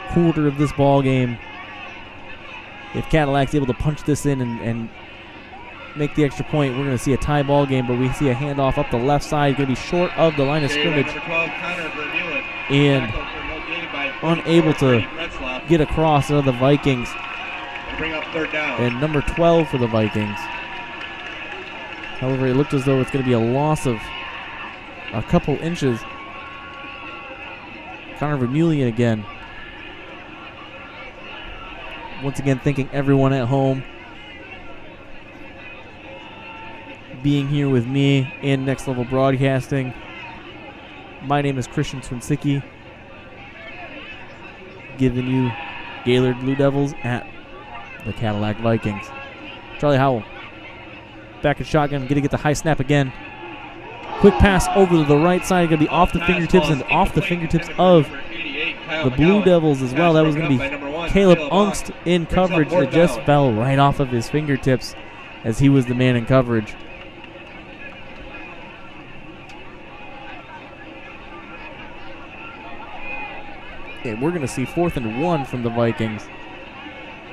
quarter of this ball game. If Cadillac's able to punch this in and make the extra point, we're going to see a tie ball game, but we see a handoff up the left side, going to be short of the line of scrimmage. And unable to get across are the Vikings. And number 12 for the Vikings. However, it looked as though it's going to be a loss of a couple inches. Connor Vermeulen again. Once again, thanking everyone at home being here with me and Next Level Broadcasting. My name is Christian Swinsicki, giving you Gaylord Blue Devils at the Cadillac Vikings. Charlie Howell back in shotgun, going to get the high snap again. Quick pass over to the right side, going to be off the fingertips and off the fingertips of the Blue Devils as well. That was going to be Caleb Ungst in coverage. It just fell right off of his fingertips as he was the man in coverage. And we're going to see 4th and 1 from the Vikings.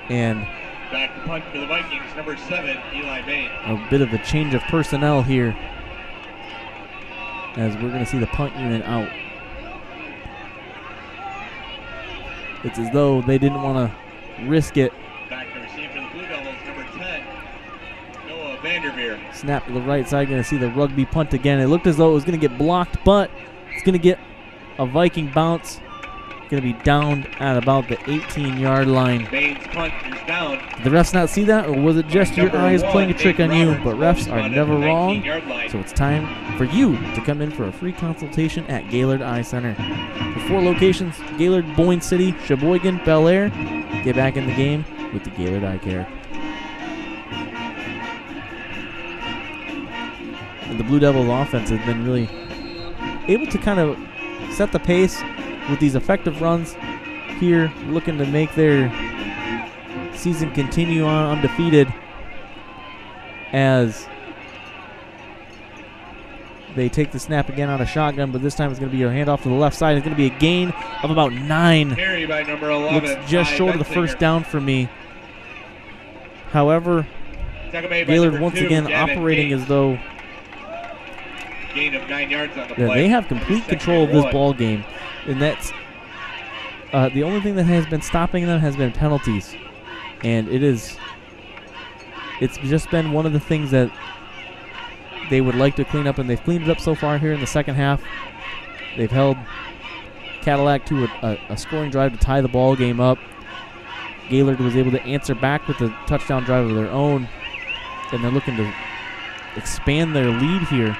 And back to punt for the Vikings, number 7, Eli Bain. A bit of a change of personnel here, as we're going to see the punt unit out. It's as though they didn't want to risk it. Back to receive for the Blue Devils, number 10, Noah Vanderveer. Snap to the right side, going to see the rugby punt again. It looked as though it was going to get blocked, but it's going to get a Viking bounce. Going to be down at about the 18-yard line. Bain's punt is down. Did the refs not see that, or was it just your eyes playing a trick on you? But refs are never wrong, so it's time for you to come in for a free consultation at Gaylord Eye Center. For 4 locations, Gaylord, Boyne City, Sheboygan, Bel Air. Get back in the game with the Gaylord Eye Care. And the Blue Devils offense has been really able to kind of set the pace with these effective runs here, looking to make their season continue on undefeated as they take the snap again on a shotgun, but this time it's going to be a handoff to the left side. It's going to be a gain of about 9. Carry by number 11. Looks just short of the first down for me. However, Gaylord once again operating as though gain of 9 yards on the play. They have complete control of this ball game. And that's the only thing that has been stopping them has been penalties. And it's just been one of the things that they would like to clean up, and they've cleaned it up so far here in the second half. They've held Cadillac to a scoring drive to tie the ball game up. Gaylord was able to answer back with a touchdown drive of their own, and they're looking to expand their lead here,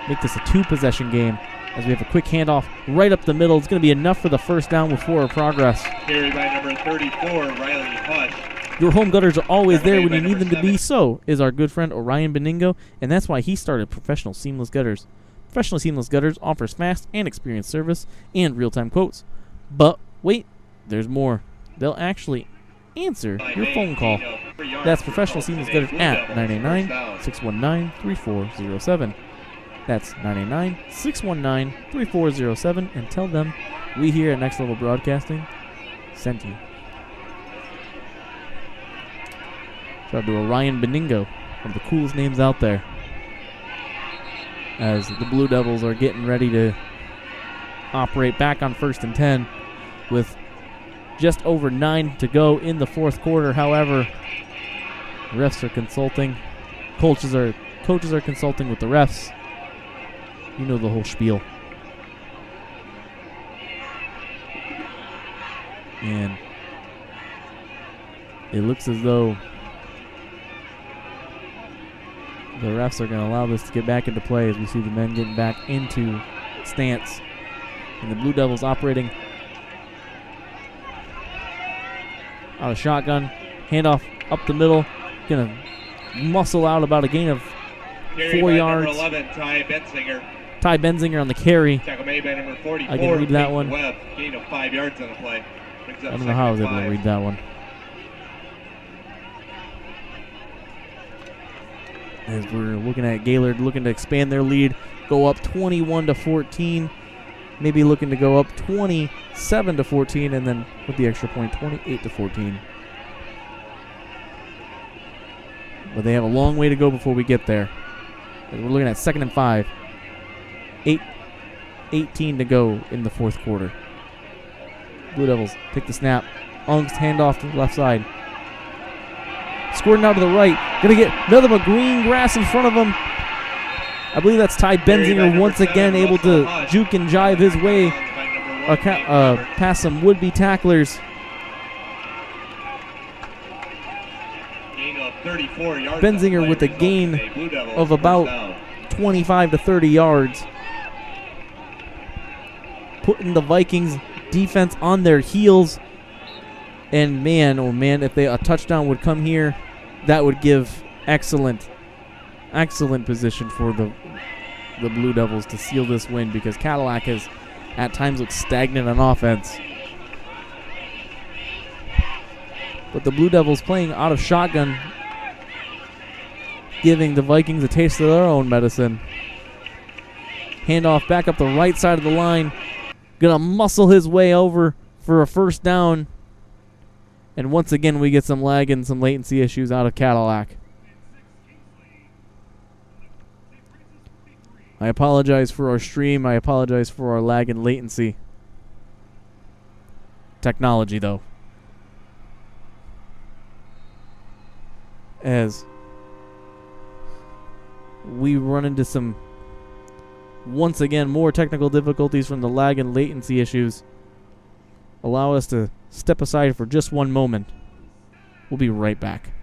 make this a 2-possession game. As we have a quick handoff right up the middle. It's going to be enough for the first down with forward progress. Carried by number 34, Riley Hush. Your home gutters are always there when you need them to be. So is our good friend Orion Beningo, and that's why he started Professional Seamless Gutters. Professional Seamless Gutters offers fast and experienced service and real-time quotes. But wait, there's more. They'll actually answer your phone call. That's Professional Seamless Gutters at 989-619-3407. That's 989-619-3407, and tell them we here at Next Level Broadcasting sent you. Shout out to Orion Beningo, one of the coolest names out there, as the Blue Devils are getting ready to operate back on 1st and 10 with just over 9 to go in the 4th quarter. However, refs are consulting. Coaches are consulting with the refs. You know the whole spiel. And it looks as though the refs are going to allow this to get back into play as we see the men getting back into stance. And the Blue Devils operating out of shotgun. Handoff up the middle. Going to muscle out about a gain of 4 yards. Number 11, Ty Benzinger. Ty Benzinger on the carry. Tackle made by number 44. I can read that one. Webb, gain of 5 yards on the play. I don't know how I was able to read that one. As we're looking at Gaylord looking to expand their lead, go up 21-14, maybe looking to go up 27-14, and then with the extra point, 28-14. But they have a long way to go before we get there. As we're looking at 2nd and 5. 8:18 to go in the 4th quarter. Blue Devils take the snap. Ung's handoff to the left side. Squirting out to the right. Going to get another green grass in front of him. I believe that's Ty Benzinger once again able to juke and jive his way past some would-be tacklers. Benzinger with a gain of about 25 to 30 yards. Putting the Vikings defense on their heels. And man, oh man, if a touchdown would come here, that would give excellent position for the Blue Devils to seal this win, because Cadillac has at times looked stagnant on offense. But the Blue Devils playing out of shotgun, giving the Vikings a taste of their own medicine. Handoff back up the right side of the line. Gonna muscle his way over for a first down. And once again, we get some lag and some latency issues out of Cadillac. I apologize for our stream. I apologize for our lag and latency. Technology, though. As we run into some, once again, more technical difficulties from the lag and latency issues. Allow us to step aside for just one moment. We'll be right back.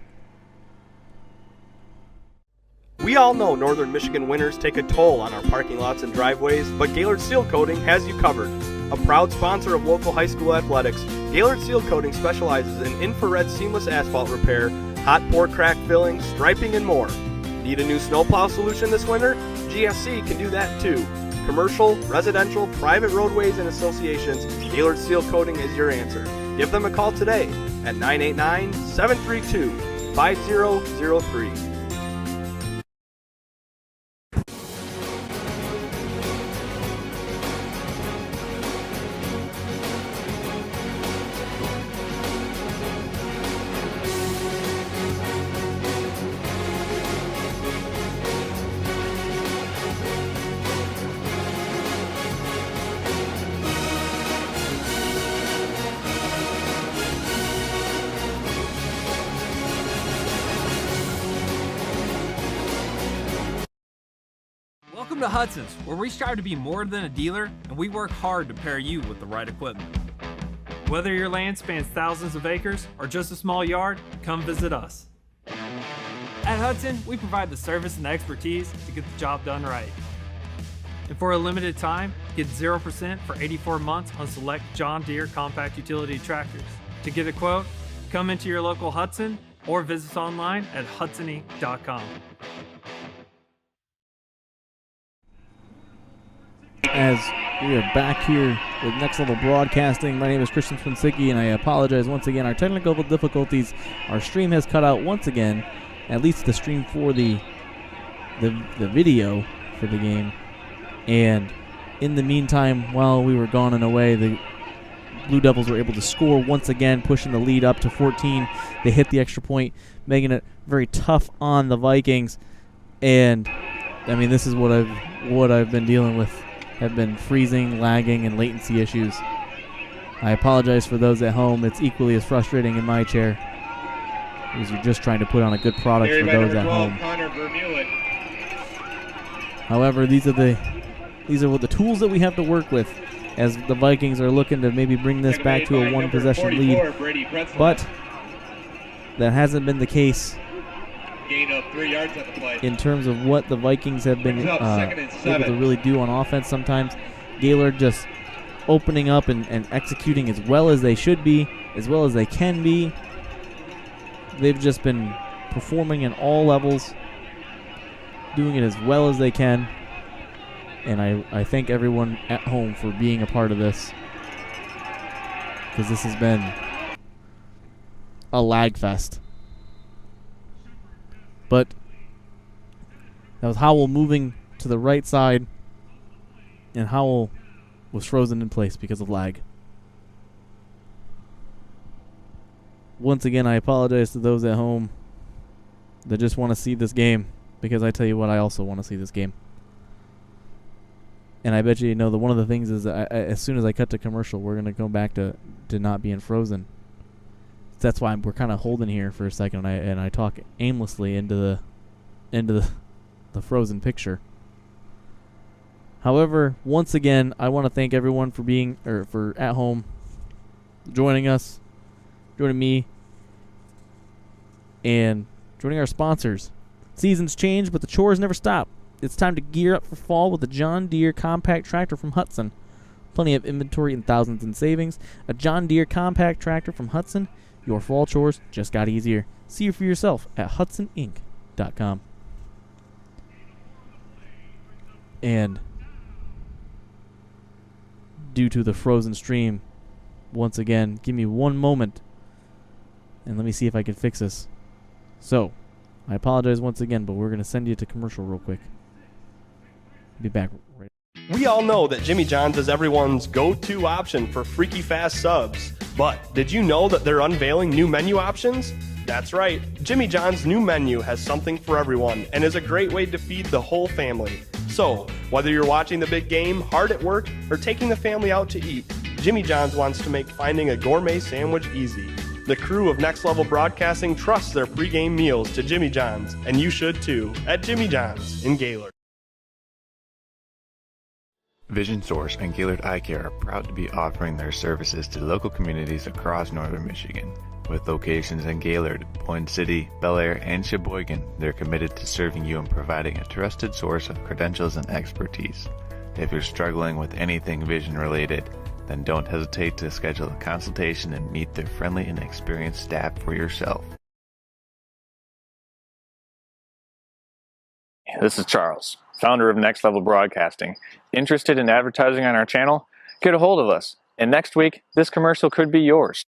We all know northern Michigan winters take a toll on our parking lots and driveways, but Gaylord Seal Coating has you covered. A proud sponsor of local high school athletics, Gaylord Seal Coating specializes in infrared seamless asphalt repair, hot pour crack filling, striping, and more. Need a new snowplow solution this winter? GSC can do that too. Commercial, residential, private roadways, and associations, Gaylord Seal Coating is your answer. Give them a call today at 989-732-5003. Welcome to Hudson's, where we strive to be more than a dealer, and we work hard to pair you with the right equipment. Whether your land spans thousands of acres or just a small yard, come visit us. At Hudson, we provide the service and expertise to get the job done right. And for a limited time, get 0% for 84 months on select John Deere compact utility tractors. To get a quote, come into your local Hudson or visit us online at hudsoninc.com. As we are back here with Next Level Broadcasting, my name is Christian Swinsicki, and I apologize once again. Our technical difficulties, our stream has cut out once again, at least the stream for the video for the game. And in the meantime, while we were gone and away, the Blue Devils were able to score once again, pushing the lead up to 14. They hit the extra point, making it very tough on the Vikings. And I mean, this is what I've been dealing with. Have been freezing, lagging, and latency issues. I apologize for those at home. It's equally as frustrating in my chair, because you're just trying to put on a good product for those at home. However, these are what the tools that we have to work with, as the Vikings are looking to maybe bring this back to a one-possession lead. But that hasn't been the case. Gain of 3 yards on the play. In terms of what the Vikings have been able to really do on offense sometimes. Gaylord just opening up and executing as well as they should be, as well as they can be. They've just been performing in all levels, doing it as well as they can. And I thank everyone at home for being a part of this, because this has been a lag fest. But that was Howell moving to the right side, and Howell was frozen in place because of lag. Once again, I apologize to those at home that just want to see this game, because I tell you what, I also want to see this game. And I bet you know that one of the things is as soon as I cut to commercial, we're going to go back to not being frozen. That's why we're kind of holding here for a second, and I talk aimlessly into the frozen picture. However, once again, I want to thank everyone for for at home, joining us, joining me, and joining our sponsors. Seasons change, but the chores never stop. It's time to gear up for fall with a John Deere compact tractor from Hudson. Plenty of inventory and thousands in savings. A John Deere compact tractor from Hudson. Your fall chores just got easier. See it for yourself at hudsoninc.com. And due to the frozen stream, once again, give me one moment and let me see if I can fix this. So, I apologize once again, but we're going to send you to commercial real quick. Be back right We all know that Jimmy John's is everyone's go-to option for freaky fast subs. But did you know that they're unveiling new menu options? That's right, Jimmy John's new menu has something for everyone and is a great way to feed the whole family. So, whether you're watching the big game, hard at work, or taking the family out to eat, Jimmy John's wants to make finding a gourmet sandwich easy. The crew of Next Level Broadcasting trusts their pregame meals to Jimmy John's, and you should too, at Jimmy John's in Gaylord. Vision Source and Gaylord Eye Care are proud to be offering their services to local communities across northern Michigan. With locations in Gaylord, Point City, Bel Air, and Sheboygan, they're committed to serving you and providing a trusted source of credentials and expertise. If you're struggling with anything vision related, then don't hesitate to schedule a consultation and meet their friendly and experienced staff for yourself. This is Charles, founder of Next Level Broadcasting. Interested in advertising on our channel? Get a hold of us, and next week, this commercial could be yours.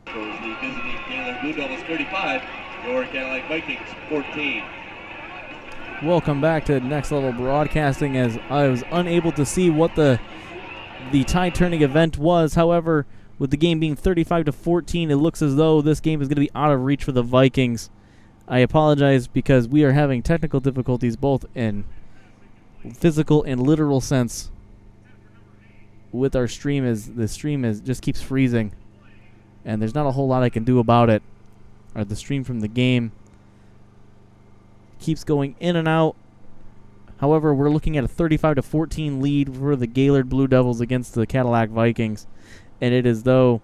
The visiting Gaylord Blue Devils 35, your Cadillac Vikings 14. Welcome back to Next Level Broadcasting. As I was unable to see what the tie-turning event was. However, with the game being 35-14, it looks as though this game is going to be out of reach for the Vikings. I apologize because we are having technical difficulties both in physical and literal sense with our stream. As the stream just keeps freezing, and there's not a whole lot I can do about it. Or the stream from the game keeps going in and out. However, we're looking at a 35-14 lead for the Gaylord Blue Devils against the Cadillac Vikings, and it is though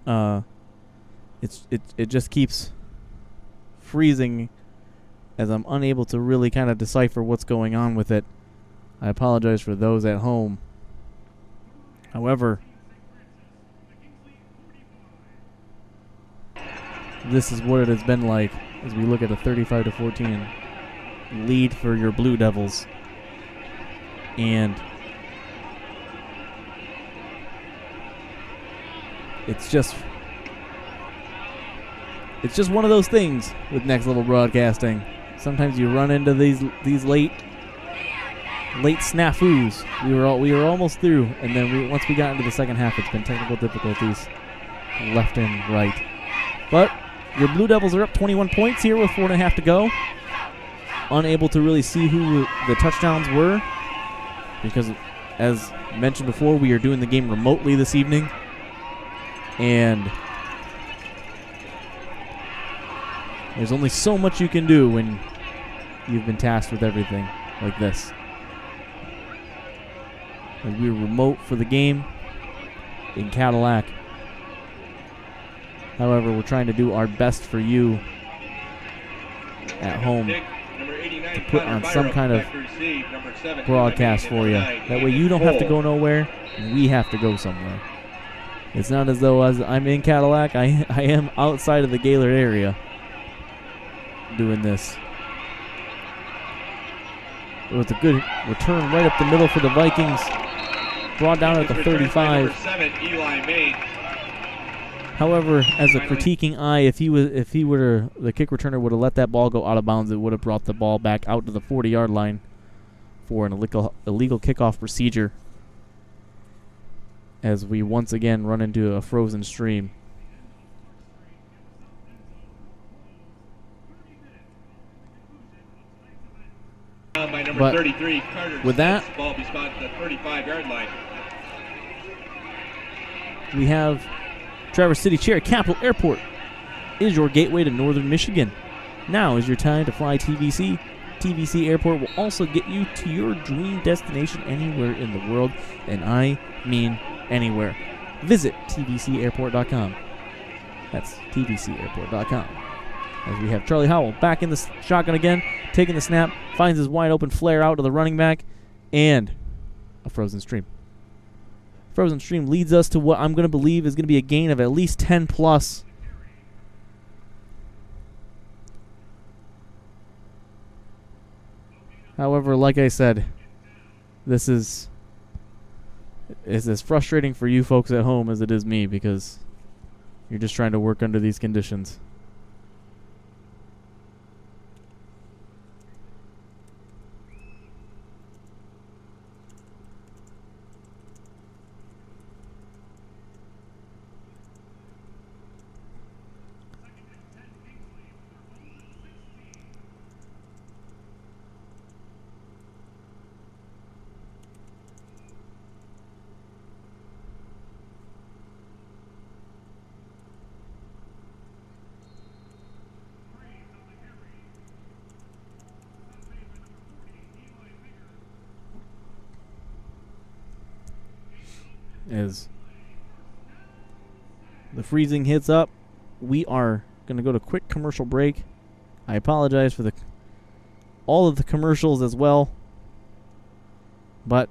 it just keeps freezing as I'm unable to really kind of decipher what's going on with it. I apologize for those at home. However, this is what it has been like as we look at a 35-14 lead for your Blue Devils. And it's just one of those things with Next Level Broadcasting. Sometimes you run into these late snafus. We were almost through, and then once we got into the second half, it's been technical difficulties left and right. But your Blue Devils are up 21 points here with 4.5 to go. Unable to really see who the touchdowns were because, as mentioned before, we are doing the game remotely this evening. And there's only so much you can do when you've been tasked with everything like this. As we're remote for the game in Cadillac. However, we're trying to do our best for you at home to put on some kind of broadcast for you. That way you don't have to go nowhere, and we have to go somewhere. It's not as though I'm in Cadillac. I am outside of the Gaylord area doing this. It was a good return right up the middle for the Vikings. Brought down at the 35. However, as a critiquing eye, if the kick returner would have let that ball go out of bounds, it would have brought the ball back out to the 40-yard line for an illegal kickoff procedure. As we once again run into a frozen stream. By number But 33, Carter with that, Smith's ball be spotted at the 35-yard line. we have Traverse City Cherry Capital Airport is your gateway to northern Michigan. Now is your time to fly TVC. TVC Airport will also get you to your dream destination anywhere in the world, and I mean anywhere. visit tvcairport.com. That's tvcairport.com. As we have Charlie Howell back in the shotgun again, taking the snap, finds his wide open flare out to the running back, and a frozen stream. Frozen stream leads us to what I'm going to believe is going to be a gain of at least 10 plus. However, like I said, this is as frustrating for you folks at home as it is me, because you're just trying to work under these conditions. As the freezing hits up, we are going to go to quick commercial break. I apologize for all of the commercials as well, but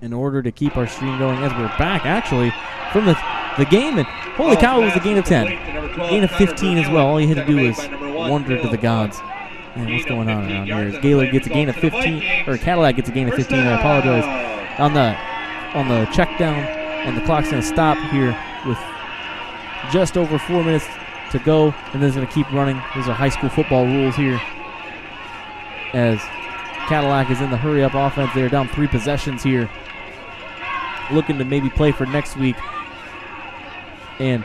in order to keep our stream going, as we're back actually from the game, and holy cow, it was a gain of 10, gain of 15 as well. All you had to do was wonder to the gods. Man, what's going on around here? As Gaylord gets a gain of 15, or Cadillac gets a gain of 15. I apologize on the check down, and the clock's going to stop here with just over 4 minutes to go, and then it's going to keep running. These are high school football rules here, as Cadillac is in the hurry-up offense. They're down 3 possessions here, looking to maybe play for next week. And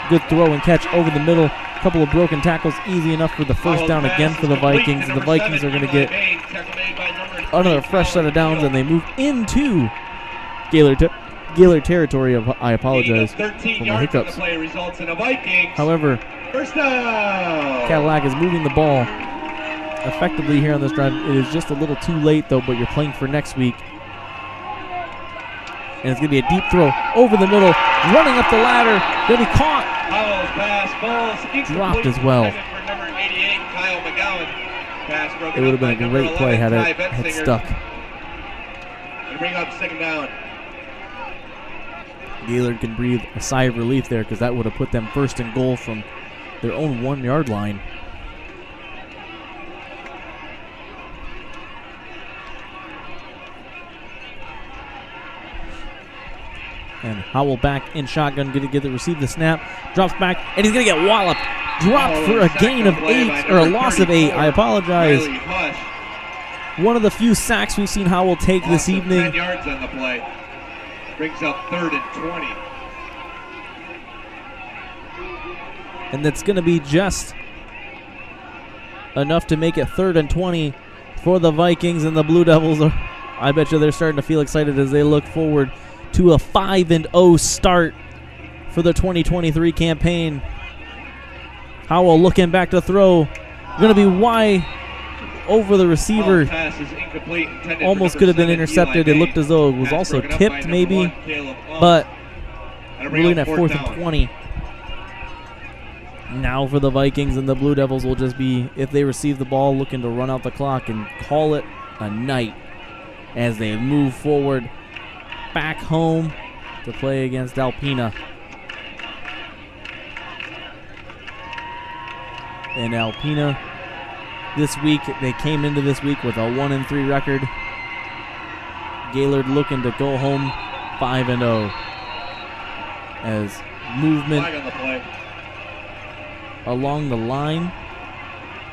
good throw and catch over the middle. A couple of broken tackles, easy enough for the first down again for the Vikings. And the Vikings are going to get another fresh set of downs, and they move into Gaylord territory. I apologize for my hiccups. However, Cadillac is moving the ball effectively here on this drive. It is just a little too late, though, but you're playing for next week. And it's going to be a deep throw over the middle, running up the ladder, going to be caught. Dropped as well. It would have been a great play had it had stuck. Bring up second down. Gaylord can breathe a sigh of relief there, because that would have put them first and goal from their own 1-yard line. And Howell back in shotgun, going to receive the snap, drops back, and he's going to get walloped. Dropped for a gain of 8, or a loss of 8. I apologize. One of the few sacks we've seen Howell take this evening. 10 yards on the play. Brings up 3rd and 20. And that's going to be just enough to make it 3rd and 20 for the Vikings. And the Blue Devils I bet you they're starting to feel excited as they look forward to a 5-0 start for the 2023 campaign. Howell looking back to throw. Going to be wide over the receiver. Almost could have been intercepted. It looked as though it was also tipped maybe, but we're looking at 4th and 20. Now for the Vikings, and the Blue Devils will just be, if they receive the ball, looking to run out the clock and call it a night as they move forward back home to play against Alpena. And Alpena, this week, they came into this week with a 1-3 record. Gaylord looking to go home 5-0. As movement along the line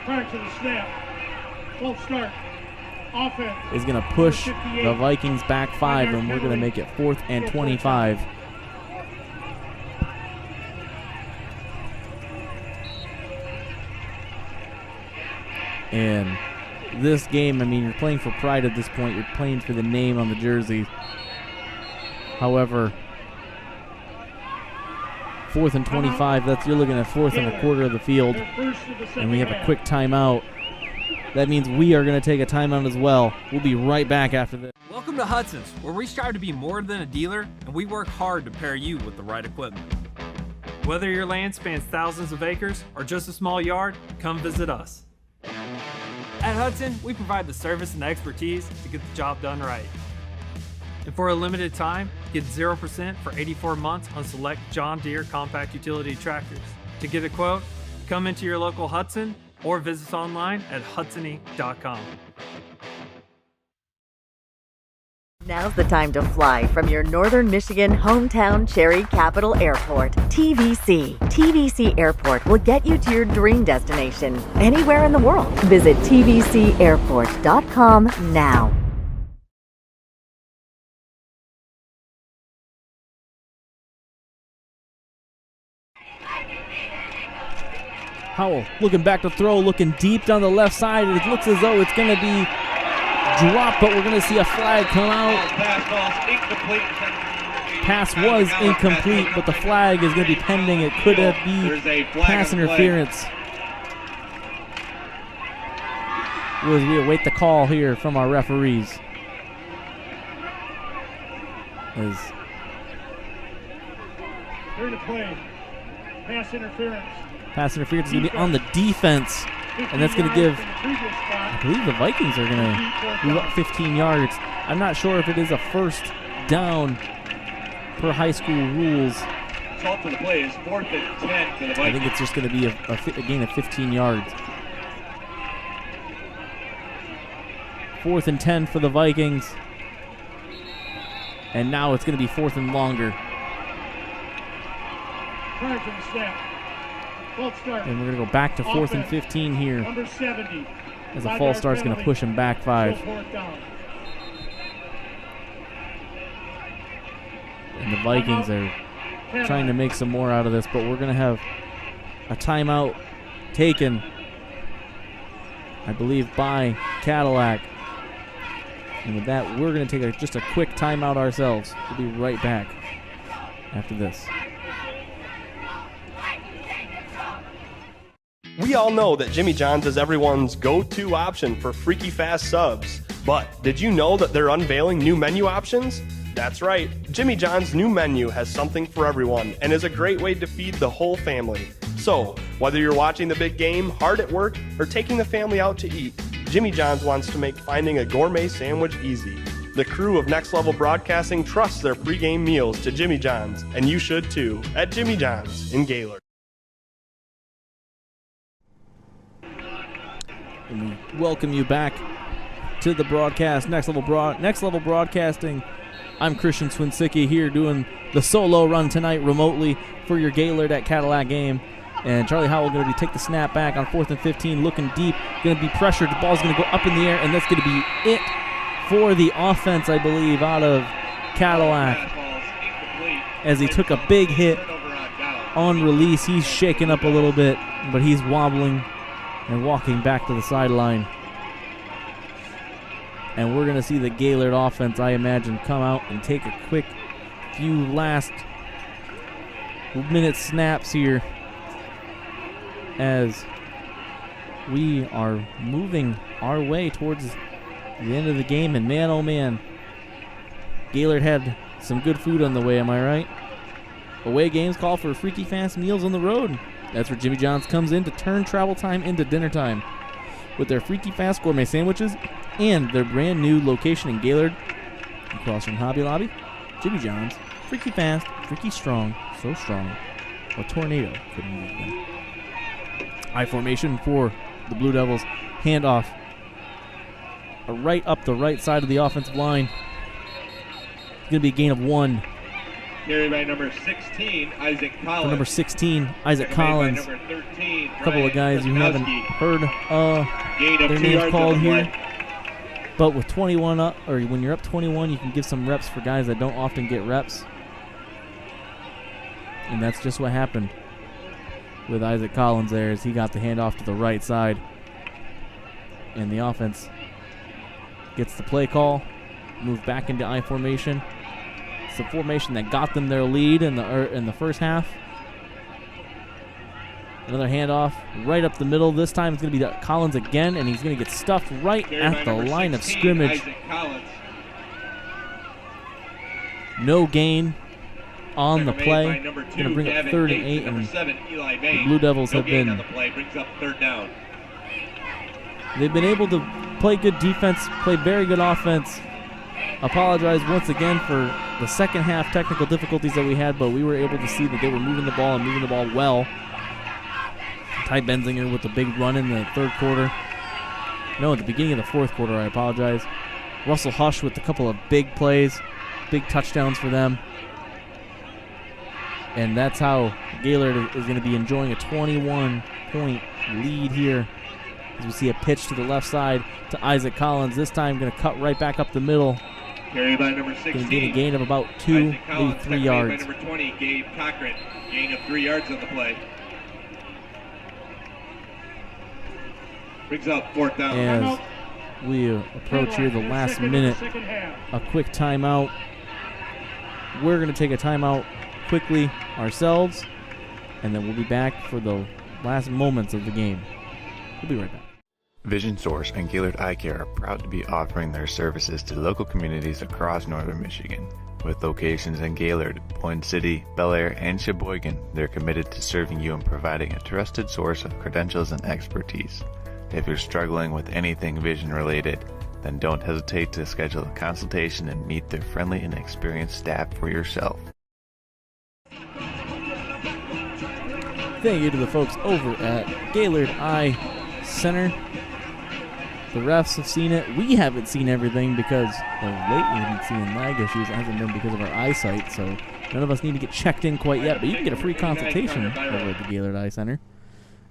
Prior to the snap, full start. Offense is going to push the Vikings back 5, and we're going to make it 4th and 25. And this game, I mean, you're playing for pride at this point. You're playing for the name on the jersey. However, 4th and 25, you're looking at 4th and a quarter of the field, and we have a quick timeout. That means we are going to take a timeout as well. We'll be right back after this. Welcome Welcome to Hudson's, where we strive to be more than a dealer, and we work hard to pair you with the right equipment. Whether your land spans thousands of acres or just a small yard, come visit us. At Hudson, we provide the service and expertise to get the job done right. And for a limited time, get 0% for 84 months on select John Deere compact utility tractors. To get a quote, come into your local Hudson or visit us online at hudsony.com. Now's the time to fly from your northern Michigan hometown Cherry Capital Airport, TVC. TVC Airport will get you to your dream destination anywhere in the world. Visit tvcairport.com now. Howell looking back to throw, looking deep down the left side. It looks as though it's going to be dropped, but we're going to see a flag come out. Pass was incomplete, but the flag is going to be pending. It could be pass interference. As we await the call here from our referees. Here to play. Pass interference. Pass interference is going to be on the defense, and that's going to give, I believe the Vikings are going to move up 15 yards. I'm not sure if it is a first down per high school rules. Result of the play is 4th and 10 for the Vikings. I think it's just going to be a gain of 15 yards. 4th and 10 for the Vikings. And now it's going to be 4th and longer. And we're going to go back to 4th and 15 here. Number 70. As a false start is going to push him back 5. And the Vikings are trying to make some more out of this, but we're going to have a timeout taken, I believe, by Cadillac. And with that, we're going to take just a quick timeout ourselves. We'll be right back after this. We all know that Jimmy John's is everyone's go-to option for freaky fast subs. But did you know that they're unveiling new menu options? That's right, Jimmy John's new menu has something for everyone and is a great way to feed the whole family. So, whether you're watching the big game, hard at work, or taking the family out to eat, Jimmy John's wants to make finding a gourmet sandwich easy. The crew of Next Level Broadcasting trusts their pregame meals to Jimmy John's, and you should too, at Jimmy John's in Gaylord. And we welcome you back to the broadcast, Next Level Broadcasting. I'm Christian Swinsicki here doing the solo run tonight remotely for your Gaylord at Cadillac game. And Charlie Howell going to take the snap back on 4th and 15, looking deep, going to be pressured. The ball's going to go up in the air, and that's going to be it for the offense, I believe, out of Cadillac. As he took a big hit on release, he's shaking up a little bit, but he's wobbling and walking back to the sideline. And we're going to see the Gaylord offense, I imagine, come out and take a quick few last minute snaps here as we are moving our way towards the end of the game. And man, oh man, Gaylord had some good food on the way, am I right? Away games call for freaky fast meals on the road. That's where Jimmy John's comes in to turn travel time into dinner time with their freaky fast gourmet sandwiches and their brand new location in Gaylord across from Hobby Lobby. Jimmy John's, freaky fast, freaky strong, so strong a tornado couldn't move them. I formation for the Blue Devils. Handoff right up the right side of the offensive line. It's going to be a gain of 1. Carried by number 16, Isaac Collins. For number 16, Isaac Collins. Number 13, a couple of guys you haven't heard their names called here. But with 21 up, or when you're up 21, you can give some reps for guys that don't often get reps. And that's just what happened with Isaac Collins there as he got the handoff to the right side. And the offense gets the play call, move back into I formation. It's the formation that got them their lead in the first half. Another handoff right up the middle. This time it's going to be Collins again, and he's going to get stuffed right at the line of scrimmage. No gain on the Tackle play. made by number 2, Going to bring up Gavin 3rd and Gates, 8. and number And 7, Eli the May. Blue Devils No have gain been on the play, brings up 3rd down. They've been able to play good defense, play very good offense. Apologize once again for the second half technical difficulties that we had, but we were able to see that they were moving the ball and moving the ball well. Ty Benzinger with the big run in the third quarter. No, at the beginning of the fourth quarter, I apologize. Russell Hush with a couple of big plays, big touchdowns for them. And that's how Gaylord is going to be enjoying a 21-point lead here. As we see a pitch to the left side to Isaac Collins. This time going to cut right back up the middle. Carried by number 16. Going to get a gain of about 2, maybe 3 yards. By number 20, Gabe Cochran. Gain of 3 yards on the play. Brings up 4th down. As we approach here the last minute, a quick timeout. We're going to take a timeout quickly ourselves, and then we'll be back for the last moments of the game. We'll be right back. Vision Source and Gaylord Eye Care are proud to be offering their services to local communities across northern Michigan. With locations in Gaylord, Point City, Bel Air, and Sheboygan, they're committed to serving you and providing a trusted source of credentials and expertise. If you're struggling with anything vision related, then don't hesitate to schedule a consultation and meet their friendly and experienced staff for yourself. Thank you to the folks over at Gaylord Eye Center. The refs have seen it. We haven't seen everything because of lately seeing lag issues. It hasn't been because of our eyesight, so none of us need to get checked in quite yet. But you can get a free consultation over at the Gaylord Eye Center.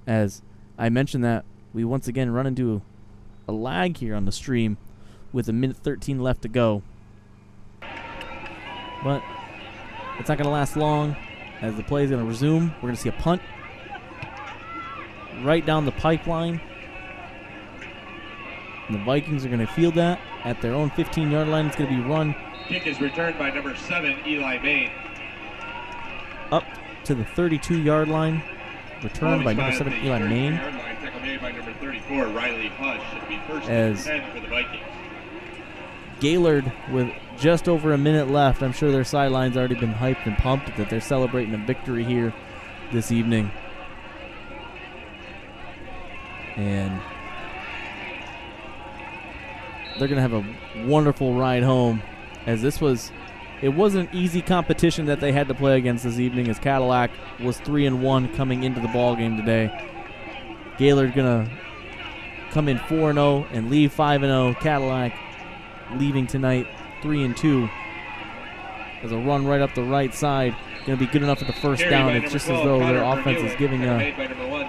As I mentioned that we once again run into a lag here on the stream with 1:13 left to go. But it's not going to last long as the play is going to resume. We're going to see a punt right down the pipeline. And the Vikings are going to field that at their own 15-yard line. It's going to be run. Kick is returned by number 7, Eli May. Up to the 32-yard line. Returned by number 7, Eli Main. Tackle made by number 34, Riley Hush. It'll be first As and 10 for the Vikings. Gaylord with just over a minute left. I'm sure their sideline's already been hyped and pumped that they're celebrating a victory here this evening. And they're going to have a wonderful ride home, as it wasn't an easy competition that they had to play against this evening, as Cadillac was 3-1 coming into the ball game today. Gaylord going to come in 4-0 and leave 5-0. Cadillac leaving tonight 3-2. There's a run right up the right side. Going to be good enough for the first down. It's just as though their offense is giving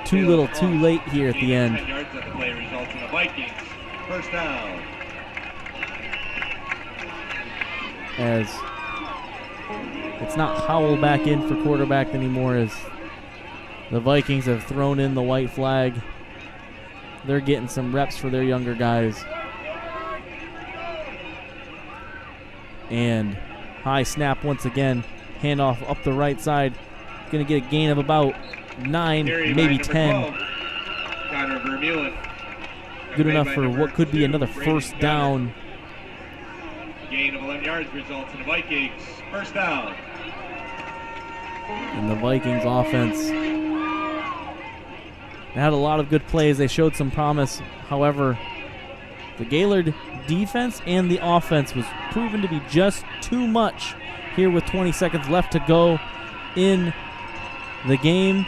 too little too late here at the end. 10 yards on the play results in the Vikings first down. As it's not Howell back in for quarterback anymore, as the Vikings have thrown in the white flag. They're getting some reps for their younger guys. And high snap once again. Handoff up the right side. Going to get a gain of about 9, maybe 10. Connor Vermeulen. Good enough for what could be another first down. Gain of 11 yards results in the Vikings first down. And the Vikings offense, they had a lot of good plays. They showed some promise. However, the Gaylord defense and the offense was proven to be just too much here with 20 seconds left to go in the game.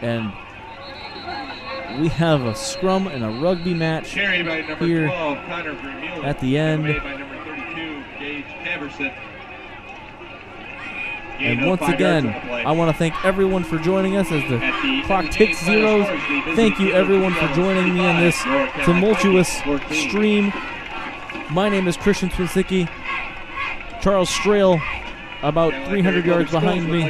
And we have a scrum and a rugby match Carried by number here 12, Connor Vermeulen. at the end. Made by number 32, Gage Haverson. And once again, I want to thank everyone for joining us as the clock ticks zeros. Thank you everyone for joining me on this tumultuous stream. My name is Christian Swinsicki. Charles Strail about 300 yards behind me.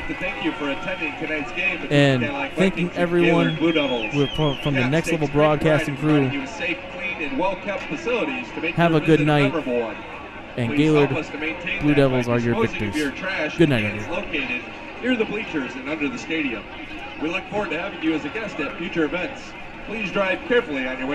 And thanking everyone from the Next Level Broadcasting crew. Have a good night. And Gaylord Blue Devils are your victors. Good night, everyone. Located near the bleachers and under the stadium. We look forward to having you as a guest at future events. Please drive carefully on your way.